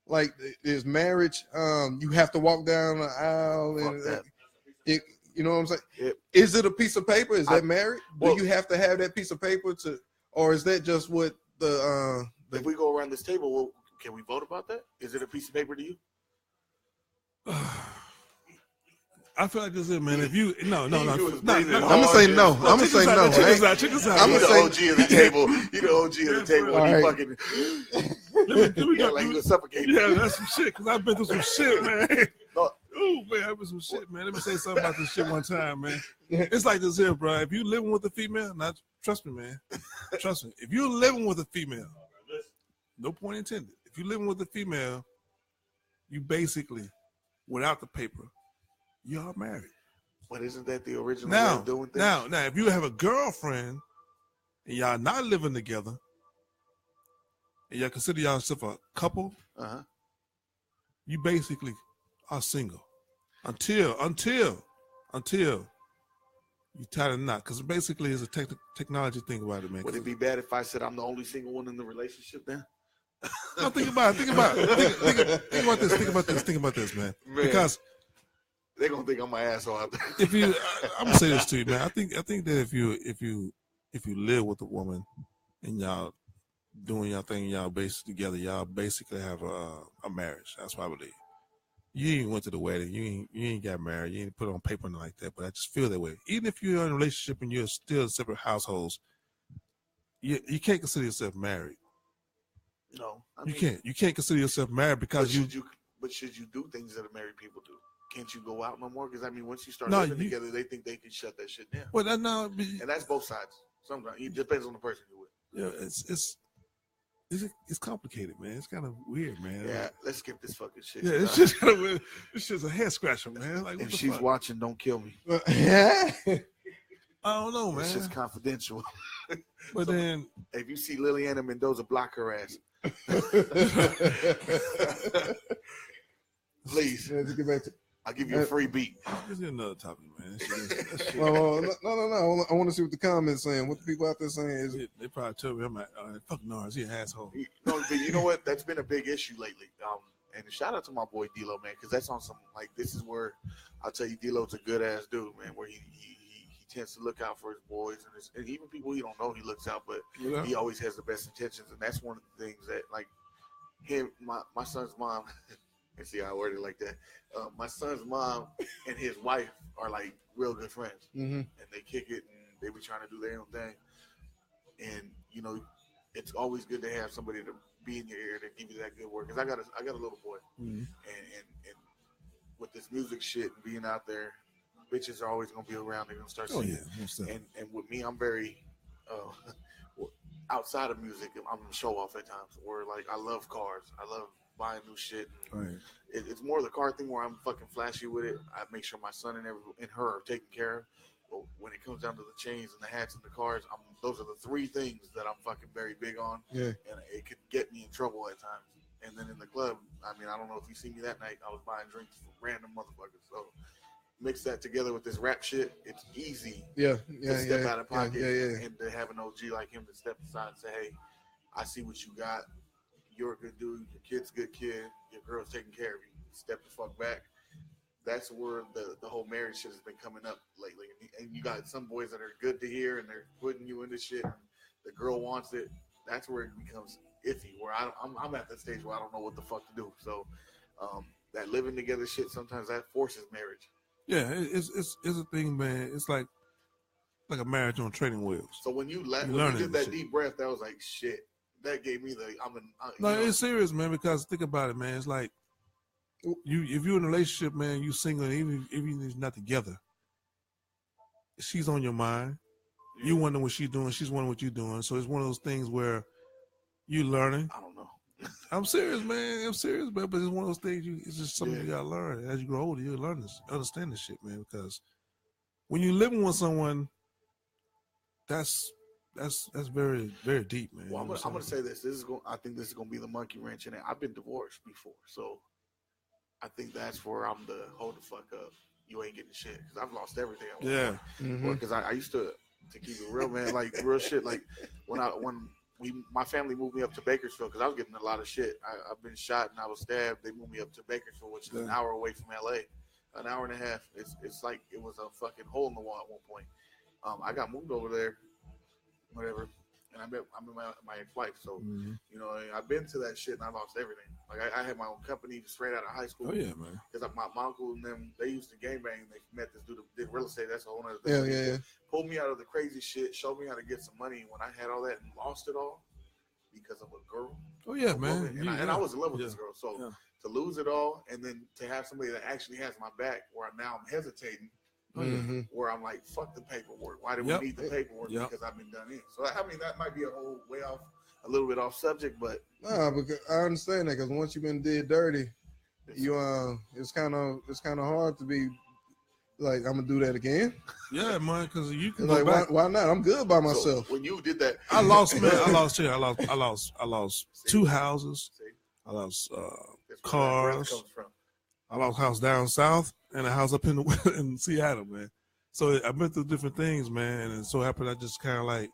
C: Like, is marriage? You have to walk down the aisle and you know what I'm saying?
A: Yep.
C: Is it a piece of paper? Is that married? Do you have to have that piece of paper or is that just what the?
A: If we go around this table, can we vote about that? Is it a piece of paper to you?
B: I feel like this is, man. If you no.
C: I'm gonna say no. I'm gonna say no.
B: Check this out.
A: I'm the OG of the table. You the OG of the table.
C: All
A: You
C: right.
A: fucking. Like you suffocating.
B: Yeah, that's some shit. Cause I've been through some shit, man.
A: No.
B: Ooh, man, I've been some shit, man. Let me say something about this shit one time, man. It's like this here, bro. If you living with a female, trust me, man. Trust me. If you're living with a female, no point intended. If you're living with a female, you basically, without the paper, you are married.
A: But isn't that the original way of doing things?
B: Now, if you have a girlfriend and y'all not living together, and y'all consider yourself a couple, you basically are single until you tie the knot. Because basically, it's a technology thing about it, man.
A: Would it be bad if I said I'm the only single one in the relationship then?
B: No, think about it. Think about this, man. Because
A: they're gonna think I'm my asshole out there.
B: I'm gonna say this to you, man. I think that if you live with a woman and y'all doing your thing, y'all basically together, y'all basically have a marriage. That's what I believe. You ain't went to the wedding, you ain't got married, you ain't put on paper like that. But I just feel that way. Even if you're in a relationship and you're still separate households, you can't consider yourself married.
A: No,
B: you can't consider yourself married because
A: But should you do things that married people do? Can't you go out no more? Because I mean, once you start living together, they think they can shut that shit down.
B: Well, and
A: that's both sides. Sometimes it depends on the person you're with.
B: Yeah, it's complicated, man. It's kind of weird, man.
A: Yeah, let's skip this fucking shit.
B: Yeah, it's just kind of weird. It's just a head scratcher, man. Like,
A: if she's watching, don't kill me.
B: I don't know, man.
A: It's just confidential.
B: But then,
A: if you see Liliana Mendoza, block her ass. Please.
C: Let's get back to.
A: I'll give you a free beat.
B: Let's get another topic, man.
C: No. I want to see what the comments saying. What the people out there saying is
B: they probably tell me I'm like, fuck Norris, he an asshole.
A: No, but you know what? That's been a big issue lately. And shout out to my boy D-Lo, man, because that's on some like this is where I'll tell you D-Lo's a good ass dude, man. Where he tends to look out for his boys and even people he don't know he looks out, but he always has the best intentions, and that's one of the things that like him, my son's mom. And see how I worded it like that. My son's mom and his wife are like real good friends, and they kick it, and they be trying to do their own thing. And you know, it's always good to have somebody to be in your ear to give you that good word. Because I got a little boy, and with this music shit and being out there, bitches are always gonna be around. They're gonna start singing. And with me, I'm very outside of music. I'm a show off at times. Where like I love cars. I love buying new shit. Right. It's more the car thing where I'm fucking flashy with it. I make sure my son and her are taken care of. But when it comes down to the chains and the hats and the cars, those are the three things that I'm fucking very big on. Yeah. And it could get me in trouble at times. And then in the club, I mean, I don't know if you see me that night. I was buying drinks for random motherfuckers. So mix that together with this rap shit. It's easy. To step out of pocket and to have an OG like him to step aside and say, "Hey, I see what you got. You're a good dude. Your kid's a good kid. Your girl's taking care of you. Step the fuck back." That's where the whole marriage shit has been coming up lately. And you got some boys that are good to hear and they're putting you into shit. And the girl wants it. That's where it becomes iffy. Where I'm at that stage where I don't know what the fuck to do. So that living together shit, sometimes that forces marriage.
B: Yeah, it's a thing, man. It's like a marriage on training wheels.
A: So when you did that deep breath, that was like shit. That gave me
B: it's serious, man. Because think about it, man. It's like if you're in a relationship, man, you single, even if you're not together, she's on your mind. You wonder what she's doing. She's wondering what you're doing. So it's one of those things where you learning.
A: I don't know.
B: I'm serious, man. But it's one of those things. It's just something you gotta learn. As you grow older, you learn this, understand this shit, man. Because when you're living with someone, that's very, very deep, man.
A: Well, I'm gonna say this. I think this is gonna be the monkey wrench in it. I've been divorced before, so I think that's where I'm the hold the fuck up. You ain't getting shit because I've lost everything. Because I used to keep it real, man. Like real shit. Like when my family moved me up to Bakersfield because I was getting a lot of shit. I've been shot and I was stabbed. They moved me up to Bakersfield, which is an hour away from LA, an hour and a half. It's like it was a fucking hole in the wall at one point. I got moved over there, whatever, and I met my ex-wife. So you know, I've been to that shit and I lost everything. Like I had my own company straight out of high school.
B: Oh yeah, man.
A: Because my uncle and them, they used to gangbang. They met this dude who did real estate. That's a whole other thing. Yeah. Pulled me out of the crazy shit, showed me how to get some money. When I had all that and lost it all because of a girl.
B: Oh yeah, man.
A: And I was in love with this girl. So to lose it all and then to have somebody that actually has my back, where now I'm hesitating. Where I'm like, fuck the paperwork. Why do we need the paperwork? Because I've been done in. So I mean, that might be a little bit off subject, but
C: because I understand that because once you've been did dirty, it's kind of hard to be like, I'm gonna do that again.
B: Yeah, man, because you can
C: like,
B: go back.
C: Why not? I'm good by myself.
A: So when you did that,
B: I lost two houses. I lost cars. I lost a house down south and a house up in Seattle, man. So I've been through different things, man, and so happened I just kind of like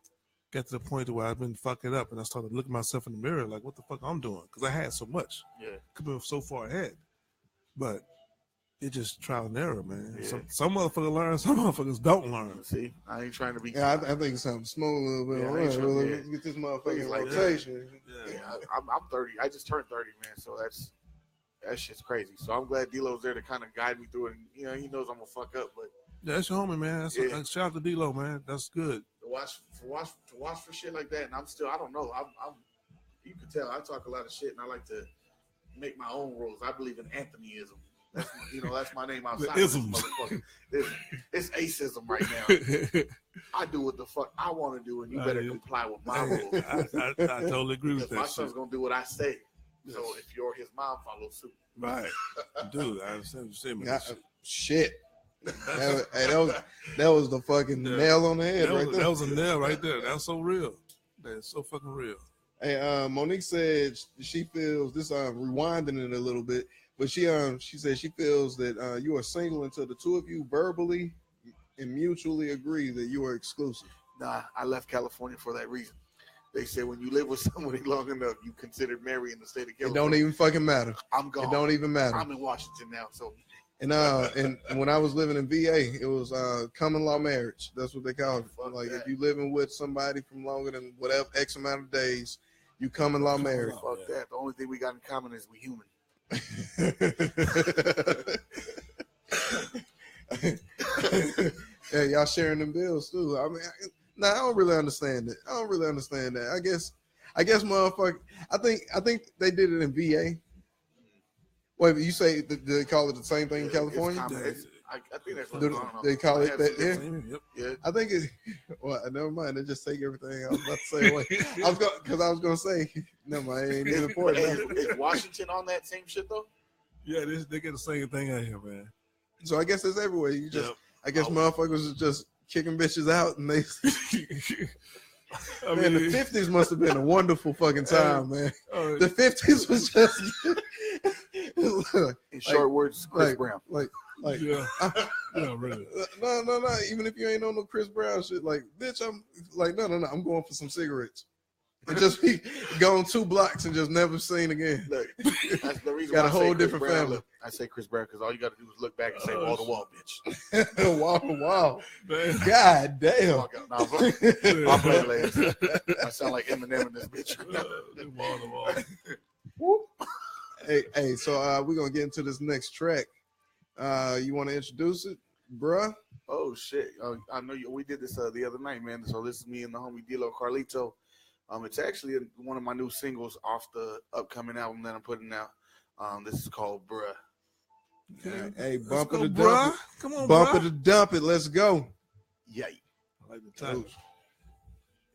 B: got to the point where I've been fucking up, and I started looking myself in the mirror like, what the fuck I'm doing? Because I had so much. Yeah, could be so far ahead, but it's just trial and error, man. Yeah. Some motherfuckers learn, some motherfuckers don't learn.
A: See, I ain't trying to be.
C: Yeah, I think something small a little bit. Let's get this motherfucking like rotation.
A: I'm 30. I just turned 30, man. So that shit's crazy. So I'm glad D-Lo's there to kind of guide me through it. And, you know, he knows I'm gonna fuck up, but
B: yeah, that's your homie, man. Shout out to D-Lo, man. That's good.
A: To watch for shit like that, and I don't know. You can tell I talk a lot of shit, and I like to make my own rules. I believe in Anthonyism. That's my name outside of this motherfucker. It's Aceism right now. I do what the fuck I want to do, and you better comply with my rules.
B: I totally agree with that.
A: My son's gonna do what I say. So if you're his mom, follow suit.
B: Right, dude. I understand what you're saying.
C: Shit. That was the fucking nail on the head right there.
B: That was a nail right there. That's so real. That's so fucking real.
C: Hey, Monique said she feels this. Rewinding it a little bit, but she said she feels that you are single until the two of you verbally and mutually agree that you are exclusive.
A: Nah, I left California for that reason. They said when you live with somebody long enough, you consider marrying the state of California.
C: It don't even fucking matter.
A: I'm gone.
C: It don't even matter.
A: I'm in Washington now, so.
C: And when I was living in VA, it was common law marriage. That's what they call it. Like if you living with somebody from longer than whatever X amount of days, you common law marriage.
A: Fuck that. The only thing we got in common is we human.
C: Yeah, y'all sharing them bills too. I mean, I don't really understand it. I guess I guess motherfucker. I think they did it in VA. Wait, you say they call it the same thing in California?
A: I think that's what
C: they call it that.
A: Yeah.
C: I think it's. Well, never mind. They just take everything I was about to say away. I was going to say. Never mind. It ain't even important.
A: Is Washington on that same shit though?
B: Yeah, they get the same thing out here, man.
C: So I guess it's everywhere. You just. Yep. I guess motherfuckers are just kicking bitches out, and they. Man, the 50s must have been a wonderful fucking time, man. The 50s was just.
A: In short words, Chris Brown.
C: Yeah, really. No. Even if you ain't on no Chris Brown shit, like, bitch, I'm like, no. I'm going for some cigarettes. And just be gone 2 blocks and just never seen again.
A: Look, that's the reason.
C: Got a whole different family.
A: Look, I say Chris Brown because all you got to do is look back and say wall to wall, bitch.
C: Wall to wall. God damn.
A: I'll play last. I sound like Eminem in this bitch.
B: Wall to wall.
C: Hey, so we're gonna get into this next track. You want to introduce it, bruh?
A: Oh shit! I know we did this the other night, man. So this is me and the homie Daylon Carlito. It's actually one of my new singles off the upcoming album that I'm putting out. This is called Bruh.
C: Okay. Hey, bump it to dump it. Come on, bump it to dump it. Let's go.
A: Yay!
B: I like the title.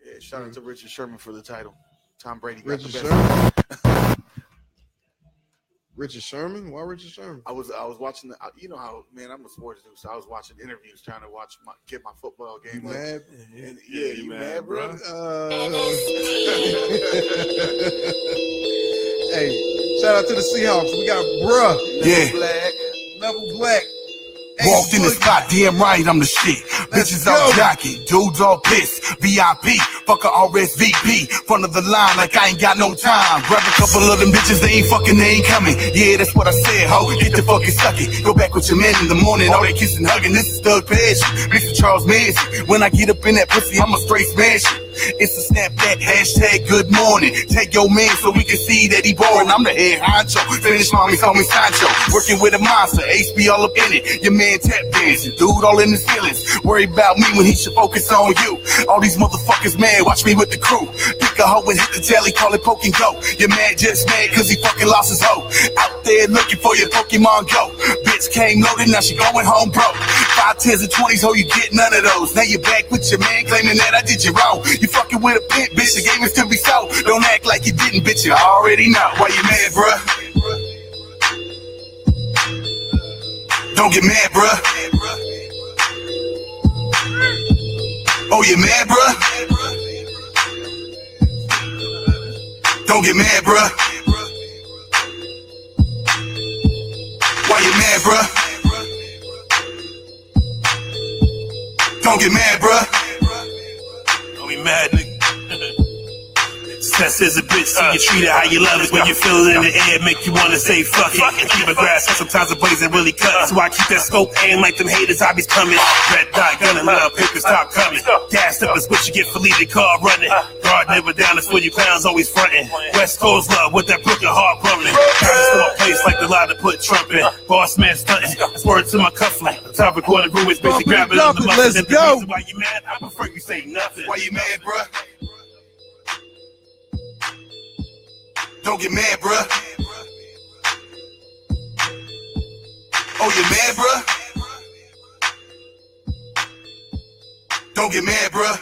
A: Yeah, shout out to Richard Sherman for the title. Tom Brady got
C: Richard
A: the best.
C: Sherman. Richard Sherman? Why Richard Sherman?
A: I was watching you know how, man, I'm a sports dude, so I was watching interviews trying to get my football game.
C: You mad?
A: Yeah, you mad, bro?
C: Hey, shout out to the Seahawks. We got bruh. Level Black.
F: Walked in the spot, damn right, I'm the shit. Bitches all jockey, dudes all pissed. VIP, fuck a RSVP. Front of the line like I ain't got no time. Grab a couple of them bitches, they ain't fucking, they ain't coming. Yeah, that's what I said, ho. Get the fucking sucky. Go back with your man in the morning, all that kissing, hugging. This is Thug Passion, Mr. Charles Manson. When I get up in that pussy, I'm a straight smash it. It's a Snapchat, hashtag good morning. Take your man so we can see that he boring. I'm the head honcho, finish mommy, call me Sancho. Working with a monster, Ace be all up in it. Your man tap dancing, dude all in his feelings. Worry about me when he should focus on you. All these motherfuckers mad, watch me with the crew. Pick a hoe and hit the telly, call it poke and go. Your man just mad cause he fucking lost his hoe. Out there looking for your Pokemon Go. Bitch came loaded, now she going home broke. 5, 10s and 20s, ho, you get none of those. Now you're back with your man claiming that I did you wrong. You fucking with a pimp, bitch, the game is to be sold. Don't act like you didn't, bitch, you already know. Why you mad, bruh? Don't get mad, bruh. Oh, you mad, bruh? Don't get mad, bruh. Why you mad, bruh? Don't get mad, bruh.
H: Don't be mad, nigga. Success is a bitch, so you treat it how you love it. When you feel it in the air, make you wanna say fuck it. Keep it grass, sometimes the blazing really cut. So I keep that scope aimed like them haters, I be coming. Red dot, gunning love, papers stop coming. Gassed up is what you get for leaving the car running. Guard never down, that's where you clowns always fronting. West Coast love with that Brooklyn heart rumbling. Got a place like the lie to put Trump in. Boss man stunting, that's word to my cufflink. Top recording room is basically grabbing on the muscle.
C: Let's go.
H: Why you mad? I prefer you say nothing.
F: Why you mad, bruh? Don't get mad, bruh. Oh, you mad, bruh? Don't get mad, bruh.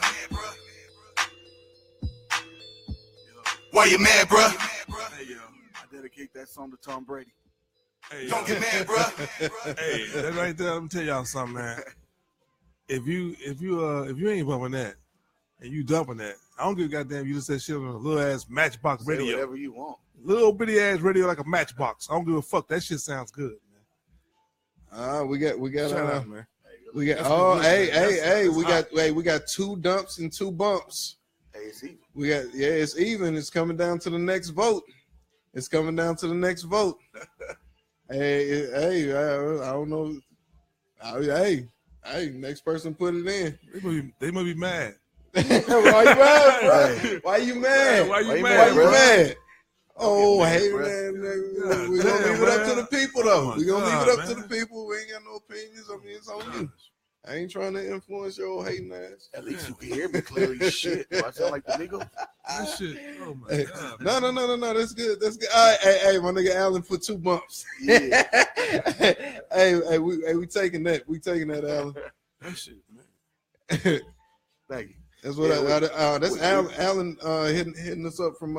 F: Why you mad, bruh?
A: Hey, yo, I dedicate that song to Tom Brady.
B: Hey,
F: Don't get mad, bruh.
B: Hey, that right there, let me tell y'all something, man. If you ain't bumping that and you dumping that, I don't give a goddamn. You just said shit on a little ass Matchbox
A: Say
B: radio.
A: whatever you want.
B: Little bitty ass radio like a Matchbox. I don't give a fuck. That shit sounds good, man.
C: We got
B: Shout out, man.
C: we got we got 2 dumps and 2 bumps.
A: Hey, it's even.
C: It's even. It's coming down to the next vote. Hey, I don't know. Hey, next person put it in.
B: They might be mad.
C: Why you mad, bro? Why you mad?
B: Why you mad?
C: Oh, hey, man. We're going to leave it up to the people, though. We're going to leave it up to the people. We ain't got no opinions. I mean, it's on you. I ain't trying to influence your old hating ass.
A: At least you can hear me clearly. Shit, do I sound like the nigga?
B: That shit. Oh my god.
C: No. That's good. That's good. All right, hey, my nigga Allen put 2 bumps.
A: Yeah.
C: hey, we taking that. We taking that, Allen.
B: That shit, man.
A: Thank you.
C: That's what that's Allen hitting us up from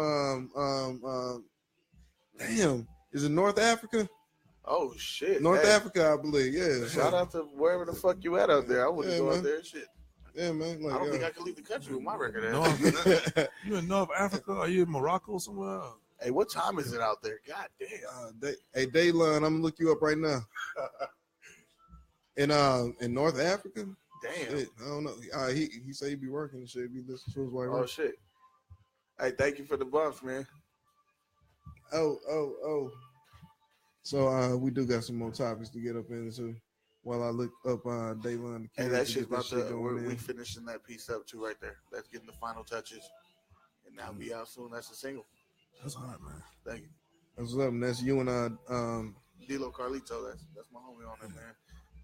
C: damn, is it North Africa?
A: Oh shit.
C: North Africa, I believe. Yeah.
A: Shout out to wherever the fuck you at out there. I wouldn't go out there and shit.
C: Yeah, man. Like,
A: I don't think I can leave the country with my record.
B: You in North Africa? Are you in Morocco somewhere?
A: Hey, what time is it out there? God damn.
C: Hey, Daylon, I'm gonna look you up right now. In North Africa?
A: Damn.
C: Shit, I don't know. He said he'd be working and shit. Be listening to his wife.
A: Oh shit. Hey, thank you for the bumps, man.
C: Oh. So we do got some more topics to get up into while I look up Daylon.
A: And that shit's about to we finishing that piece up too right there. That's getting the final touches. And that'll be out soon. That's a single.
B: That's hard, man.
A: Thank you.
C: That's what's up. And that's you and
A: D-Lo Carlito. That's my homie on there, man.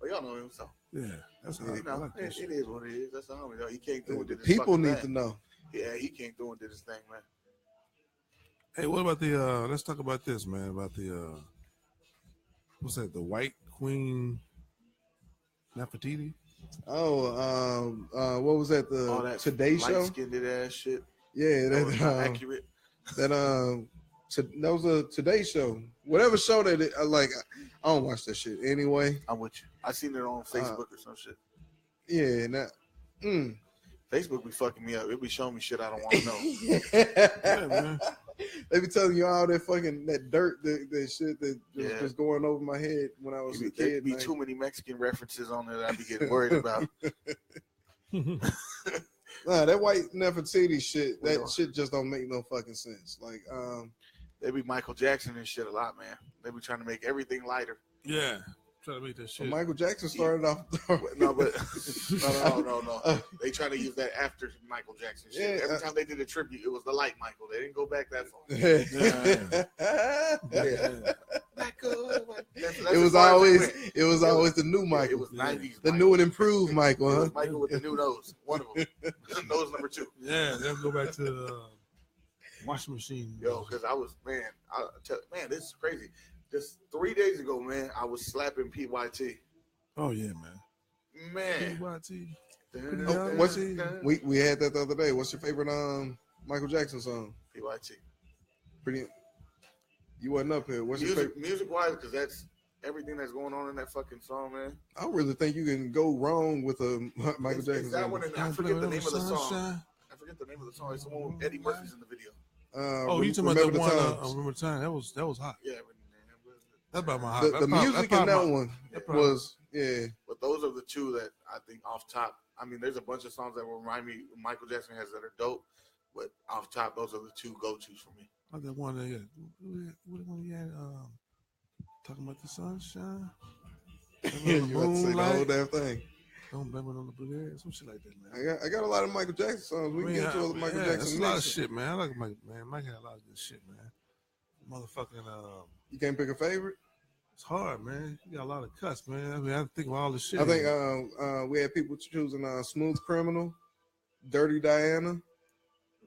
A: But y'all know him, so
B: yeah, that's how
A: you know, like it is what it is. That's the homie though. He came through and did his
C: people need
A: thing.
C: to know.
A: Yeah, he came through and did his thing, man.
B: Hey, what about the let's talk about this, man, about the what's that, the White Queen Nefertiti?
C: Oh, what was that, the
A: that
C: Today Show?
A: Light-skinned ass shit.
C: Yeah, that
A: was accurate.
C: That was a Today Show. Whatever show that it, I don't watch that shit anyway.
A: I'm with you. I seen it on Facebook or some shit.
C: Yeah, and that.
A: Facebook be fucking me up. It be showing me shit I don't want to know.
B: Yeah, man.
C: They be telling you all that fucking that dirt, that shit that was going over my head when I was a kid.
A: There'd be too many Mexican references on there that I'd be getting worried about.
C: Nah, that white Nefertiti shit, shit just don't make no fucking sense. Like,
A: they be Michael Jackson and shit a lot, man. They be trying to make everything lighter.
B: Yeah. Try to make that shit.
C: Well, Michael Jackson started off.
A: No. They try to use that after Michael Jackson shit. Yeah, every time they did a tribute, it was the light Michael. They didn't go back that far. Michael.
C: It was always the new Michael.
A: It was 90s.
C: The new and improved Michael, huh?
A: It was Michael with the new nose. One of them. Nose number 2.
B: Yeah, let's go back to the washing machine.
A: Yo, because I was, man, this is crazy. Just 3 days ago, man, I was slapping PYT.
B: Oh yeah, man. PYT.
C: We had that the other day. What's your favorite Michael Jackson song?
A: PYT.
C: Pretty. You wasn't up here. What's your favorite?
A: Music wise, because that's everything that's going on in that fucking song, man.
C: I don't really think you can go wrong with a Michael Jackson song.
A: I forget the name of the song. I forget the name of the song. It's the one with Eddie Murphy's in the video.
B: You talking about the one? Remember the Time? That was hot.
A: Yeah.
B: That's about my hot.
C: The music in that one was, yeah.
A: But those are the two that I think off top. I mean, there's a bunch of songs that will remind me Michael Jackson has that are dope, but off top, those are the two go-tos for me.
B: Like that one that what one you had talking about the sunshine.
C: You about to say the whole damn thing.
B: Don't blame it on the blue hair, some shit like that, man.
C: I got a lot of Michael Jackson songs. We can get into Michael Jackson.
B: That's a lot of shit, man. I like Mike, man. Mike had a lot of good shit, man. Motherfucking
C: you can't pick a favorite?
B: It's hard, man. You got a lot of cuts, man. I mean, I think of all the shit.
C: I think we had people choosing Smooth Criminal, Dirty Diana.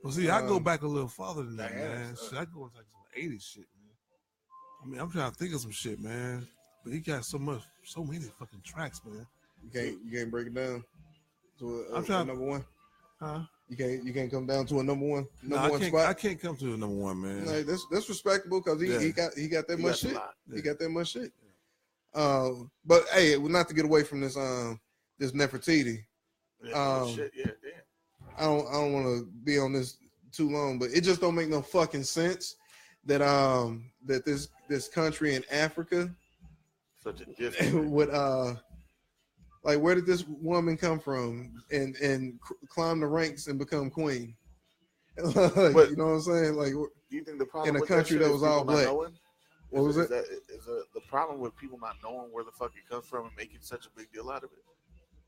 B: Well, see, I go back a little farther than that, man. I go into like some 80s shit, man. I mean, I'm trying to think of some shit, man. But he got so many fucking tracks, man.
C: You can't break it down to a number one.
B: Huh?
C: You can't come down to a number one
B: spot. I can't come to a number one, man.
C: Like, that's respectable because he got that much shit. He got that much shit. But hey, not to get away from this this Nefertiti.
A: Shit, yeah, damn.
C: I don't want to be on this too long, but it just don't make no fucking sense that that this country in Africa
A: such a different
C: would like, where did this woman come from and climb the ranks and become queen? Like, but, you know what I'm saying? Like,
A: do you think the problem
C: in a country that was all black?
A: What was it? The problem with people not knowing where the fuck it comes from and making such a big deal out of it?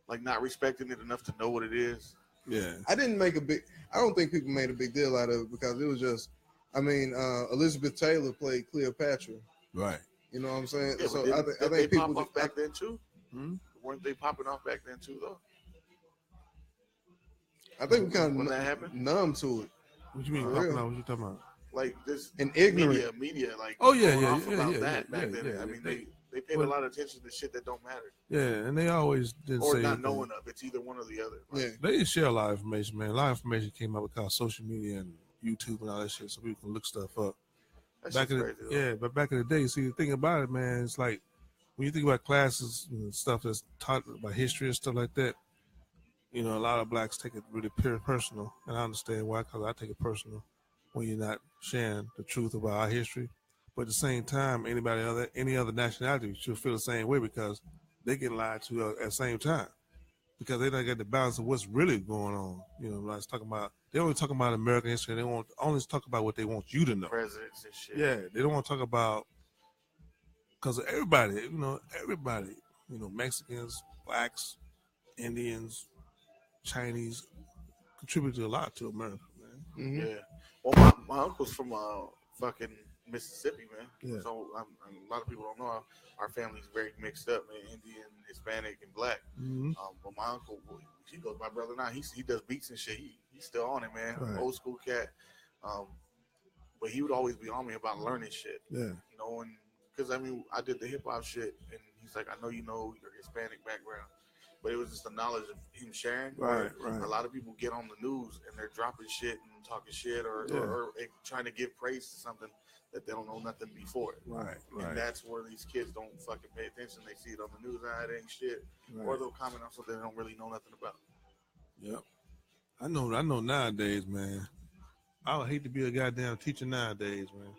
A: Like, not respecting it enough to know what it is?
B: Yeah.
C: I don't think people made a big deal out of it because it was just, I mean, Elizabeth Taylor played Cleopatra.
B: Right.
C: You know what I'm saying?
A: Yeah,
C: so
A: I think
C: people
A: pop up back then too.
C: Hmm?
A: The weren't they popping off back then too, though?
C: I think we kind
A: when
C: of
A: that happened,
C: numb to it.
B: What you mean? What you talking about?
A: Like this
C: and ignorant
A: media, like
C: that
A: back then. I mean, they paid a lot of attention to shit that don't matter.
B: Yeah, and they always did
A: or
B: say
A: not knowing of it's either one or the other.
B: Like, they share a lot of information, man. A lot of information came out because of social media and YouTube and all that shit, so people can look stuff up. But back in the day, see the thing about it, man, it's like when you think about classes and stuff that's taught about history and stuff like that. You know, a lot of blacks take it really personal, and I understand why, because I take it personal when you're not sharing the truth about our history. But at the same time, any other nationality should feel the same way because they get lied to at the same time because they don't get the balance of what's really going on. You know, like talking about they only talk about American history. They won't only talk about what they want you to know.
A: Presidents and shit.
B: Yeah, they don't want to talk about because everybody, Mexicans, blacks, Indians, Chinese contributed a lot to America, man.
C: Mm-hmm.
A: Yeah. Well, my uncle's from fucking Mississippi, man.
B: Yeah.
A: So a lot of people don't know our family's very mixed up, man. Indian, Hispanic, and black.
B: Mm-hmm.
A: But my uncle, he goes my brother now. He does beats and shit. He's still on it, man.
B: Right.
A: Old school cat. But he would always be on me about learning shit.
B: Yeah.
A: You know, and because I did the hip hop shit, and he's like, I know you know your Hispanic background. But it was just the knowledge of him sharing.
B: Right.
A: A lot of people get on the news and they're dropping shit and talking shit or trying to give praise to something that they don't know nothing before it.
B: Right.
A: And that's where these kids don't fucking pay attention. They see it on the news, it ain't shit.
B: Right.
A: Or they'll comment on something they don't really know nothing about.
B: Yep. I know nowadays, man. I would hate to be a goddamn teacher nowadays, man.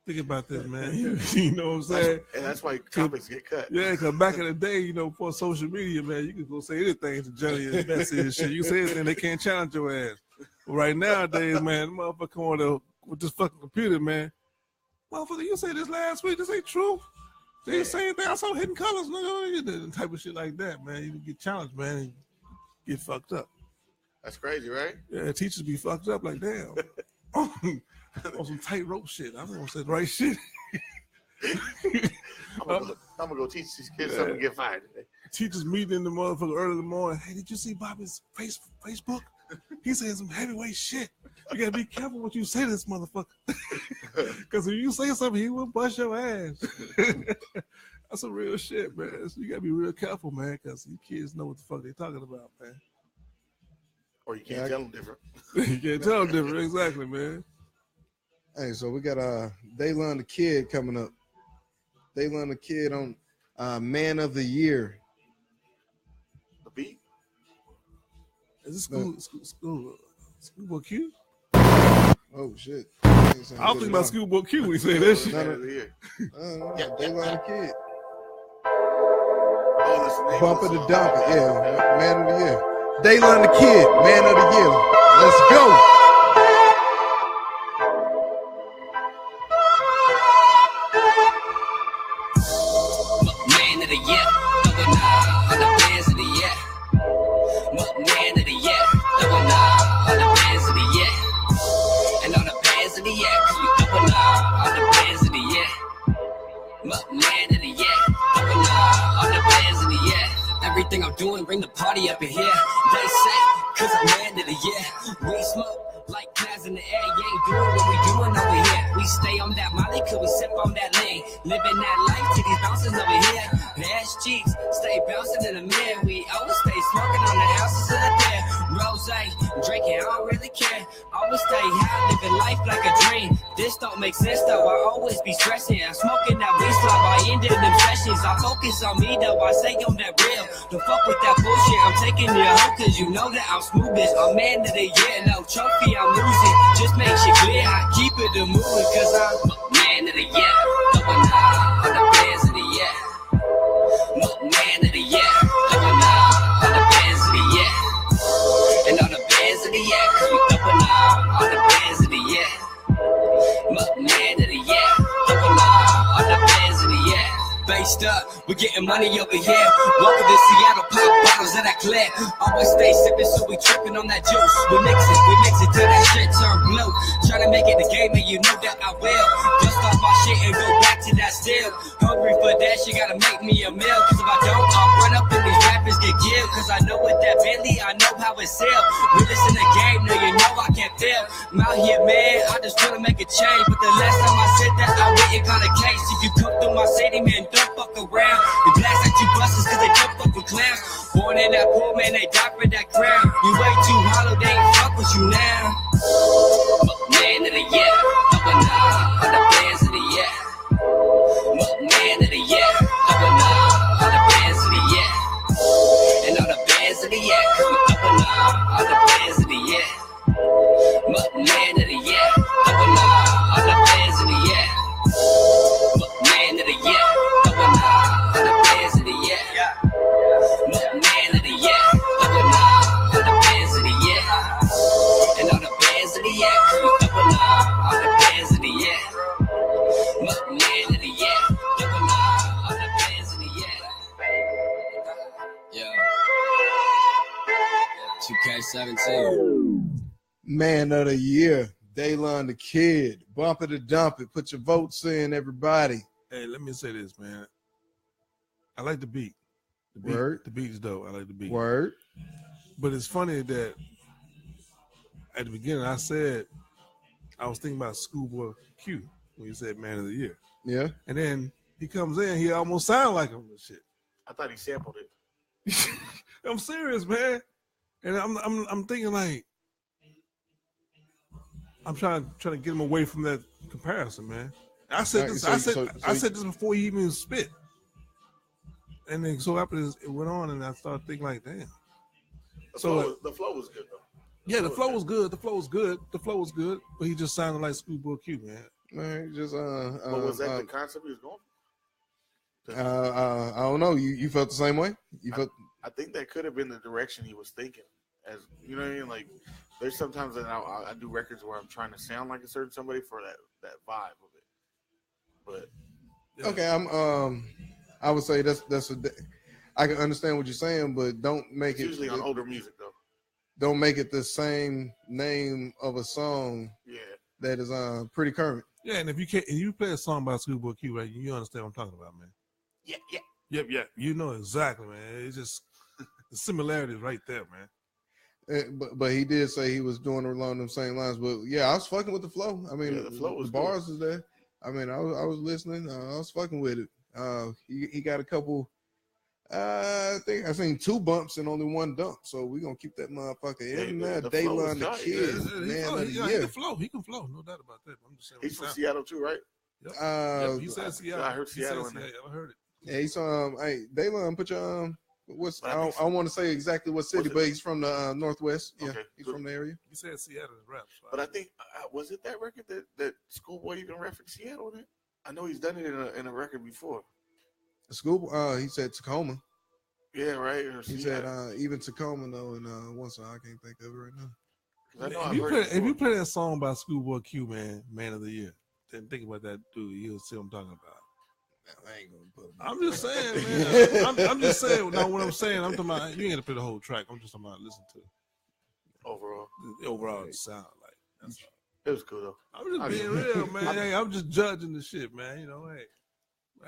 B: Think about this, man. You know what I'm saying?
A: And that's why topics get cut.
B: Yeah, because back in the day, before social media, man, you could go say anything to journalists, message and shit. You say anything, they can't challenge your ass. But right nowadays, man, the motherfucker come on with this fucking computer, man. Motherfucker, you say this last week, this ain't true. They ain't saying anything. I saw Hidden Colors, nigga. Type of shit like that, man. You get challenged, man, and get fucked up. That's
A: crazy, right?
B: Yeah, teachers be fucked up like, damn. On some tightrope shit. I don't want to say the right shit.
A: I'm gonna go teach these kids something and get fired today.
B: Teachers meeting in the motherfucker early in the morning. Hey, did you see Bobby's Facebook? He's saying some heavyweight shit. You gotta be careful what you say to this motherfucker. Because if you say something, he will bust your ass. That's some real shit, man. So you gotta be real careful, man, because you kids know what the fuck they talking about, man.
A: Or you can't tell them different.
B: You can't tell them different, exactly, man.
C: Hey, so we got Daylon the Kid coming up. Daylon the Kid on Man of the Year.
A: The beat?
B: Is this Schoolboy Q?
C: Oh shit! I was
B: thinking about Schoolboy Q when you say that shit.
C: Daylon the Kid.
A: Oh, that's the name.
C: Bumper the Dumper, yeah. Man of the Year. Daylon the Kid, Man of the Year. Let's go.
E: Everything I'm doing, bring the party up in here. They say, cause I'm man of the year. We smoke like clouds in the air. You ain't doing what we doing over here. We stay on that molly, cause we sip on that lean. Living that life to these bouncers over here. Ass cheeks, stay bouncing in the mirror. We always stay smoking on the houses of the dead. Rose, drinking, I don't really care. Always stay high, living life like a dream. This don't make sense though, I always be stressing. I'm smoking that weed slug, I ended them sessions. I focus on me though, I say on that real. Don't fuck with that bullshit, I'm taking your hoe cause you know that I'm smoothest. I'm man of the year, no trophy I'm losing. Just makes you clear, I keep it a moving cause I'm man of the year. Going on the bands of the year. Man of the year. Going on the bands of the year. And on the bands of the year, cause we going on the bands of the year. Man of the year. Going on the bands of the year. Based up, we getting money over here. Welcome to Seattle, pop bottles of that clear. Always stay sipping, so we tripping on that juice. We mix it till that shit turn blue. Trying to make it the game, and you know that I will. Just off my shit and go back to that still. Hungry for that, she gotta make me a meal. Cause if I don't, I'll run up and these rappers get killed. Cause I know with that Bentley, I know how it sell. Realest in the game, no, you know I can't fail. I'm out here, man, I just wanna make a change. But the last time I said that, I went and got a case. If you come through my city, man, don't fuck around. The blast at you busters cause they don't fuck with clowns. Born in that poor, man, they die for that crown. You way too hollow, they ain't fuck with you now. Man of the year, double nah, all the bands of the year. Man of the year, double nah, all the bands of the year. And all the bands of the year, double nah, all the bands of the year. Man of the year, double nah, all the bands of the year. Man of the year, double nah, all the bands of the year. Man of the year, double nah, all the bands of the year. And all the bands of the year, double nah, all the bands of the year. Man of the year, double nah, all the bands of the year. Yeah. 2K17.
C: Man of the year, Daylon the Kid. Bump it or dump it. Put your votes in, everybody.
B: Hey, let me say this, man. I like the beat.
C: Word.
B: The beat's dope. I like the beat.
C: Word.
B: But it's funny that at the beginning I said I was thinking about Schoolboy Q when you said Man of the Year.
C: Yeah.
B: And then he comes in, he almost sounds like him and shit.
A: I thought he sampled it.
B: I'm serious, man. And I'm thinking like I'm trying to get him away from that comparison, man. I said this. I said this before he even spit. And then so after this, it went on, and I started thinking like, damn.
A: The flow was good though.
B: Yeah, the flow was good. The flow was good. But he just sounded like Schoolboy Q, man.
C: Man, just
A: But was that the concept he was going for?
C: I don't know. You felt the same way?
A: I think that could have been the direction he was thinking. As you know what I mean? Like there's sometimes that I do records where I'm trying to sound like a certain somebody for that vibe of it. But
C: yeah. Okay, I would say I can understand what you're saying, but don't make it
A: usually on older music though.
C: Don't make it the same name of a song.
A: Yeah,
C: that is pretty current.
B: Yeah, and if you play a song by Schoolboy Q, right, you understand what I'm talking about, man.
A: Yeah.
B: Yep. You know exactly, man. It's just the similarity is right there, man.
C: But he did say he was doing it along them same lines. But yeah, I was fucking with the flow. I mean,
A: the flow was
C: the bars is there. I mean, I was listening. I was fucking with it. He got a couple. I think I seen 2 bumps and only 1 dump. So we're gonna keep that motherfucker in there. Daylon the Kid, man of the year.
B: He can flow. No doubt about that. I'm just saying.
A: He's from Seattle too, right?
B: Yep. He said Seattle.
A: I heard Seattle in there.
B: I heard it.
C: Yeah, he's hey Daylon, put your I don't want to say exactly what city, but he's from the Northwest. Yeah, okay, he's from the area.
B: He said Seattle rap.
A: But I think was it that record that Schoolboy even referenced Seattle in it? I know he's done it in a record before.
C: Schoolboy, he said Tacoma.
A: Yeah, right.
C: He said even Tacoma though, and one song I can't think of it right now.
B: If you play that song by Schoolboy Q, Man of the Year, then think about that dude. You'll see what I'm talking about.
C: I ain't gonna put.
B: I'm just saying, man. I'm just saying. Now, what I'm saying, I'm talking about. You ain't gonna play the whole track. I'm just talking about listen to it. Overall, it sound like that's all.
A: It was cool though.
B: I'm just being real, man. Hey, I'm just judging the shit, man. You know,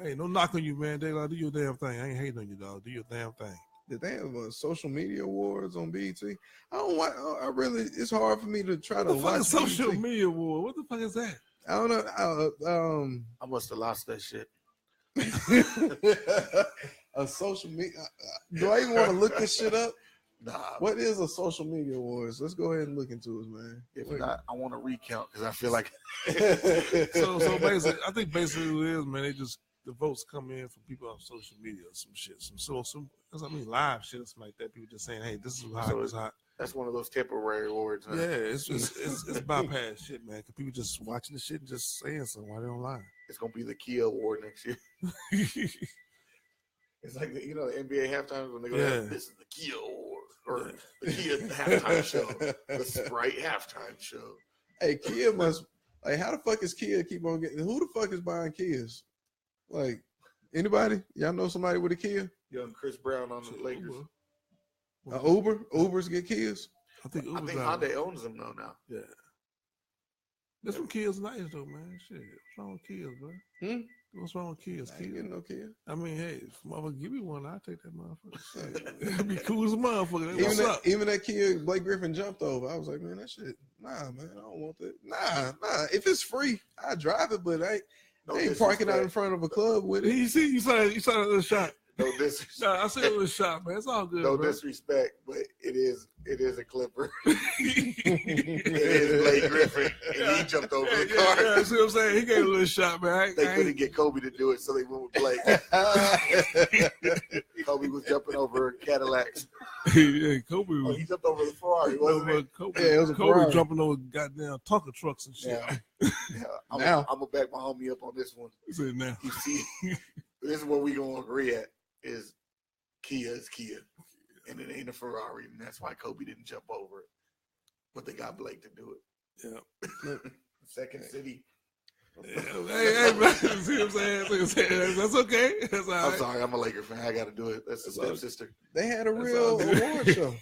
B: hey, no knock on you, man. Daylon, do your damn thing. I ain't hating on you, dog. Do your damn thing.
C: Did they have social media awards on BET? I don't want. I really. It's hard for me to try to watch
B: social media award. What the fuck is that?
C: I don't know.
A: I must have lost that shit.
C: A social media. Do I even want to look this shit up?
A: Nah.
C: What is a social media awards? Let's go ahead and look into it, man.
A: If not, I want to recount because I feel like.
B: so basically, I think basically what it is, man. They just the votes come in from people on social media, or some shit, some live shit, or something like that. People just saying, hey, this is hot, this is hot.
A: That's one of those temporary awards. Huh?
B: Yeah, it's bypass shit, man. Because people just watching the shit and just saying something while they're online.
A: It's gonna be the Kia Award next year. It's like the NBA halftime when they go, this is the Kia Award or the Kia halftime show, the Sprite halftime show.
C: Hey, Kia must how the fuck is Kia keep on getting? Who the fuck is buying Kias? Like anybody? Y'all know somebody with a Kia?
A: Young Chris Brown on the Lakers.
C: Ubers get Kias.
B: I think
A: Hyundai owns them though now.
B: Yeah. There's some kids nice though, man. Shit, what's wrong with kids, bro? What's wrong with kids?
C: I ain't getting no kid.
B: I mean, hey, if motherfucker give me one, I'll take that motherfucker. It'd be cool as a motherfucker.
C: Even that kid Blake Griffin jumped over. I was like, man, that shit, nah, man, I don't want that. Nah. If it's free, I drive it, but I ain't parking out in front of a club with it.
B: You saw that shot.
A: No disrespect.
B: No, I said it was a shot, man. It's all good.
A: No disrespect, but it is a Clipper. It is Blake Griffin, and he jumped over the car.
B: Yeah, see what I'm saying? He gave a little shot, man.
A: They couldn't get Kobe to do it, so they went with Blake. Kobe was jumping over Cadillacs.
B: Yeah, Kobe was.
A: He jumped over the Ferrari, wasn't it?
C: It was
B: Kobe jumping over goddamn Tonka trucks and shit.
A: Yeah. I'm gonna back my homie up on this one.
B: Now.
A: You see, this is what we gonna agree at. Is Kia is Kia, and it ain't a Ferrari, and that's why Kobe didn't jump over it. But they got Blake to do it.
B: Yeah.
A: Second City.
B: Yeah. Hey, man. See what I'm saying? That's okay. That's all right.
A: I'm sorry, I'm a Laker fan. I got to do it. That's the stepsister.
C: They had a real award show.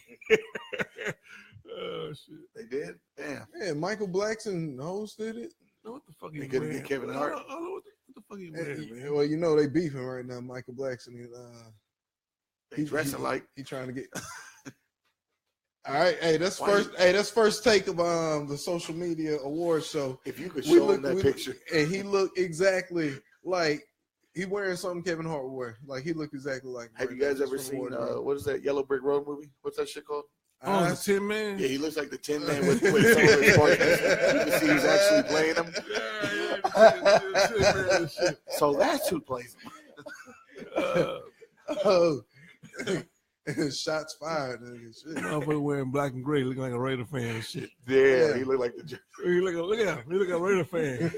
B: Oh shit!
A: They did. Damn.
C: Yeah, Michael Blackson hosted it.
B: What the fuck?
A: They couldn't get Kevin Hart.
B: I don't know what the fuck he wearing, man.
C: Well, you know they beefing right now. Michael Blackson.
A: They dressing like
C: he trying to get. All right, hey, that's first take of the social media award show.
A: If you could show him that picture,
C: and he looked exactly like he wearing something Kevin Hart would wear. Like he looked exactly like.
A: Have you guys ever seen what is that Yellow Brick Road movie? What's that shit called?
B: Oh, the Tin Man.
A: Yeah, he looks like the Tin Man with some of his partners. You can see he's actually playing him.
B: Yeah.
A: So that's who plays him.
C: Shots fired and shit.
B: Motherfucker wearing black and gray, looking like a Raider fan and shit.
A: Yeah, he looked like the.
B: Look at him. He look like a Raider fan.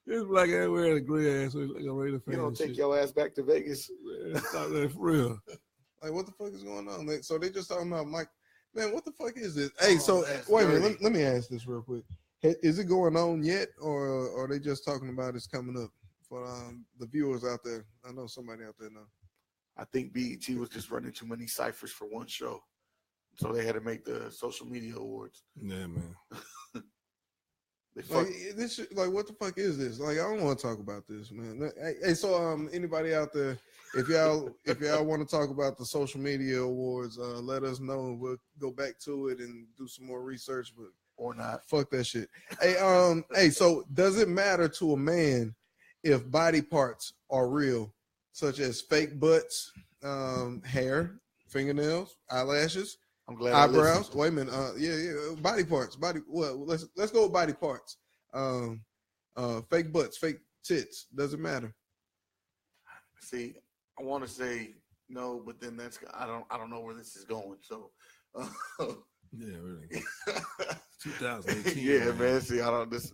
B: This black ass wearing a gray ass, so he look like a Raider fan.
A: You don't take your ass back to Vegas.
B: Man, stop that for real.
C: Like, what the fuck is going on? So they just talking about Mike. Man, what the fuck is this? Hey, so wait a minute. Let me ask this real quick. Is it going on yet, or are they just talking about it's coming up for the viewers out there? I know somebody out there now.
A: I think BET was just running too many ciphers for one show, so they had to make the social media awards.
B: Yeah, man.
C: Like what the fuck is this? Like, I don't want to talk about this, man. Hey, so anybody out there, if y'all want to talk about the social media awards, let us know. We'll go back to it and do some more research, but
A: or not.
C: Fuck that shit. Hey, so does it matter to a man if body parts are real, such as fake butts, hair, fingernails, eyelashes?
A: I'm glad.
C: Eyebrows. Wait a minute. Yeah. Body parts. Well, let's go with body parts. Fake butts, fake tits. Doesn't matter.
A: See, I want to say no, but then I don't know where this is going. So.
B: Yeah, really. 2018.
A: Yeah, man. See,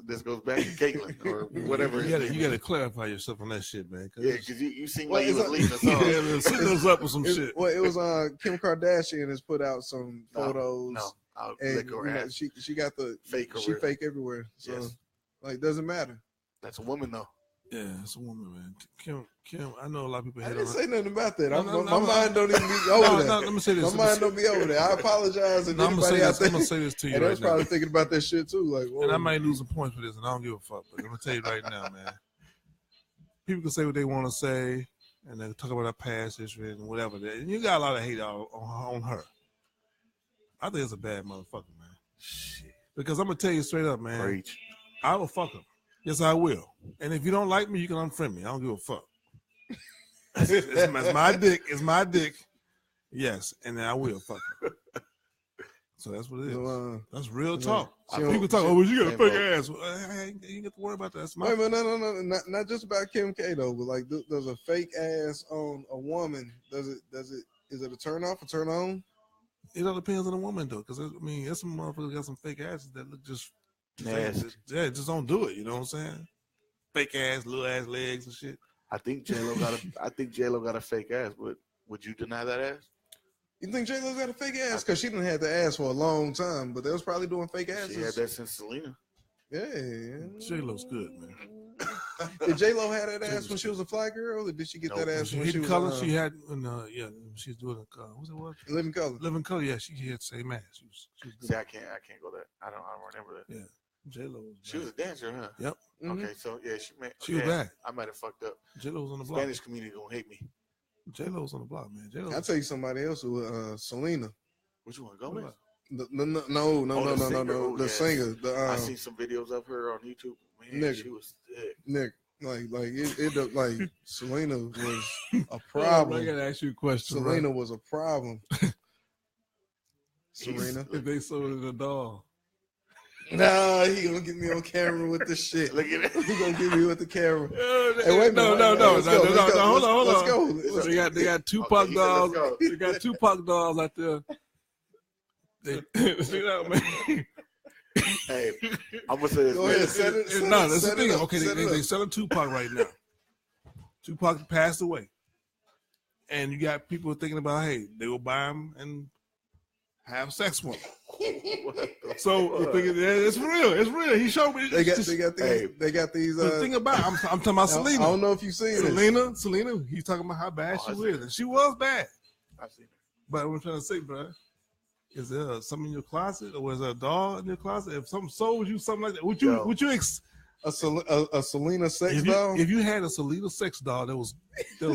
A: this goes back to Caitlyn or whatever.
B: You gotta clarify yourself on that shit, man.
A: Because you seem like you was leading us on.
B: Yeah, man, setting us up with some shit.
C: Well, it was Kim Kardashian has put out some photos.
A: No, I'll
C: and she got the
A: fake.
C: She fake everywhere. So
A: yes.
C: Like, doesn't matter.
A: That's a woman though.
B: Yeah, it's a woman, man. Kim, I know a lot of people.
C: I didn't say nothing about that. My mind don't even be over there.
B: Let me say this.
C: My mind don't be over there. I apologize. And anybody out there,
B: I'm gonna say this to you.
C: And I was probably thinking about that shit too. Like,
B: and I might lose some points for this, and I don't give a fuck. But I'm gonna tell you right now, man. People can say what they want to say, and they talk about our past history and whatever. And you got a lot of hate on her. I think it's a bad motherfucker, man. Shit. Because I'm gonna tell you straight up, man.
A: Preach.
B: I will fuck her. Yes, I will. And if you don't like me, you can unfriend me. I don't give a fuck. It's my dick. It's my dick. Yes, and then I will fuck her. So that's what it is. That's real talk. People talk, well, you got a fake ass. You ain't got to worry about that. That's my
C: Wait, no. Not just about Kim K though, but like, does a fake ass on a woman? Is it a turn off or turn on?
B: It all depends on the woman though, because there's some motherfuckers got some fake asses that look just. Yeah, just don't do it. You know what I'm saying? Fake ass, little ass legs and shit.
A: I think J-Lo got a fake ass, but would you deny that ass?
C: You think J-Lo got a fake ass? Because she didn't have the ass for a long time, but they was probably doing fake asses.
A: She had that since Selena.
C: Yeah.
B: J-Lo's good, man.
C: Did J-Lo have that ass when she was a fly girl, or did she get that ass when she was
B: color? She had, she's doing what's it was?
C: Living Color.
B: Living Color. Yeah, she had the same ass. She was good.
A: See, I can't go that. I don't remember that.
B: Yeah, J-Lo.
A: She was a dancer, huh?
B: Yep.
A: Okay, so yeah,
B: she was bad.
A: I might have fucked up.
B: J-Lo's on the block.
A: Spanish community gonna hate me.
B: J-Lo's on the block, man.
C: I'll tell you somebody else who Selena.
A: Which one? Gomez?
C: No, the singer.
A: I seen some videos of her on YouTube. Man, she was thick.
C: Nick, like Selena was a problem.
B: I gotta ask you a question.
C: Selena was a problem. Serena,
B: if they sold it a doll.
C: Nah, he gonna get me on camera with the shit.
A: Look at it.
C: He gonna get me with the camera.
B: Hey, wait, no. Hold on.
C: Let's go.
B: They got Tupac dolls. They got Tupac dolls out there. See that, man?
A: Hey, I'm gonna say this.
C: Go ahead,
B: that's the thing. Okay, they selling Tupac right now. Tupac passed away, and you got people thinking about, hey, they will buy him and have sex with him. So it's real. It's real. He showed me.
C: They got these.
B: The thing about I'm talking about Selena.
C: I don't know if you seen
B: Selena. He's talking about how bad she was, and she was bad.
A: I've seen her.
B: But what I'm trying to say, bro, is there something in your closet, or was there a doll in your closet? If something sold you something like that, would you
C: a Selena sex doll?
B: If you had a Selena sex doll that was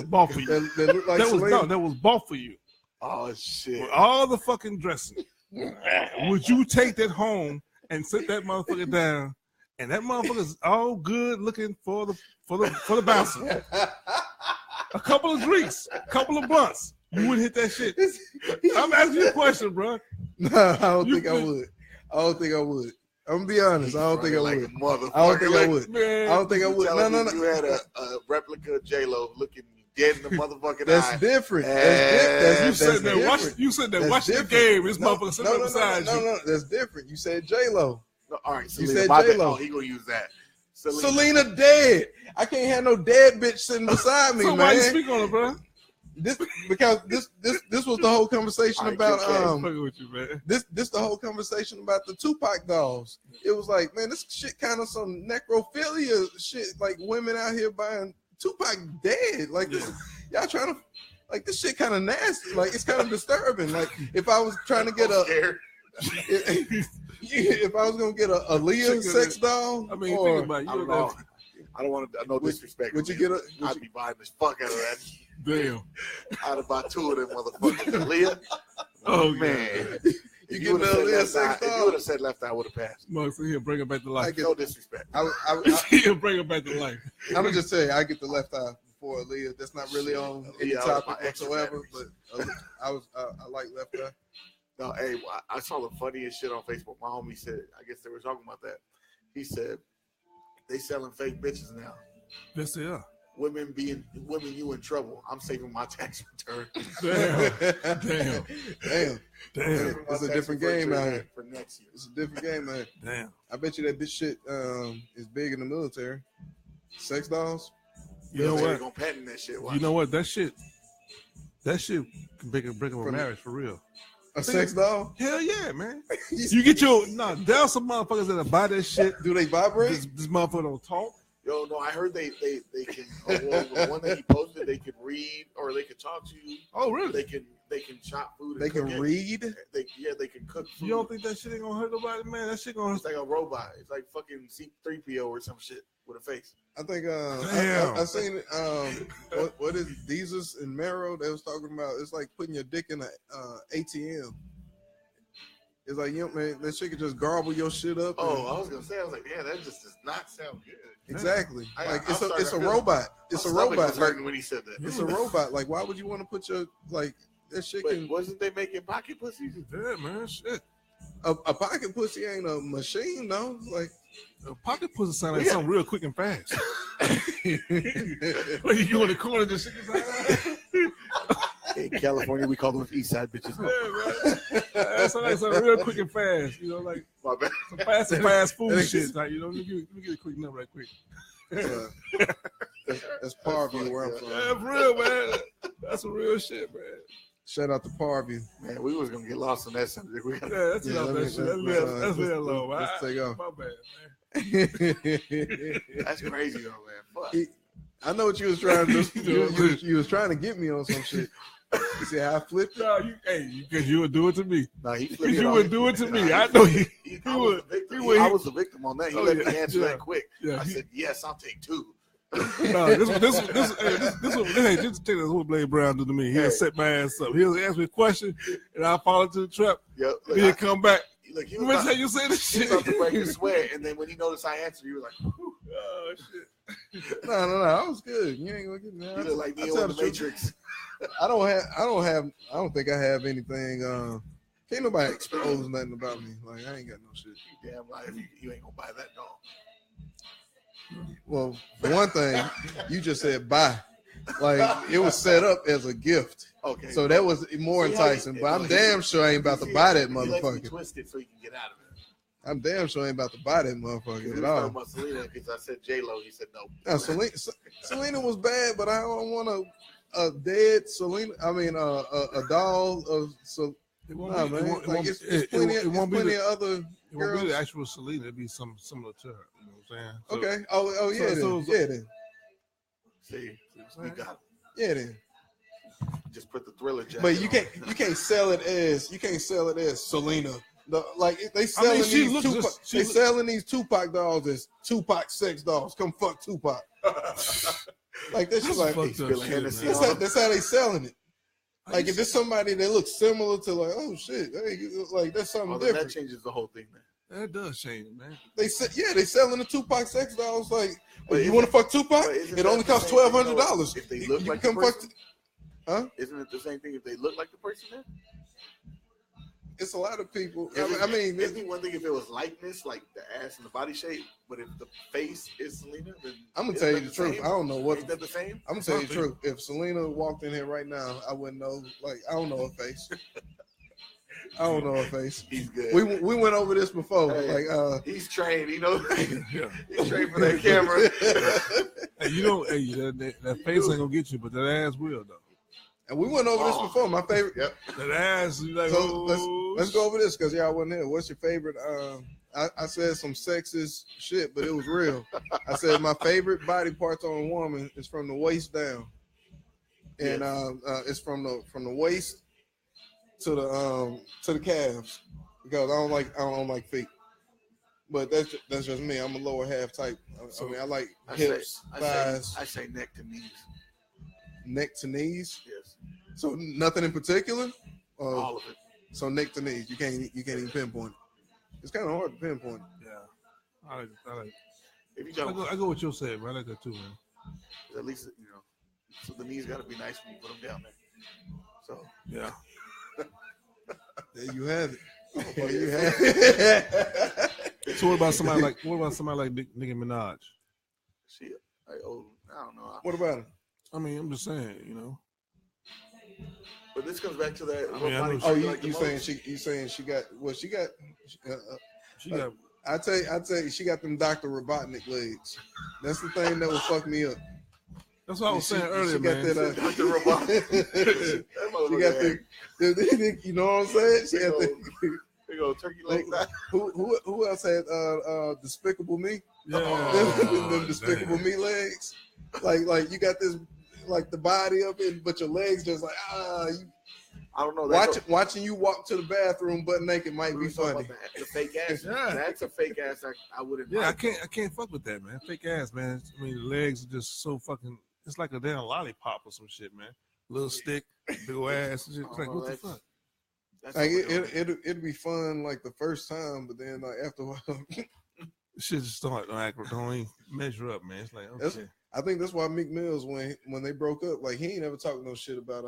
B: bought for you,
C: that looked like Selena?
B: that was bought for you.
A: Oh shit!
B: With all the fucking dressing, would you take that home and sit that motherfucker down? And that motherfucker's all good looking for the bouncer. A couple of drinks, a couple of blunts. You wouldn't hit that shit. I'm asking you a question, bro.
C: No, I don't think I would. I'm gonna be honest. I don't think I would. I don't think I would. No.
A: You had a replica of J-Lo looking dead in the motherfucking
C: That's
A: eye.
C: Different.
B: You said that. Watch the game. This motherfucker sitting up beside you.
C: No. That's different. You said J-Lo.
A: No, all right.
C: You said J-Lo.
A: Oh, he gonna use that.
C: Selena dead. I can't have no dead bitch sitting beside me,
B: so
C: man.
B: Why you speak on it, bro?
C: This was the whole conversation about
B: with you, man.
C: This the whole conversation about the Tupac dolls. It was like, man, this shit kind of some necrophilia shit. Like women out here buying Tupac dead. Like this, y'all trying to like this shit kind of nasty. Like it's kind of disturbing. Like if I was trying to get if I was gonna get a Aaliyah sex doll,
B: I mean, think about it.
A: I don't want to. No disrespect.
C: Would you get a?
A: I'd be buying the fuck out of that.
B: Damn.
A: I'd have bought two of them motherfuckers. Aaliyah.
B: Oh man.
C: You get the Aaliyah sex doll.
A: If you would have said left, I would have passed.
B: Mark, so he'll bring it back to life.
A: No disrespect.
B: He'll bring it back to life.
C: I'm gonna just say I get the left eye before Aaliyah. That's not really on any topic whatsoever. But I like left eye.
A: No, hey, I saw the funniest shit on Facebook. My homie said, I guess they were talking about that. He said they selling fake bitches now.
B: Yes, they are.
A: Women, you in trouble. I'm saving my tax return.
B: Damn.
C: It's a different game out here.
A: For next year.
C: It's a different game, man.
B: Damn.
C: I bet you that this shit is big in the military. Sex dolls.
B: You know what?
A: Gonna patent that shit.
B: You know what? That shit can break up a marriage for real.
C: A sex doll?
B: Hell yeah, man. You get there's some motherfuckers that buy that shit.
C: Do they vibrate?
B: This motherfucker don't talk.
A: Yo, no, I heard they can. The one that he posted, they can read or they can talk to you.
B: Oh, really?
A: They can chop food.
C: They can read.
A: They can cook food.
B: You don't think that shit ain't gonna hurt nobody, man? That shit gonna.
A: It's like a robot. It's like fucking C-3PO or some shit with a face.
C: I think I seen it. What is Jesus and Mero? They was talking about. It's like putting your dick in an ATM. It's like, man, that shit could just garble your shit up.
A: Oh, I was gonna say, that just does not sound good.
C: Exactly. It's a robot. It's a robot.
A: Hurting when he said that.
C: It's a robot. Like, why would you want to put your that shit?
A: Wasn't they making pocket pussies?
B: Yeah, man, shit.
C: A pocket pussy ain't a machine, though. Like
B: a pocket pussy sound like something real quick and fast. Like you go in the corner, just
A: in California, we call those East Side bitches.
B: Yeah, man. That sounds like something real quick and fast. You know, like some fast food shit. Like, you know, let me get a quick number right quick.
C: That's Parkview where I'm from.
B: Yeah, for real, man. That's some real shit, man.
C: Shout out to Parview.
A: Man, we was gonna get lost in that subject.
B: That's enough that shit. Let's leave it alone.
C: Let's take off.
B: My bad,
A: man. That's crazy though, man. Fuck.
C: I know what you was trying to do. You was trying to get me on some shit. You see how I flipped?
B: No, because you would do it to me.
A: No,
B: because you would do it to me. I know he would.
A: I was the victim on that. He let me answer that quick. Yeah, I said, yes, I'll take 2.
B: No, this just take this what BladeBrown do to me. He'll set my ass up. He'll ask me a question, and I'll fall into the trap.
A: Yep.
B: He'll come back.
A: Look, he
B: was how you say this shit.
A: He was about to break his sweat, and then when he noticed I answered, he was like,
B: "Oh shit."
C: No, I was good. You ain't gonna get me.
A: You look like Neo in the Matrix.
C: I don't think I have anything. Can't nobody expose nothing about me. Like I ain't got no shit.
A: Damn life, you ain't gonna buy that dog.
C: Well, for one thing, you just said buy. Like it was set up as a gift.
A: Okay.
C: So that was more enticing. But I'm damn sure I ain't about to buy that motherfucker.
A: Twist it so you can get out of it.
C: I'm damn sure I ain't about to buy that motherfucker at all.
A: About Selena, because I said J-Lo, he said no.
C: Now, Selena was bad, but I don't want a dead Selena. I mean, a doll of so. It won't be. It won't be the other.
B: It won't be the actual Selena. It'd be some similar to her. You know what I'm
C: saying? So, okay. Oh yeah. Then.
A: See, you got it.
C: Yeah, then.
A: Just put the Thriller jacket.
C: But you can't sell it as Selena. Like they selling these Tupac dolls as Tupac sex dolls. Come fuck Tupac. Like this is like that's how they selling it. Like if it's somebody that looks similar to like, oh shit, hey, like that's something different.
A: That changes the whole thing, man.
B: That does change it, man.
C: They selling the Tupac sex dolls. Like, you want to fuck Tupac? It only costs $1,200.
A: If they look like the person, isn't it the same thing if they look like the person? Then
C: it's a lot of people.
A: I mean, it'd be one thing if it was likeness, like the ass and the body shape, but if the face is Selena, then
C: I'm gonna tell you the truth. I don't know what.
A: Is that the same?
C: I'm gonna tell you the truth. If Selena walked in here right now, I wouldn't know. Like, I don't know her face. I don't know her face.
A: He's good.
C: We went over this before.
A: Hey, like, he's trained. You know, he's trained for that camera.
B: Hey, you know, that face ain't gonna get you, but that ass will though.
C: And we went over this before. My favorite.
A: Yep.
B: That ass. Like,
C: so let's go over this because y'all wasn't here. What's your favorite? I said some sexist shit, but it was real. I said my favorite body parts on a woman is from the waist down, and it's from the waist to the calves because I don't like feet. But that's just me. I'm a lower half type. I mean, I like hips, thighs.
A: I say neck to knees.
C: Neck to knees.
A: Yes.
C: So nothing in particular.
A: All of it.
C: So neck to knees. You can't even pinpoint it. It's kind of hard to pinpoint it.
B: Yeah. I like. I go with your saying, man. I like that too, man.
A: At least so the knees got to be nice when you put them down there. So
B: yeah.
C: There you have it. There you have it.
B: So what about somebody like Nicki Minaj?
A: She, I don't know.
C: What about her?
B: I mean, I'm just saying,
A: But this comes back to that.
C: You saying she got what she got? She got. I tell you, she got them Dr. Robotnik legs. That's the thing that would fuck me up.
B: That's what I was saying earlier, man.
A: Dr. Robotnik.
C: She got the, you know what I'm saying? She got the.
A: They go turkey leg.
C: Who else had Despicable Me?
B: Yeah,
C: them Despicable Me legs. Like you got this, like the body of it, but your legs just like
A: I don't know.
C: Watching you walk to the bathroom butt naked might be funny.
A: The fake ass. Yeah. That's a fake ass. I wouldn't.
B: Yeah, I can't fuck with that, man. Fake ass, man. I mean, the legs are just so fucking. It's like a damn lollipop or some shit, man. Little stick, big old ass. And shit. It's like what the fuck.
C: Like it'd be fun like the first time, but then like after a while,
B: shit just don't even measure up, man. It's like okay.
C: I think that's why Meek Mills when they broke up, like he ain't ever talked no shit about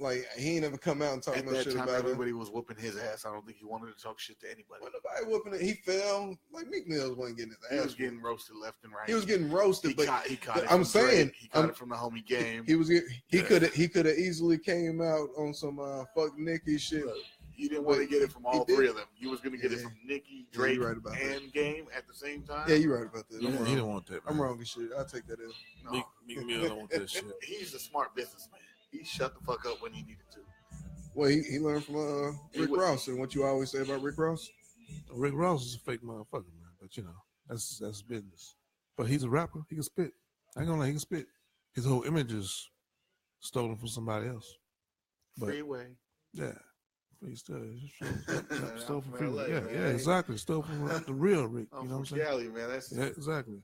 C: like he ain't ever come out and talk no shit about
A: everybody was whooping his ass. I don't think he wanted to talk shit to anybody.
C: When nobody whooping it, he fell. Like Meek Mills wasn't getting his ass.
A: He was getting roasted left and right.
C: He was getting roasted, but
A: he caught it.
C: I'm saying
A: he caught it from the homie game.
C: He could have easily came out on some fuck Nicki shit.
A: Look, he didn't want to get it from all three of them. He was going to get it from Nicki, Drake, and Game at the same time.
C: Yeah, you're right about that.
B: He didn't want that. Man.
C: I'm wrong as shit. I'll take that in.
B: No. Meek Mills don't want that shit.
A: He's a smart businessman. he shut the fuck up when he needed to.
C: Well, he learned from Rick Ross, and what you always say about Rick Ross.
B: Rick Ross is a fake motherfucker, man. But you know, that's business. But he's a rapper. He can spit. I ain't gonna lie, he can spit. His whole image is stolen from somebody else. But,
A: Freeway.
B: Yeah. He stole from Freeway. Yeah, exactly. Stole from the real Rick. You know what I'm saying?
A: Cali, man.
B: Yeah, exactly.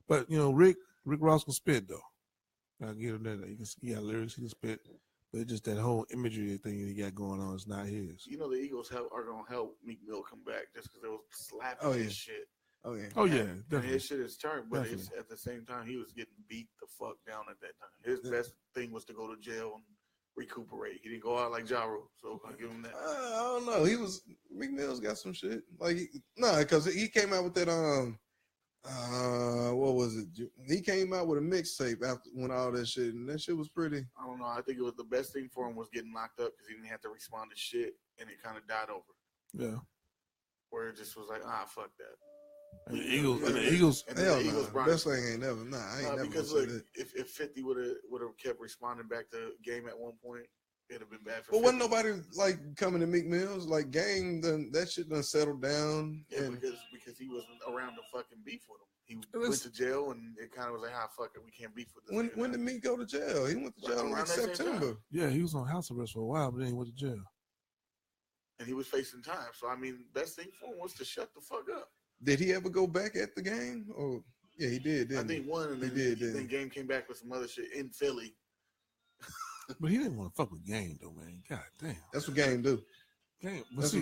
B: But you know, Rick Ross can spit though. I'll give him that. He got lyrics, he can spit. But just that whole imagery thing he got going on is not his.
A: You know the Eagles are gonna help Meek Mill come back just because they was slapping his shit.
C: Oh yeah.
B: Oh yeah.
A: And his shit is turned, but it's, at the same time he was getting beat the fuck down at that time. His best thing was to go to jail and recuperate. He didn't go out like Ja Rule, so I give him that.
C: I don't know. Meek Mill's got some shit. Like because he came out with that what was it? He came out with a mixtape after when all that shit, and that shit was pretty.
A: I don't know. I think it was the best thing for him was getting locked up because he didn't have to respond to shit, and it kind of died over.
B: Yeah.
A: Where it just was like, fuck that.
B: And the Eagles.
C: Best thing ain't never. I ain't never.
A: Because look, if 50 would have kept responding back to Game at one point, it'd have been bad for.
C: But wasn't nobody like coming to Meek Mill's like Game? That shit done settled down.
A: Yeah, because he wasn't around to fucking beef with him. He went to jail, and it kind of was like, fuck it, we can't beef with this.
C: When did Meek go to jail? He went to jail in like September.
B: Yeah, he was on house arrest for a while, but then he went to jail.
A: And he was facing time. So I mean, best thing for him was to shut the fuck up.
C: Did he ever go back at the game? Or yeah, he did.
A: I think one, and then Game came back with some other shit in Philly.
B: But he didn't want to fuck with Game though, man. God damn.
C: That's what Game do. That's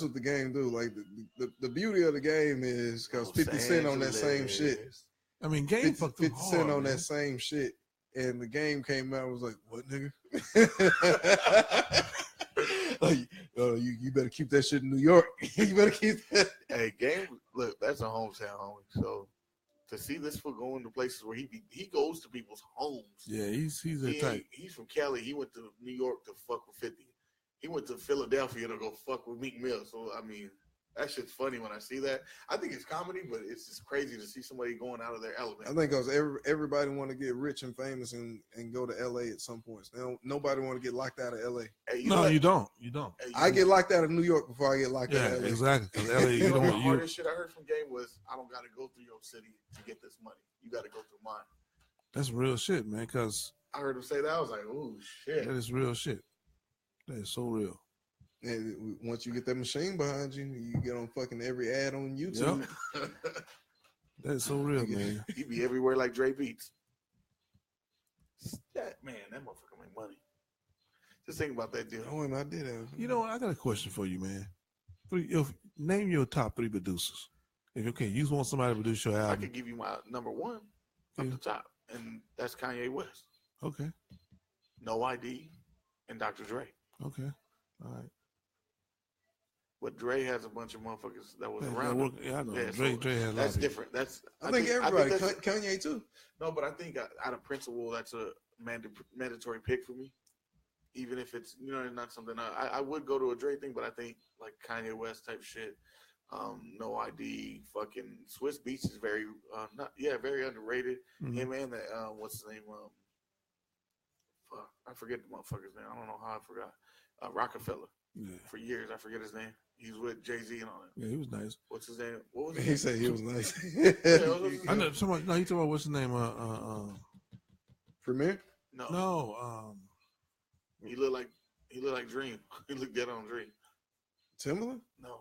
C: what the game do. Like the beauty of the game is because 50 Cent on that same shit.
B: I mean, Game 50
C: Cent on that same shit, and the Game came out and was like, "What, nigga? Like, you better keep that shit in New York. You better keep that."
A: Hey, Game, look, that's a hometown homie. So to see this fool going to places where he goes to people's homes.
B: Yeah, he's a type.
A: He's from Cali. He went to New York to fuck with 50. He went to Philadelphia to go fuck with Meek Mill. So, I mean, that shit's funny when I see that. I think it's comedy, but it's just crazy to see somebody going out of their element.
C: I think because everybody want to get rich and famous and go to L.A. at some point. Nobody want to get locked out of L.A.
A: Hey,
B: you don't.
C: I get locked out of New York before I get locked out of L.A.
B: Exactly. Because L.A.
A: The hardest shit I heard from Game was, I don't got to go through your city to get this money. You got to go through mine.
B: That's real shit, man, because
A: I heard him say that. I was like, oh, shit.
B: That is real shit. That is so real.
C: And once you get that machine behind you, you get on fucking every ad on YouTube.
B: Yep. That is so real, man.
A: He be everywhere like Dre Beats. That motherfucker make money. Just think about that deal.
C: Oh, and I did have.
B: You know what? I got a question for you, man. Name your top 3 producers. You want somebody to produce your album.
A: I could give you my number 1 up the top, and that's Kanye West.
B: Okay.
A: No ID and Dr. Dre.
B: Okay. All right.
A: But Dre has a bunch of motherfuckers that was around him.
B: Yeah, I know.
A: Yeah,
B: Dre has
A: that's different.
C: I think everybody. Kanye too.
A: No, but I think out of principle, that's a mandatory pick for me. Even if it's not something I would go to a Dre thing, but I think like Kanye West type shit. No ID, fucking Swiss Beats is very very underrated.
B: Mm-hmm.
A: Him and that what's his name? I forget the motherfucker's name. I don't know how I forgot. Rockefeller.
B: Yeah.
A: For years, I forget his name. He's with Jay-Z and all that.
B: Yeah, he was nice.
A: What's his name? What was
C: he said he was nice.
B: I know somebody. No, he talking about what's his name?
C: Premier?
A: No. He looked like Dream. He looked dead on Dream.
C: Timberland?
A: No.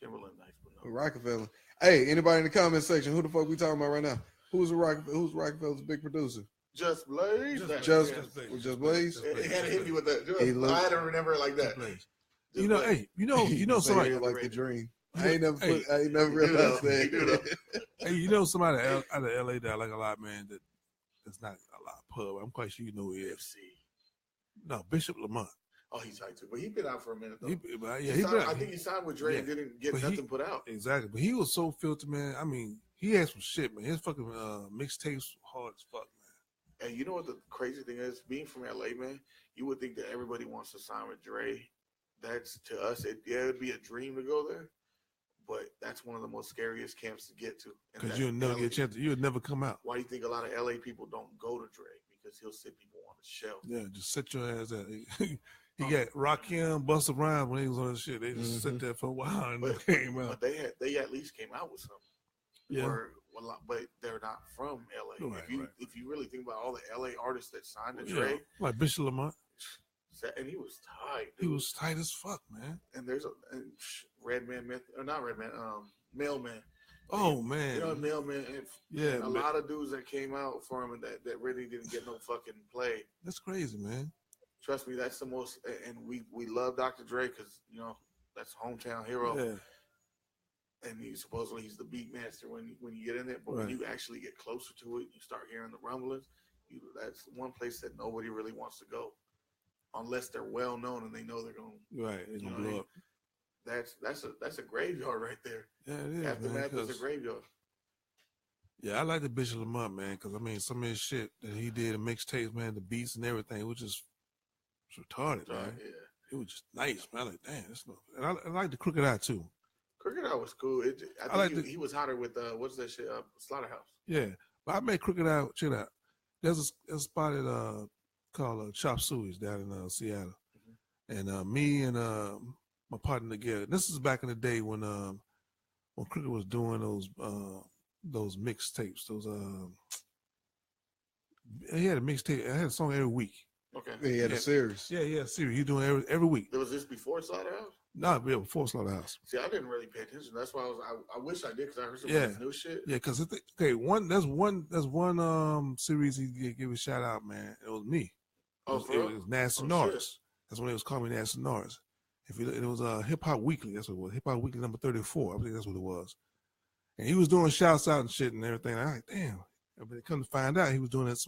A: Timberland nice, but no.
C: Rockefeller. Hey, anybody in the comment section? Who the fuck we talking about right now? Who's Rockefeller's big producer?
A: Just Blaze.
C: Just Blaze.
A: He had to hit me with that. I had to remember it like that.
B: Somebody
C: like the Dream. I ain't never realized that.
B: Hey, somebody out of LA that I like a lot, man. That's not a lot of pub. I'm quite sure you know who he is. No, Bishop Lamont.
A: Oh, he's tight too, but he's been out for a minute though.
B: I
A: think he signed with Dre and didn't get nothing put out.
B: Exactly, but he was so filtered, man. I mean, he had some shit, man. His fucking mixtapes hard as fuck, man.
A: And you know what the crazy thing is? Being from LA, man, you would think that everybody wants to sign with Dre. That's to us, it'd be a dream to go there, but that's one of the most scariest camps to get to.
B: Because you'll never get a chance. You'll never come out.
A: Why do you think a lot of LA people don't go to Dre? because he'll sit people on the shelf.
B: Yeah, just sit your ass at. He got Rakim, Busta Rhymes when he was on the shit. They just sit there for a while and
A: but,
B: came out.
A: But they at least came out with something.
B: Yeah.
A: But they're not from LA.
B: Right,
A: if you really think about all the LA artists that signed to Dre,
B: like Bishop Lamont,
A: and he was tight. Dude.
B: He was tight as fuck, man.
A: And there's Mailman.
B: Oh man,
A: you know Mailman.
B: Yeah,
A: a lot of dudes that came out for him and that really didn't get no fucking play.
B: That's crazy, man.
A: Trust me, that's the most. And we love Dr. Dre because that's hometown hero.
B: Yeah.
A: And he's the beat master when you get in there. But when you actually get closer to it, you start hearing the rumblings. That's one place that nobody really wants to go, unless they're well known and they know they're going.
B: Right, it's gonna blow up.
A: That's a graveyard right there.
B: Yeah, it is.
A: Aftermath is a graveyard.
B: Yeah, I like the Bishop Lamont, man, because I mean, some of his shit that he did in mixtapes, man, the beats and everything, it was just retarded, man. Yeah. It was just nice, man. I like, damn, that's no. And I like the Crooked Eye too.
A: Crooked Eye was cool. I think he was hotter with what's that shit? Slaughterhouse.
B: Yeah, but I made Crooked Eye. Check it out. There's a spot at called Chop Suey's down in Seattle, and me and my partner together. This is back in the day when Crooked was doing those mixtapes. He had a mixtape. I had a song every week.
A: Okay.
C: Yeah, he had a series.
B: Yeah, a series. He doing every week.
A: Was this before Slaughterhouse?
B: No, before Slaughterhouse.
A: See, I didn't really pay attention. That's why I wish I did because I heard some of this new shit.
B: Yeah, because there's one series he gave a shout out, man. It was me.
A: Oh,
B: it was Nasty Norris. That's when they was calling me Nasty Norris. It was Hip Hop Weekly. That's what it was. Hip Hop Weekly number 34. I think that's what it was. And he was doing shouts out and shit and everything. I'm like, damn. But come to find out, he was doing this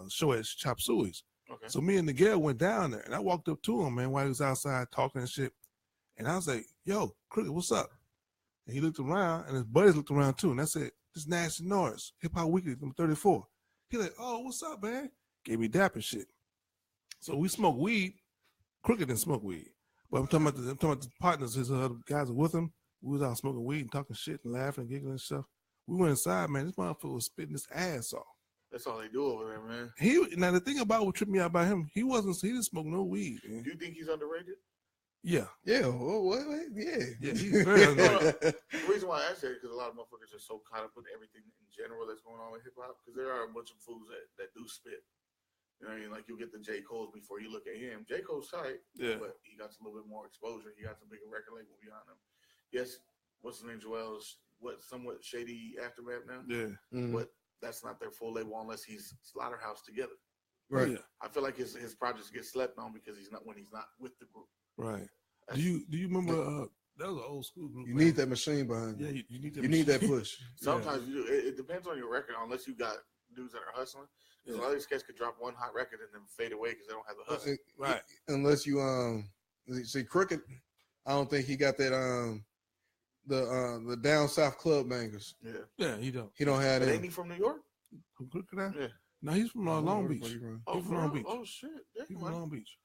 B: show at Chop Suey's.
A: Okay.
B: So me and the girl went down there, and I walked up to him, man, while he was outside talking and shit. And I was like, yo, Crooked, what's up? And he looked around, and his buddies looked around too. And I said, this is Nasty Norris, Hip Hop Weekly number 34. He like, oh, what's up, man? Gave me dap and shit. So we smoked weed. Crooked didn't smoke weed. But I'm talking about the partners, his other guys were with him. We was out smoking weed and talking shit and laughing and giggling and stuff. We went inside, man. This motherfucker was spitting his ass off.
A: That's all they do over there, man.
B: Now the thing about what tripped me out about him, he didn't smoke no weed. Man.
A: Do you think he's underrated?
B: Yeah.
C: Yeah. Well, yeah.
B: Yeah, he's very underrated.
A: The reason why I ask that is because a lot of motherfuckers are so caught up with everything in general that's going on with hip hop. Because there are a bunch of fools that do spit. You know what I mean? Like you'll get the J. Cole's before you look at him. J. Cole's tight, but he got a little bit more exposure. He got some bigger record label behind him. Yes, what's his name? Joel's somewhat shady Aftermath now.
B: Yeah.
A: But that's not their full label unless he's Slaughterhouse together.
C: Right.
B: Yeah.
A: I feel like his projects get slept on because he's not with the group.
B: Right. Do you remember that was an old school group?
C: You need that machine behind you.
B: Yeah, you need that.
C: You need that push.
A: Sometimes you do. It depends on your record, unless you got dudes that are hustling. Because a lot of these cats could drop one hot record and then fade away because they don't have the hustle.
B: Right.
C: Unless you see Crooked, I don't think he got that the down south club bangers.
A: Yeah.
B: Yeah, he don't.
C: He don't have that.
A: Ain't he from New York?
B: From Crooked Eye?
A: Yeah.
B: No, he's from Long Beach. He's from Long Beach.
A: Oh shit.
B: He's from Long Beach.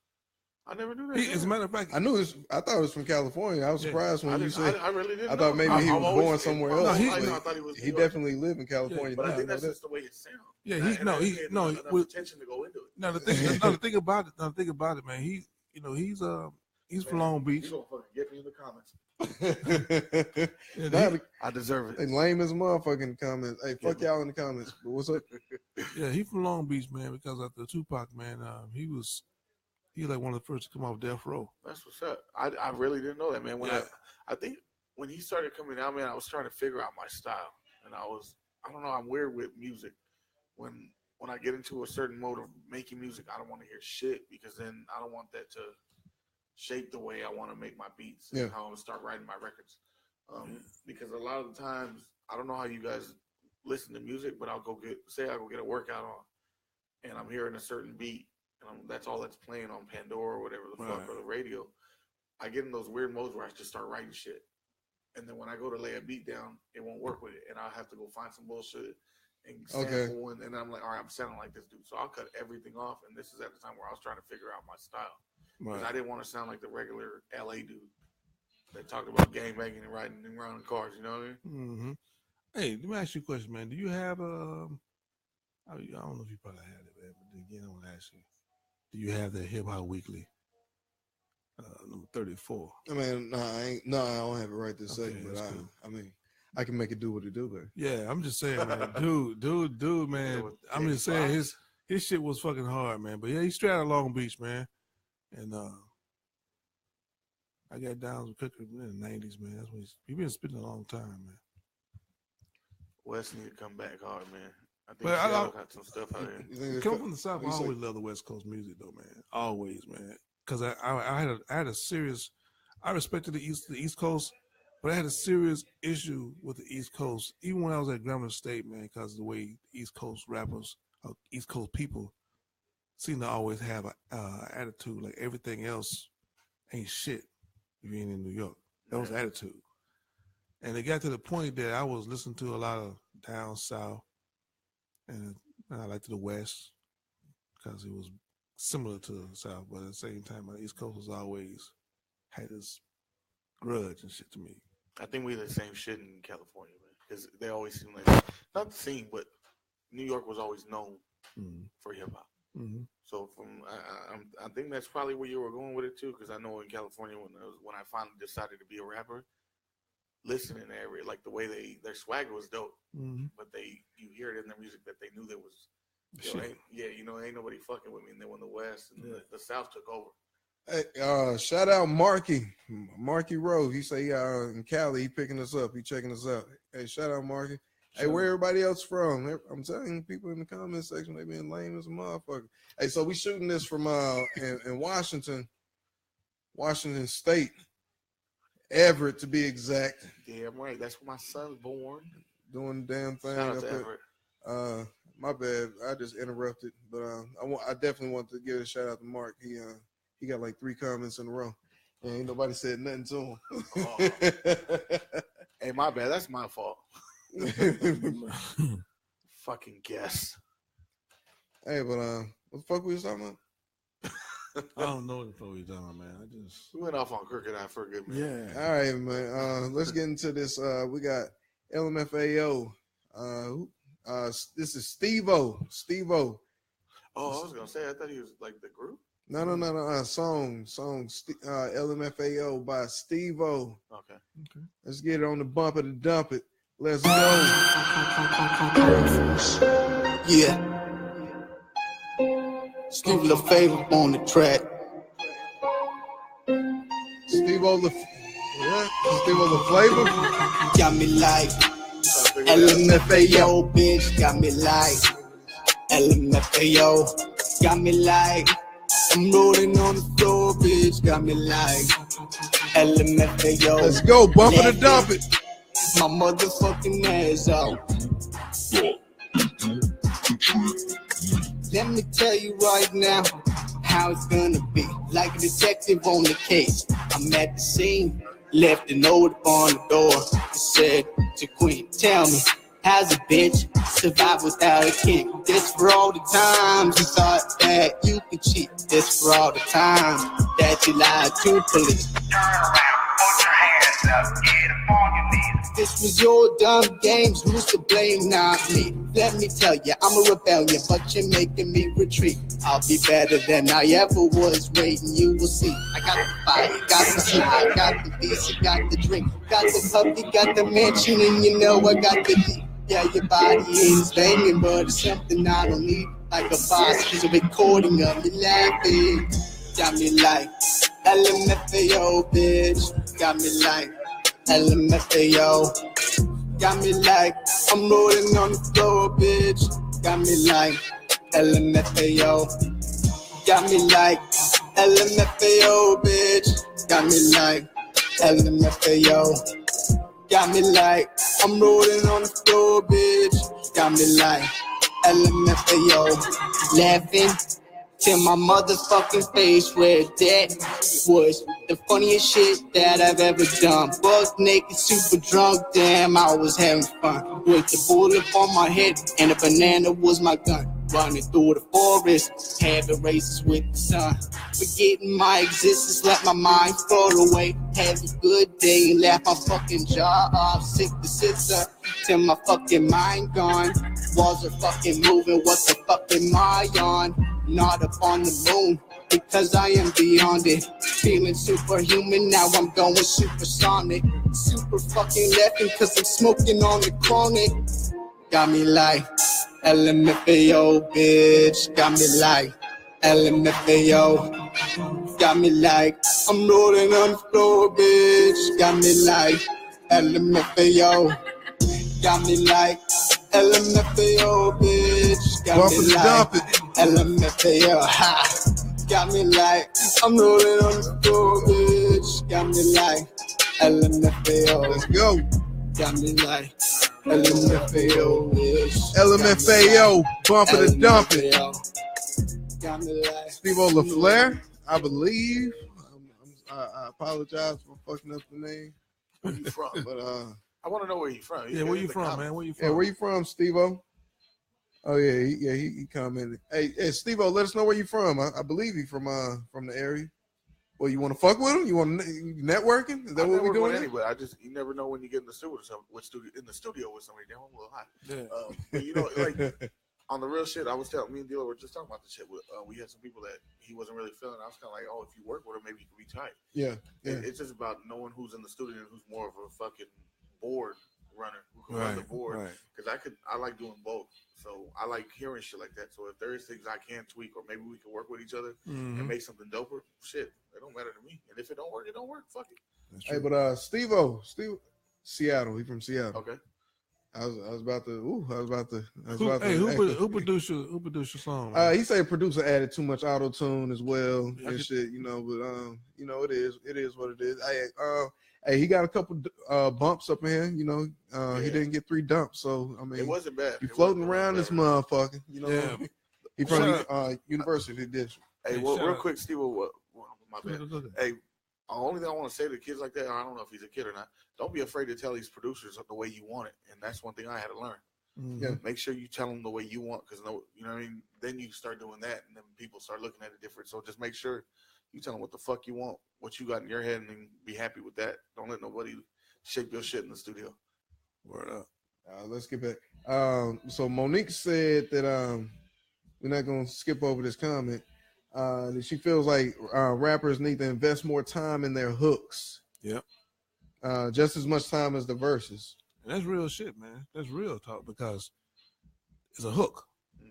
A: I never knew that.
C: As a matter of fact, I thought it was from California. I was surprised when you said.
A: I really didn't.
C: I thought maybe he was born somewhere else.
A: No, I thought he was.
C: He definitely lived in California.
A: But I think that's just the way it sounds.
B: Yeah,
A: with attention to go into it.
B: No, the thing about it, man. He's from Long Beach.
A: You gonna fucking get me in the comments. I deserve it.
C: They lame as a motherfucker in the comments. Hey, fuck y'all in the comments. But what's up?
B: Yeah, he from Long Beach, man. Because after Tupac, man, he was like one of the first to come off death row.
A: That's what's up. I really didn't know that, man. I think when he started coming out, man, I was trying to figure out my style, and I don't know, I'm weird with music. When I get into a certain mode of making music, I don't want to hear shit because then I don't want that to shape the way I want to make my beats and how I'm gonna start writing my records. Because a lot of the times, I don't know how you guys listen to music, but I'll go get a workout on, and I'm hearing a certain beat, and that's all that's playing on Pandora or whatever the fuck or the radio. I get in those weird modes where I just start writing shit, and then when I go to lay a beat down, it won't work with it, and I'll have to go find some bullshit and sample one, and I'm like, all right, I'm sounding like this dude, so I'll cut everything off. And this is at the time where I was trying to figure out my style. Because I didn't want to sound like the regular LA dude that talked about gangbanging and riding around in cars, you know what I mean?
B: Mm-hmm. Hey, let me ask you a question, man. Do you have I don't know if you probably had it, man, but again, I want to ask you, do you have the Hip Hop Weekly, number 34?
C: I mean, I don't have it right this second, but I mean, I can make it do what it do, but
B: yeah, I'm just saying, man, dude, man. I'm just saying his shit was fucking hard, man. But yeah, he's straight out of Long Beach, man. And I got down with Cooker in the 90s, man. That's when he's been spitting a long time, man.
A: West need to come back hard, man. I think Seattle got some stuff out here.
B: Come from the South, I always love the West Coast music, though, man. Always, man. Because I had a serious. I respected the East Coast, but I had a serious issue with the East Coast, even when I was at Grambling State, man, because of the way East Coast rappers, East Coast people, seem to always have an attitude like everything else ain't shit if you ain't in New York. That was the attitude. And it got to the point that I was listening to a lot of down south, and I liked the West because it was similar to the South, but at the same time, the East Coast was always had this grudge and shit to me.
A: I think we had the same shit in California, man, because they always seem like, not the same, but New York was always known for hip hop.
B: Mm-hmm.
A: So I think that's probably where you were going with it too, because I know in California when I finally decided to be a rapper, listening to every, like the way their swagger was dope, but you hear it in their music that they knew there was, ain't nobody fucking with me. And then when the West and the South took over.
C: Hey, shout out Marky Rowe. He say in Cali, he picking us up, he checking us out. Hey, shout out Marky. Hey, where everybody else from? I'm telling people in the comment section, they being lame as a motherfucker. Hey, so we shooting this from in Washington State, Everett to be exact.
A: Damn right, that's where my son's born.
C: Doing the damn thing
A: Shout out
C: up
A: to Everett.
C: there. My bad, I just interrupted, but I definitely want to give a shout out to Mark. He got like 3 comments in a row, and ain't nobody said nothing to him.
A: Hey, my bad, that's my fault. Fucking guess.
C: Hey, but what the fuck we was talking about?
B: I don't know what the fuck we talking about, man.
A: We went off on Crooked Eye for a good minute.
C: Yeah. All right, man. Let's get into this. We got LMFAO. This is Stevo.
A: Oh, I was gonna say I thought he was like the group.
C: No. Song. LMFAO by Stevo.
A: Okay.
C: Let's get it on the bumper to dump it. Let's go.
I: Yeah. Steve LaFlave on the track.
C: Stevo LaFlave.
I: Got me like LMFAO, bitch. Got me like LMFAO. Got me like I'm rolling on the floor, bitch. Got me like LMFAO.
C: Let's go, bumper to dump it.
I: My motherfucking ass out. Let me tell you right now how it's gonna be. Like a detective on the case. I'm at the scene, left a note on the door. It said to Queen, tell me, how's a bitch survive without a king? This for all the times you thought that you could cheat. This for all the times that you lied to police.
F: Turn around, put your hands up, get up on your knees.
I: This was your dumb games, who's to blame, not me. Let me tell you, I'm a rebellion, but you're making me retreat. I'll be better than I ever was, waiting, you will see. I got the fire, got the smoke, I got the beast, I got the drink, got the puppy, got the mansion, and you know I got the deep. Yeah, your body is banging, but it's something I don't need. Like a boss, she's a recording of me laughing. Got me like LMFAO, bitch. Got me like LMFAO. Got me like I'm rolling on the floor, bitch. Got me like LMFAO. Got me like LMFAO, bitch. Got me like LMFAO. Got me like I'm rolling on the floor, bitch. Got me like LMFAO. Laughing till my motherfucking face, where that was the funniest shit that I've ever done. Buck naked, super drunk, damn, I was having fun. With the bullet on my head and a banana was my gun. running through the forest, having races with the sun. Forgetting my existence, let my mind float away. Have a good day, laugh my fucking jaw off. Sick the sister, till my fucking mind gone. Walls are fucking moving, what the fuck am I on? Not up on the moon, because I am beyond it. Feeling superhuman, now I'm going supersonic. Super fucking laughing, cause I'm smoking on the chronic. Got me like LMFAO, bitch. Got me like LMFAO. Got me like I'm rolling on the floor, bitch. Got me like LMFAO. Got me like LMFAO, bitch. Got me like LMFAO. Ha. Got me like I'm rolling on the floor, bitch. Got me like LMFAO.
C: Let's go.
I: Got me like LMFAO, bitch.
C: LMFAO, bumping and dumping.
I: Got me like
C: Stevo LaFlave, I believe. I apologize for fucking up the name.
A: Where you from?
C: But
A: I want to know where you from.
B: Yeah, where you from, man? Where you from?
C: Yeah, where you from, Stevo? Oh yeah, he commented. Hey, Stevo, let us know where you from. I believe you from the area. Well, you want to fuck with him? You want networking? Is that what we doing?
A: Anyway, you never know when you get in the studio with somebody. In the studio with somebody, damn, I'm a little hot.
B: Yeah.
A: But you know, like on the real shit, I was telling me and Dilo were just talking about the shit. We had some people that he wasn't really feeling. I was kind of like, oh, if you work with him, maybe you could be tight.
C: Yeah.
A: It's just about knowing who's in the studio and who's more of a fucking board runner who can run the board. Because I like doing both. So I like hearing shit like that. So if there is things I can tweak, or maybe we can work with each other and make something doper, shit, it don't matter to me. And if it don't work, it don't work. Fuck it.
C: Hey, but Stevo, Seattle. He from Seattle.
A: Okay.
C: I was about to.
B: Who produced your song?
C: He said producer added too much auto tune as well and shit. You know, but you know, it is what it is. Hey, he got a couple bumps up in here. You know, he didn't get 3 dumps, so I mean,
A: it wasn't bad.
C: You floating around this motherfucker. You know, he from University District.
A: Hey, well, real quick, Steve. My bad. Hey, the only thing I want to say to kids like that, I don't know if he's a kid or not. Don't be afraid to tell these producers the way you want it, and that's one thing I had to learn.
C: Yeah,
A: make sure you tell them the way you want, because you know what I mean. Then you start doing that, and then people start looking at it different. So just make sure you tell them what the fuck you want, what you got in your head, and then be happy with that. Don't let nobody shape your shit in the studio.
B: Word up.
C: Let's get back. So Monique said that we're not gonna skip over this comment. That she feels like rappers need to invest more time in their hooks.
B: Yep.
C: Just as much time as the verses.
B: And that's real shit, man. That's real talk, because it's a hook.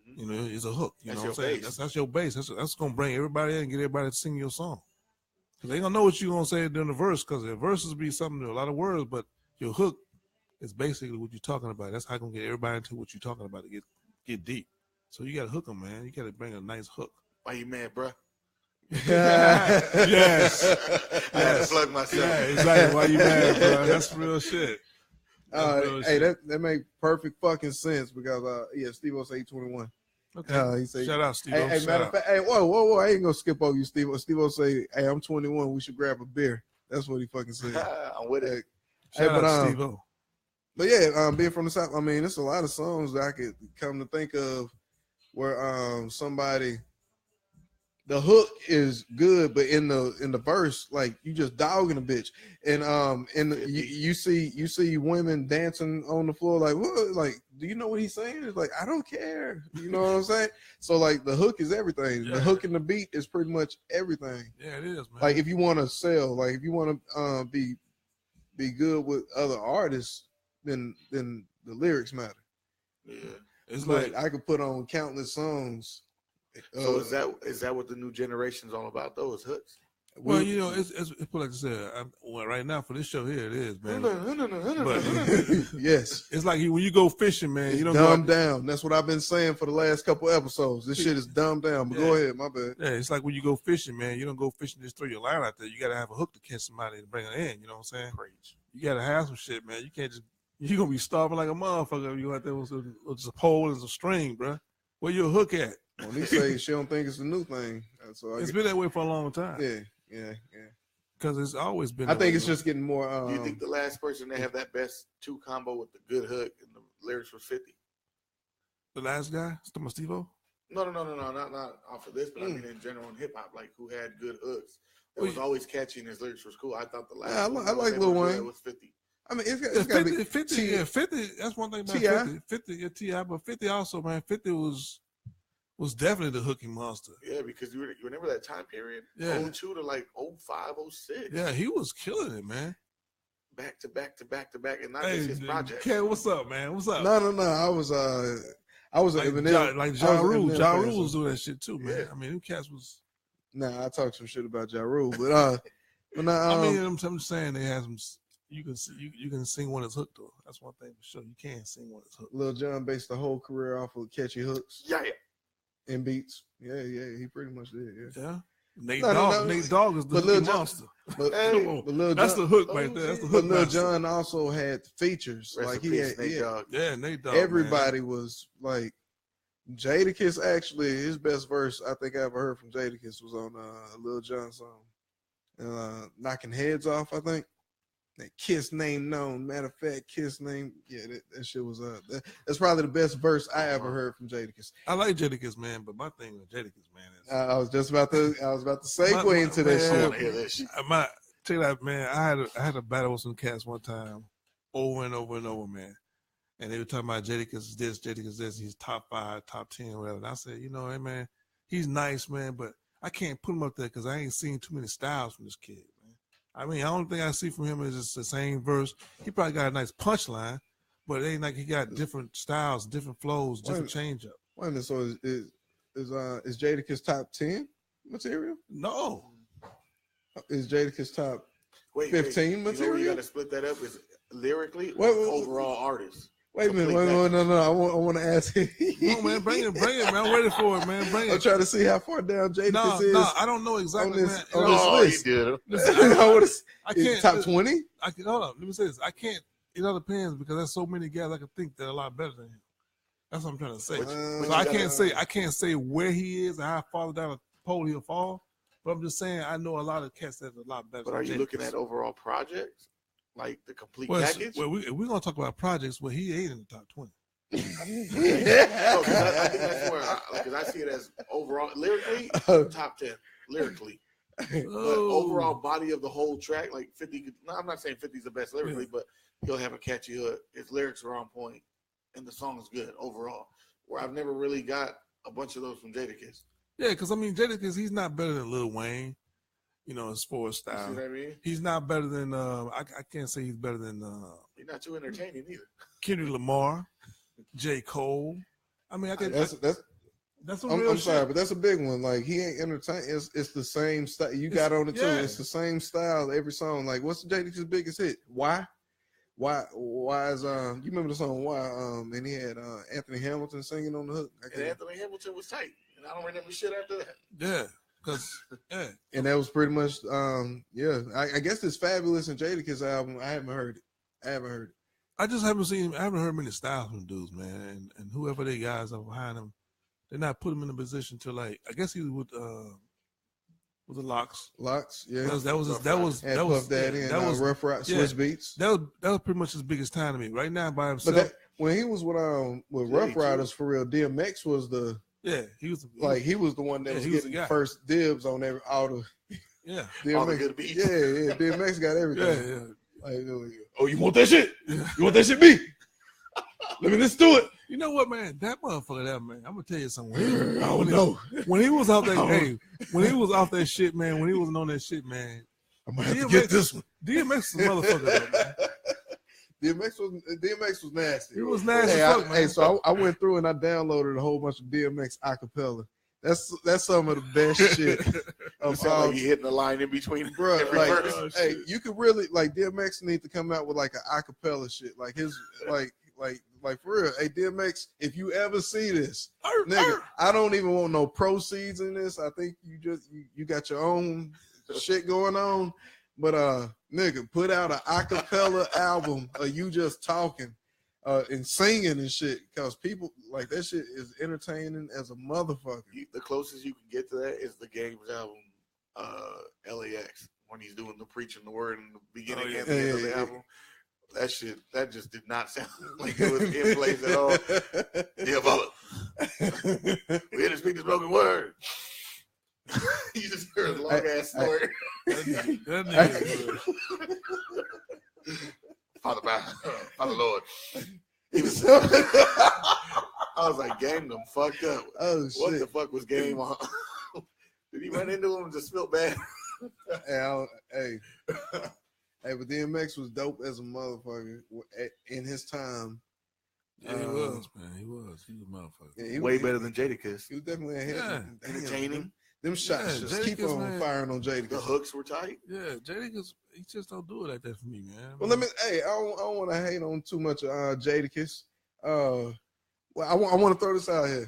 B: You know, it's a hook. You know what I'm saying? That's your base. That's gonna bring everybody in and get everybody to sing your song. Cause they gonna know what you gonna say during the verse. Cause the verses be something, a lot of words, but your hook is basically what you're talking about. That's how you're gonna get everybody into what you're talking about to get deep. So you gotta hook them, man. You gotta bring a nice hook.
A: Why you mad, bro?
B: Yes.
A: I had to plug myself.
B: Yeah, exactly. Why you mad, bro? That's real shit.
C: Hey, that make perfect fucking sense, because Stevo say 21.
B: Okay.
C: He say,
B: shout out, Steve.
C: Hey, matter of fact, hey, whoa, I ain't gonna skip over you, Steve. Stevo say, hey, I'm 21. We should grab a beer. That's what he fucking said.
A: I'm with it.
B: Shout out, Steve.
C: But yeah, being from the South, I mean, there's a lot of songs that I could come to think of where somebody, the hook is good, but in the verse, like, you just dogging a bitch, and you see women dancing on the floor, like, what? Like, do you know what he's saying? It's like, I don't care. You know what I'm saying? So like, the hook is everything. Yeah. The hook and the beat is pretty much everything.
B: Yeah, it is, man.
C: Like, if you want to sell, like, if you want to be good with other artists, then the lyrics matter.
A: Yeah,
C: it's like I could put on countless songs.
A: So is that what the new generation's all about, though? Is hooks?
B: Well, you know, it's like I said. Well, right now for this show here, it is, man. But
C: yes,
B: it's like when you go fishing, man. You don't
C: dumb down. That's what I've been saying for the last couple episodes. This shit is dumbed down. But go ahead, my bad.
B: Yeah, it's like when you go fishing, man. You don't go fishing just throw your line out there. You gotta have a hook to catch somebody and bring it in. You know what I'm saying?
A: Preach.
B: You gotta have some shit, man. You can't just. You're gonna be starving like a motherfucker if you go out there with just a pole and some string, bro. Where your hook at?
C: When they say she don't think it's a new thing, so
B: it's been that way for a long time.
C: Yeah.
B: Because it's always been.
C: I think it's just getting more.
A: Do you think the last person that have that best 2 combo with the good hook and the lyrics was 50?
B: The last guy, Stevo?
A: No, not off of this, but I mean in general in hip hop, like who had good hooks. That was always catchy and his lyrics was cool. I thought the last
C: I like Lil Wayne.
A: Was 50.
C: I mean, it's got to be
B: 50. Yeah, 50. That's one thing about 50. 50, yeah, T.I., but 50 also, man. 50 was definitely the hooking monster.
A: Yeah, because you remember that time period?
B: Yeah.
A: 02 to like 05, 06.
B: Yeah, he was killing it, man.
A: Back to back, and not just his project.
B: Ken, what's up, man? What's up?
C: No. I was
B: like
C: Eminem.
B: Like Ja Rule. Ja Rule was doing that shit too, man.
A: Yeah.
B: I mean, them cats was.
C: Nah, I talked some shit about Ja Rule, but
B: I mean, I'm just saying they had some. You can sing when it's hooked though. That's one thing for sure. You can't sing when it's hooked.
C: Lil Jon based the whole career off of catchy hooks.
A: Yeah.
C: And beats. Yeah, he pretty much did. Yeah.
B: Nate Dogg is the hooking monster.
C: But
B: that's the hook right there. That's the hook.
C: But Lil Jon also had features. Like he had
A: Nate Dogg.
B: Yeah, Nate Dogg.
C: Everybody was like Jadakiss. Actually, his best verse I think I ever heard from Jadakiss was on Lil Jon song, "Knocking Heads Off." I think that Kiss name known. Matter of fact, Kiss name. Yeah, that shit was that's probably the best verse I ever heard from Jadakiss.
B: I like Jadakiss, man, but my thing with Jadakiss, man, is
C: I was about to segue into that shit.
A: I want to hear this shit.
B: Tell you that, man. I had a battle with some cats one time, over and over and over, man. And they were talking about Jadakiss is this, Jadakiss this. He's top 5, top 10, whatever. And I said, hey, man, he's nice, man, but I can't put him up there because I ain't seen too many styles from this kid, man. I mean, the only thing I see from him is just the same verse. He probably got a nice punchline, but it ain't like he got different styles, different flows, different change-up.
C: Wait a minute, so is Jadakiss top 10 material?
B: No.
C: Is Jadakiss top 15 material?
A: You got to split that up. Is lyrically or overall artist?
C: Wait a minute, no. I want to ask him.
B: No, man, bring it, man. I'm ready for it, man. Bring it.
C: I'm trying to see how far down Jadakiss is.
B: No, I don't know exactly,
C: on
A: He
C: this list.
A: did.
C: I can't. Top 20?
B: Hold on. Let me say this. I can't. It all depends because there's so many guys I can think that are a lot better than him. That's what I'm trying to say. So I can't say where he is and how far down the pole he'll fall. But I'm just saying I know a lot of cats that are a lot better.
A: But are you looking at overall projects, like the complete package?
B: Well, we're gonna talk about projects where he ain't in the top 20.
A: I think that's where, because I see it as overall lyrically top 10 lyrically. But overall body of the whole track, like 50. No, I'm not saying 50's the best lyrically, but he'll have a catchy hook. His lyrics are on point, and the song is good overall. Where I've never really got a bunch of those from Jadakiss.
B: Yeah, because I mean Jadakiss, he's not better than Lil Wayne, as far as style.
A: You see what I mean?
B: He's not better than I can't say he's better than
A: he's not too entertaining either.
B: Kendrick Lamar, J. Cole. I mean,
C: that's I'm sorry, but that's a big one. Like he ain't entertaining. It's the same style. You got on it too. It's the same style every song. Like what's Jadakiss' biggest hit? Why is you remember the song Why? And he had Anthony Hamilton singing on the hook.
A: And Anthony Hamilton was tight. And I don't remember shit after that.
B: Yeah, because
C: and that was pretty much I guess this Fabulous and Jadakiss album. I haven't heard it.
B: I just haven't heard many styles from dudes, man. And whoever they guys are behind them, they're not put him in a position to like. I guess he was with the Locks.
C: Locks, yeah.
B: That was
C: Puff Daddy and Rough Rock Swiss Beats.
B: That was pretty much his biggest time to me. Right now by himself.
C: But when he was with Rough Riders for real, DMX was the.
B: Yeah, he was
C: the one that was getting first dibs on all the DMX,
A: all the good beats.
C: Yeah, DMX got everything.
B: Yeah.
C: Like, oh, you want that shit? You want that shit, B? Let me listen to it.
B: You know what, man? That motherfucker, man. I'm gonna tell you something. When he was off that, when he was off that shit, man. When he wasn't on that shit, man.
C: I'm gonna have to get this one.
B: DMX was a motherfucker, though, man.
C: DMX was nasty.
B: He was nasty.
C: So I went through and I downloaded a whole bunch of DMX acapella. That's some of the best shit.
A: Like you hitting the line in between,
C: bro. Like, you could really like DMX need to come out with like an acapella shit, like his like for real. Hey DMX, if you ever see this, nigga, I don't even want no proceeds in this. I think you got your own shit going on. But nigga, put out an acapella album of you just talking and singing and shit, because people like that shit is entertaining as a motherfucker.
A: The closest you can get to that is the Games album, LAX, when he's doing the preaching the word in the beginning and the end of the album. That just did not sound like it was in place at all. Yeah, brother. We didn't speak the spoken word. You just heard a long ass story. Father Lord. He was, I was like, game them fucked up.
C: Oh shit!
A: What the fuck was game on? Did he run into him and just feel bad?
C: Hey, but DMX was dope as a motherfucker in his time.
B: Yeah, he was, man. He was a motherfucker.
A: Yeah, way better than Jadakiss.
C: He was definitely a hit.
A: Entertaining.
C: Them shots just keep on firing on Jadakiss.
A: The hooks were tight.
B: Yeah, Jadakiss, he just don't do it like that for me, man.
C: Well, I don't want to hate on too much Jadakiss. Well, I want to throw this out here.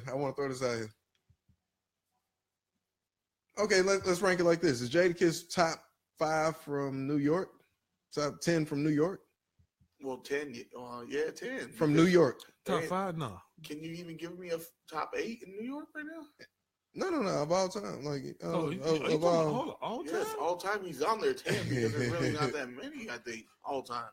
C: Okay, let's rank it like this. Is Jadakiss top 5 from New York? Top 10 from New York?
A: Well, 10. 10.
C: From New York.
B: Top 5? No.
A: Can you even give me a top 8 in New York right now?
C: No, of all time. Like,
B: of all time?
A: Yes, all time he's on there 10 because there's really not that many, I think, all time.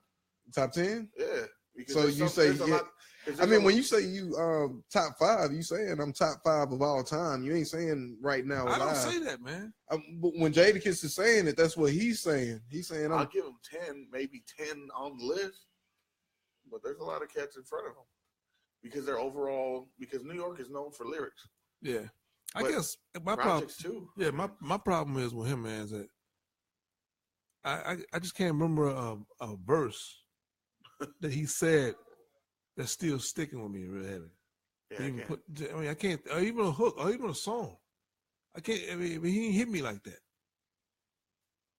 C: Top 10?
A: Yeah.
C: So you say, when you say you top 5, you saying I'm top 5 of all time. You ain't saying right now.
B: I don't say that, man.
C: But when Jadakiss is saying it, that's what he's saying. He's saying
A: I'll give him 10, maybe 10 on the list. But there's a lot of cats in front of him because because New York is known for lyrics.
B: Yeah. I guess my problem too. Yeah, my problem is with him, man, is that I just can't remember a verse that he said that's still sticking with me real heavy. Yeah, I can't. Or even a hook, or even a song. I can't. I mean, he didn't hit me like that.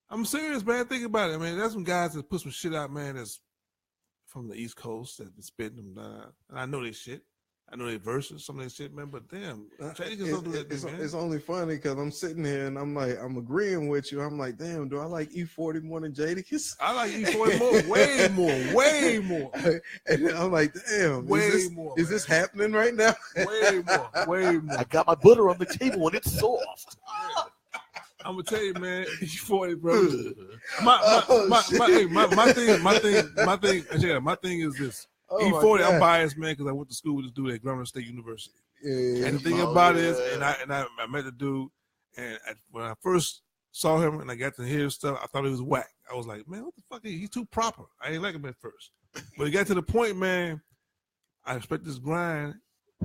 B: I'm serious, man. Think about it, man. There's some guys that put some shit out, man, that's from the East Coast that been spitting them down, and I know they shit. I know they verses, some of that shit, man, but damn, Jadakiss don't do that thing, man.
C: It's only funny because I'm sitting here and I'm agreeing with you. I'm like, damn, do I like E40 more than Jadakiss?
B: I like E40 more, way more.
C: And I'm like, damn, is this happening right now?
B: Way more.
A: I got my butter on the table and it's soft.
B: I'm gonna tell you, man, E40, bro. My thing is this. E40, I'm biased, man, because I went to school with this dude at Grambling State University.
C: Yeah,
B: and the thing about it is, and I met the dude, and when I first saw him and I got to hear his stuff, I thought he was whack. I was like, man, what the fuck? He's too proper. I ain't like him at first. But he got to the point, man, I expect this grind,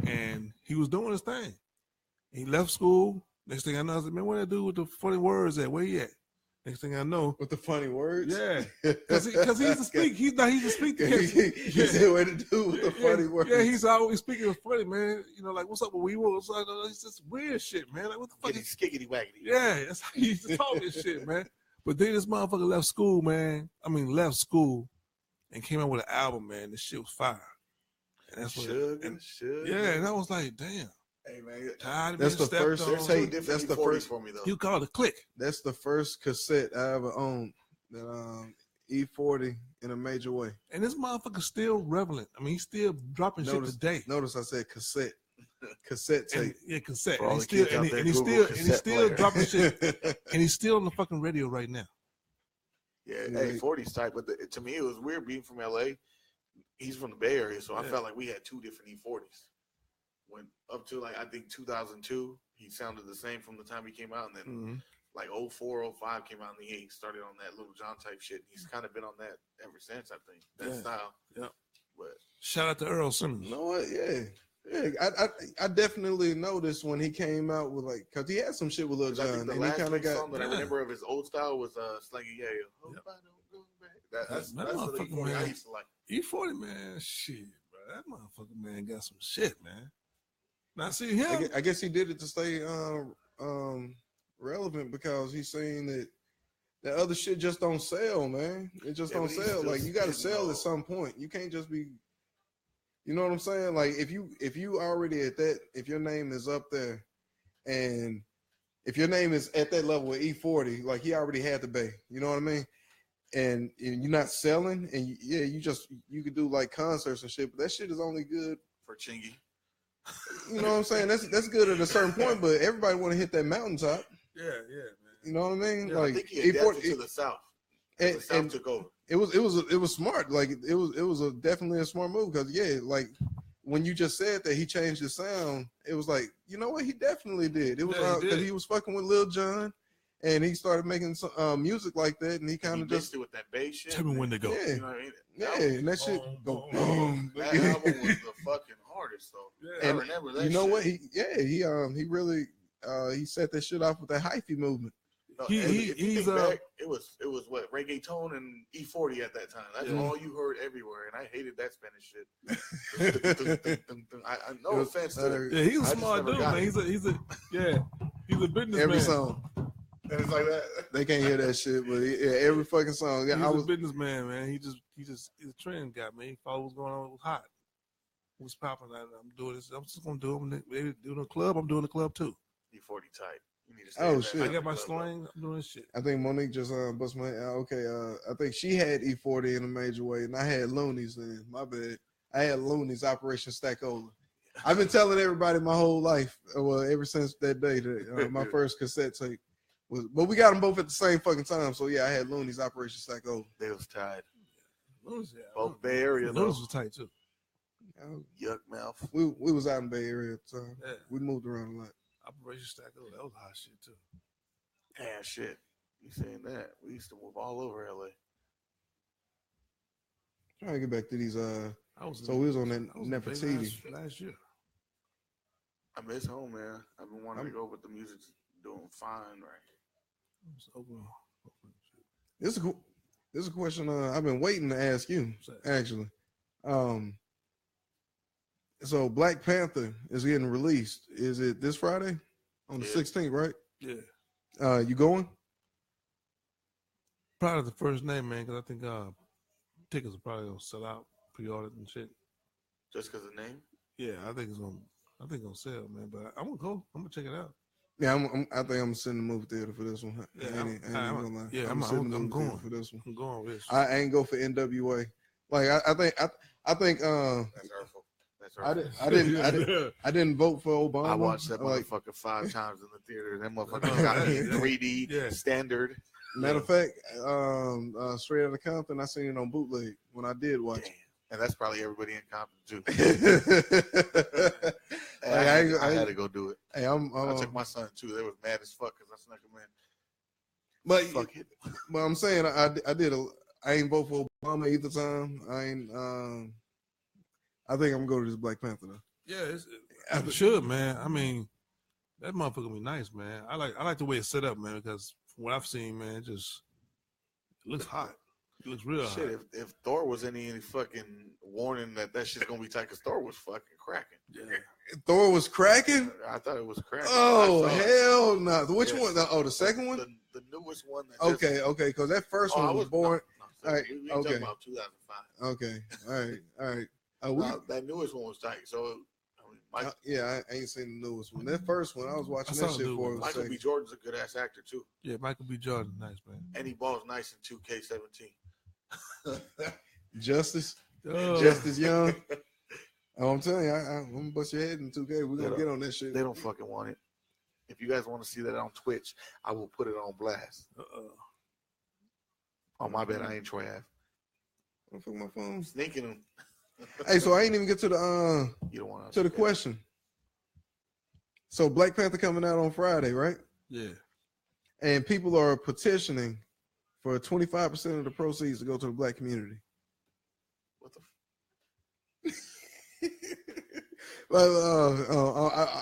B: and he was doing his thing. He left school. Next thing I know, I said, man, what that dude with the funny words at? Where he at? Next thing I know,
C: with the funny words,
B: yeah, because he's a speak. He's a speaker.
C: He said what to do with the funny words.
B: Yeah, he's always speaking funny, man. You know, like what's up with we will? It's just weird shit, man. Like what the fuck?
A: Skiggity waggity.
B: Yeah, that's how he used to talk this shit, man. But then this motherfucker left school, man. Left school and came out with an album, man. This shit was fire. And that's what. Yeah, and I was like, damn.
A: Hey man,
C: that's the first tape. That's the first
A: for me though.
B: You call it a click.
C: That's the first cassette I ever owned. That E40 in a major way.
B: And this motherfucker's still relevant. He's still dropping shit today.
C: Notice I said cassette. Cassette tape.
B: Cassette. And he's still dropping shit. And he's still on the fucking radio right now.
A: Yeah, hey, 40's tight, but to me it was weird being from LA. He's from the Bay Area, so I felt like we had two different E40s. When up to I think 2002, he sounded the same from the time he came out, and then 04, 05 came out, and he started on that Little John type shit. He's kind of been on that ever since, I think. That style.
B: Yeah.
A: But
B: shout out to Earl Simmons.
C: You know what? Yeah. I definitely noticed when he came out with because he had some shit with Lil Jon, and he kind of got.
A: Song that I remember of his old style was Slangy Yeah. Hope I don't go back. That's the E40 I used to like.
B: E40 man, shit, bro. That motherfucker man got some shit, man. Now see him.
C: I guess he did it to stay relevant because he's saying that the other shit just don't sell, man. It just don't sell. Like you got to sell at some point. You can't just be. You know what I'm saying? Like if you already at that, if your name is up there, and if your name is at that level with E40, like he already had the Bay. You know what I mean? And you're not selling, and you could do like concerts and shit, but that shit is only good
A: for Chingy.
C: You know what I'm saying? That's good at a certain point, but everybody want to hit that mountaintop.
B: Yeah, man.
C: You know what I mean?
A: Yeah, like I think he adapted to the South.
C: And took over. It was smart. Like it was definitely a smart move because like when you just said that he changed his sound, it was like, you know what, he definitely did. It was because he was fucking with Lil Jon, and he started making some music like that, and he kind of just
A: with that bass shit.
B: Tell me when to go.
C: Yeah,
A: you know what I mean?
C: And that shit go boom.
A: That album was the fucking hardest though. Yeah, I remember that.
C: You know
A: shit.
C: what? He really he set that shit off with that hyphy movement.
A: No, he's back, it was what reggaeton and E40 at that time. That's all you heard everywhere, and I hated that Spanish shit. I no offense to
B: yeah, he's a smart dude, man. He's a businessman.
C: Every song.
A: And it's like that.
C: They can't hear that shit, but every fucking song. Yeah,
B: he's a businessman, man. He's a trend guy, man. He followed what's going on. It was hot. What's popping? I'm doing this. I'm just gonna do it. They doing a club. I'm doing a club too.
A: E40 type. You need to
C: shit!
B: I got my slang. I'm doing shit.
C: I think Monique just bust my. I think she had E40 in a major way, and I had Looney's. Then my bad. I had Looney's Operation Stackola. I've been telling everybody my whole life, well, ever since that day that my first cassette tape. But we got them both at the same fucking time. So yeah, I had Looney's Operation Stackola.
A: They was tied. Both Bay Area.
B: Those was tight too.
A: Yuck mouth.
C: We was out in Bay Area at the time. Yeah. We moved around a lot.
B: Operation Stackola, that was hot shit too.
A: Yeah, shit. You saying that? We used to move all over LA.
C: Trying to get back to these. So we was on that Nefertiti
B: last year.
A: I miss home, man. I've been wanting to go, but the music's doing fine right here.
C: This is a question I've been waiting to ask you, actually. So Black Panther is getting released. Is it this Friday on the 16th, right?
B: Yeah.
C: You going?
B: Probably the first name, man, because I think tickets are probably gonna sell out, pre-ordered and shit.
A: Just because of the name?
B: Yeah, I think it's gonna sell, man. But I'm gonna go. I'm gonna check it out.
C: Yeah, I think I'm sitting in the movie theater for this one.
B: Yeah,
C: I'm going
B: for this one. I'm going with this.
C: I ain't go for NWA. Like I think
A: that's hurtful.
C: I didn't vote for Obama.
A: I watched that motherfucker 5 times in the theater. That motherfucker got me in 3D standard.
C: Matter of fact, Straight Outta Compton, I seen it on bootleg when I did watch it.
A: And that's probably everybody in Compton too.
C: I
A: had to go do it.
C: Hey,
A: I took my son too. They was mad as fuck because I snuck him in.
C: But I'm saying I ain't vote for Obama either time. I think I'm gonna go to this Black Panther though.
B: Yeah, it should, man. I mean, that motherfucker gonna be nice, man. I like the way it's set up, man, because from what I've seen, man, it looks hot. It looks real hot.
A: Shit, if Thor was any fucking warning that shit's gonna be tight, because Thor was fucking cracking.
B: Yeah.
C: Thor was cracking?
A: I thought it was cracking.
C: Oh, hell no. Which one? The second one?
A: The newest one.
C: Okay, because that first one was born.
A: All right, we talking about 2005.
C: Okay, all right.
A: That newest one was tight. So,
C: I ain't seen the newest one. That first one, I was watching that shit for.
A: Michael B. Jordan's a good ass actor too.
B: Yeah, Michael B. Jordan, nice man.
A: And he balls nice in 2K17.
C: Justice Young. Oh, I'm telling you, I'm gonna bust your head in 2K. We're gonna get on that shit.
A: They don't fucking want it. If you guys want to see that on Twitch, I will put it on blast. Oh my bad, I ain't Troy Ave.
C: I'm fucking my phone.
A: Sneaking them.
C: Hey, so I ain't even get to the
A: you don't want
C: to the question. So Black Panther coming out on Friday, right?
B: Yeah.
C: And people are petitioning for 25% of the proceeds to go to the black community.
A: What the?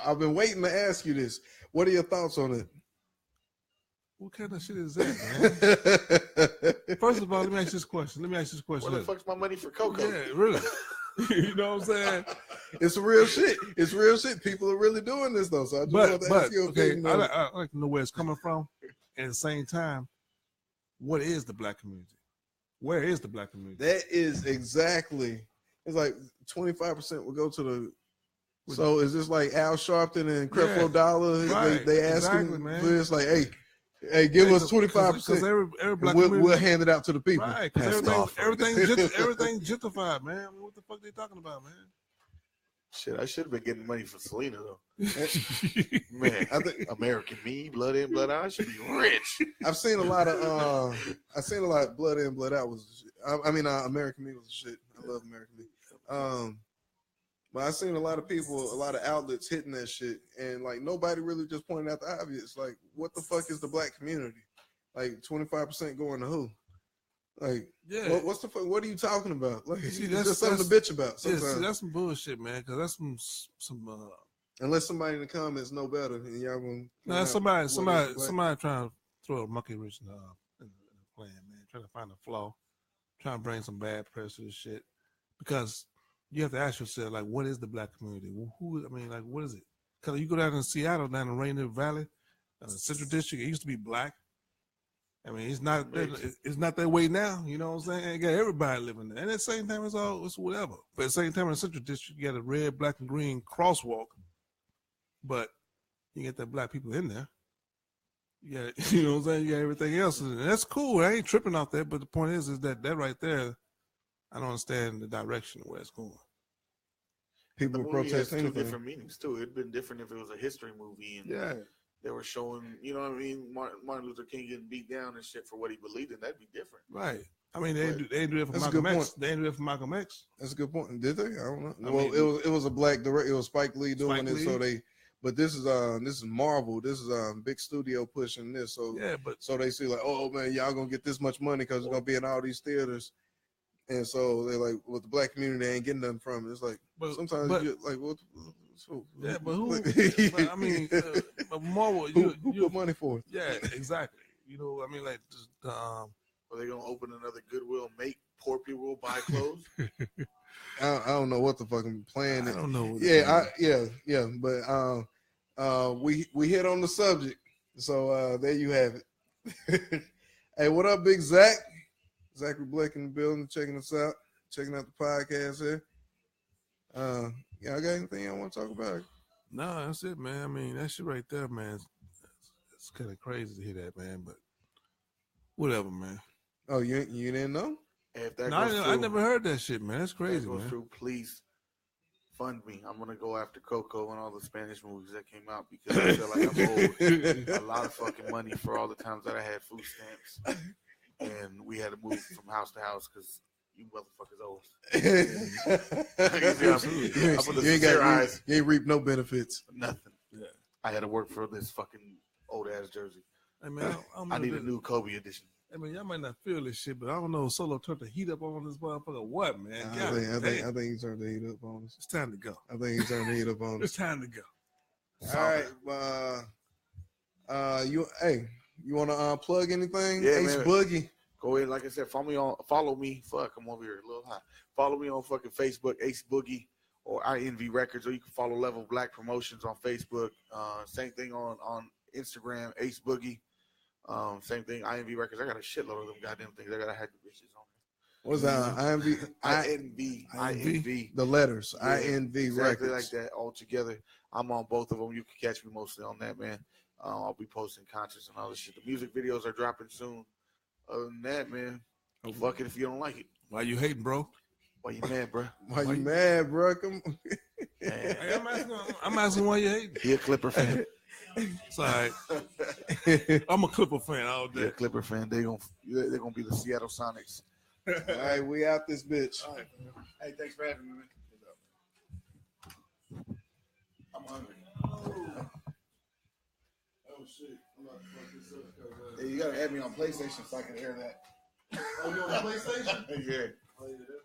C: I've been waiting to ask you this. What are your thoughts on it?
B: What kind of shit is that, man? First of all, let me ask you this question.
A: Where the fuck's my money for Coco?
B: Yeah, really. You know what I'm saying?
C: It's real shit. It's real shit. People are really doing this though. So I just want to ask you.
B: Okay, I like to know where it's coming from. And at the same time, what is the black community? Where is the black community?
C: That is exactly. It's like 25% will go to the. So is this like Al Sharpton and Creflo Dollar?
B: Right,
C: they asking for it's like, hey, give us 25%. We'll hand it out to the people.
B: Right, everything's gentrified, man. What the fuck they talking about, man?
A: Shit, I should have been getting money for Selena though. Man, I think American Me, Blood In, Blood Out. I should be rich.
C: I've seen a lot of Blood In, Blood Out was the shit. American Me was the shit. I love American Me. But I've seen a lot of people, a lot of outlets hitting that shit, and like nobody really just pointed out the obvious. Like, what the fuck is the black community? Like 25% going to who? Like, yeah, what's the fuck? What are you talking about? Like, see, that's just something to bitch about.
B: Yeah, see, that's some bullshit, man. Because that's some.
C: Unless somebody in the comments know better, and y'all gonna.
B: No, somebody trying to throw a monkey wrench in the plan, man. Trying to find a flaw, trying to bring some bad press to this shit. Because you have to ask yourself, like, what is the black community? What is it? Because you go down in Seattle, down in Rainier Valley, Central District, it used to be black. I mean, it's not that way now. You know what I'm saying? You got everybody living there. And at the same time, it's whatever. But at the same time, in the Central District, you got a red, black, and green crosswalk. But you get that black people in there. You know what I'm saying? You got everything else. And that's cool. I ain't tripping off that. But the point is that right there, I don't understand the direction of where it's going.
C: People protesting.
A: Two different meanings, too. It'd been different if it was a history movie. And they were showing, you know what I mean, Martin Luther King getting beat down and shit for what he believed in. That'd be different.
B: Right. I mean, they didn't do it for Malcolm X. They didn't do it for Malcolm X.
C: That's a good point. Did they? I don't know. It was a black director. It was Spike Lee doing it. So they, but this is Marvel. This is big studio pushing this. So yeah, so they see like, oh man, y'all gonna get this much money because it's gonna be in all these theaters. And so they're like, well, the black community ain't getting nothing from it. It's like sometimes you're like, what?
B: Yeah, but who? I mean, but Marvel,
C: who put money for it?
B: Yeah, exactly. You know, I mean, like, just,
A: are they gonna open another Goodwill? Make poor people buy clothes?
C: I don't know what the fucking plan is.
B: I don't know.
C: Yeah. But we hit on the subject, so there you have it. Hey, what up, Big Zach? Zachary Blake in the building, checking us out, checking out the podcast here. Y'all got anything y'all want to talk about?
B: No, that's it, man. I mean, that shit right there, man. It's kind of crazy to hear that, man. But whatever, man.
C: Oh, you didn't know?
A: If that
B: I never heard that shit, man. That's crazy,
A: man.
B: Goes
A: through, please fund me. I'm gonna go after Kerko and all the Spanish movies that came out because I feel like I'm owed a lot of fucking money for all the times that I had food stamps and we had to move from house to house because you motherfuckers owe us.
C: You ain't reap no benefits.
A: Nothing. Yeah. I had to work for this fucking old ass jersey.
B: Hey man,
A: I need a new Kobe edition.
B: I mean, y'all might not feel this shit, but I don't know. Solo turned the heat up on this motherfucker. What, man?
C: I think he turned the heat up on us.
B: It's time to go.
C: I think he turned the heat up on us.
B: It's time to go.
C: All right. You want to plug anything?
A: Yeah,
C: Ace Boogie.
A: Go ahead. Like I said, follow me. Fuck, I'm over here a little high. Follow me on fucking Facebook, Ace Boogie, or INV Records, or you can follow Level Black Promotions on Facebook. Same thing on Instagram, Ace Boogie. Same thing, INV Records. I got a shitload of them goddamn things. I gotta have the bitches on there.
C: What's that?
A: INV.
C: The letters.
A: Yeah,
C: INV
A: exactly
C: Records.
A: Like that all together. I'm on both of them. You can catch me mostly on that, man. I'll be posting concerts and all this shit. The music videos are dropping soon. Other than that, man, fuck it if you don't like it.
B: Why you hating, bro?
A: Why you mad, bro?
C: Why you mad, bro? Come on.
B: Hey, I'm asking why you hating.
A: He a Clipper fan.
B: It's all right. I'm a Clipper fan all day.
A: Yeah, Clipper fan. They're gonna be the Seattle Sonics.
C: All right, we out this bitch.
A: All right, hey, thanks for having me, man. I'm hungry. Oh shit! I'm about to fuck this up. Hey, you gotta add me on PlayStation so I can hear that.
C: Oh, you on PlayStation?
A: Yeah.
C: Oh, yeah.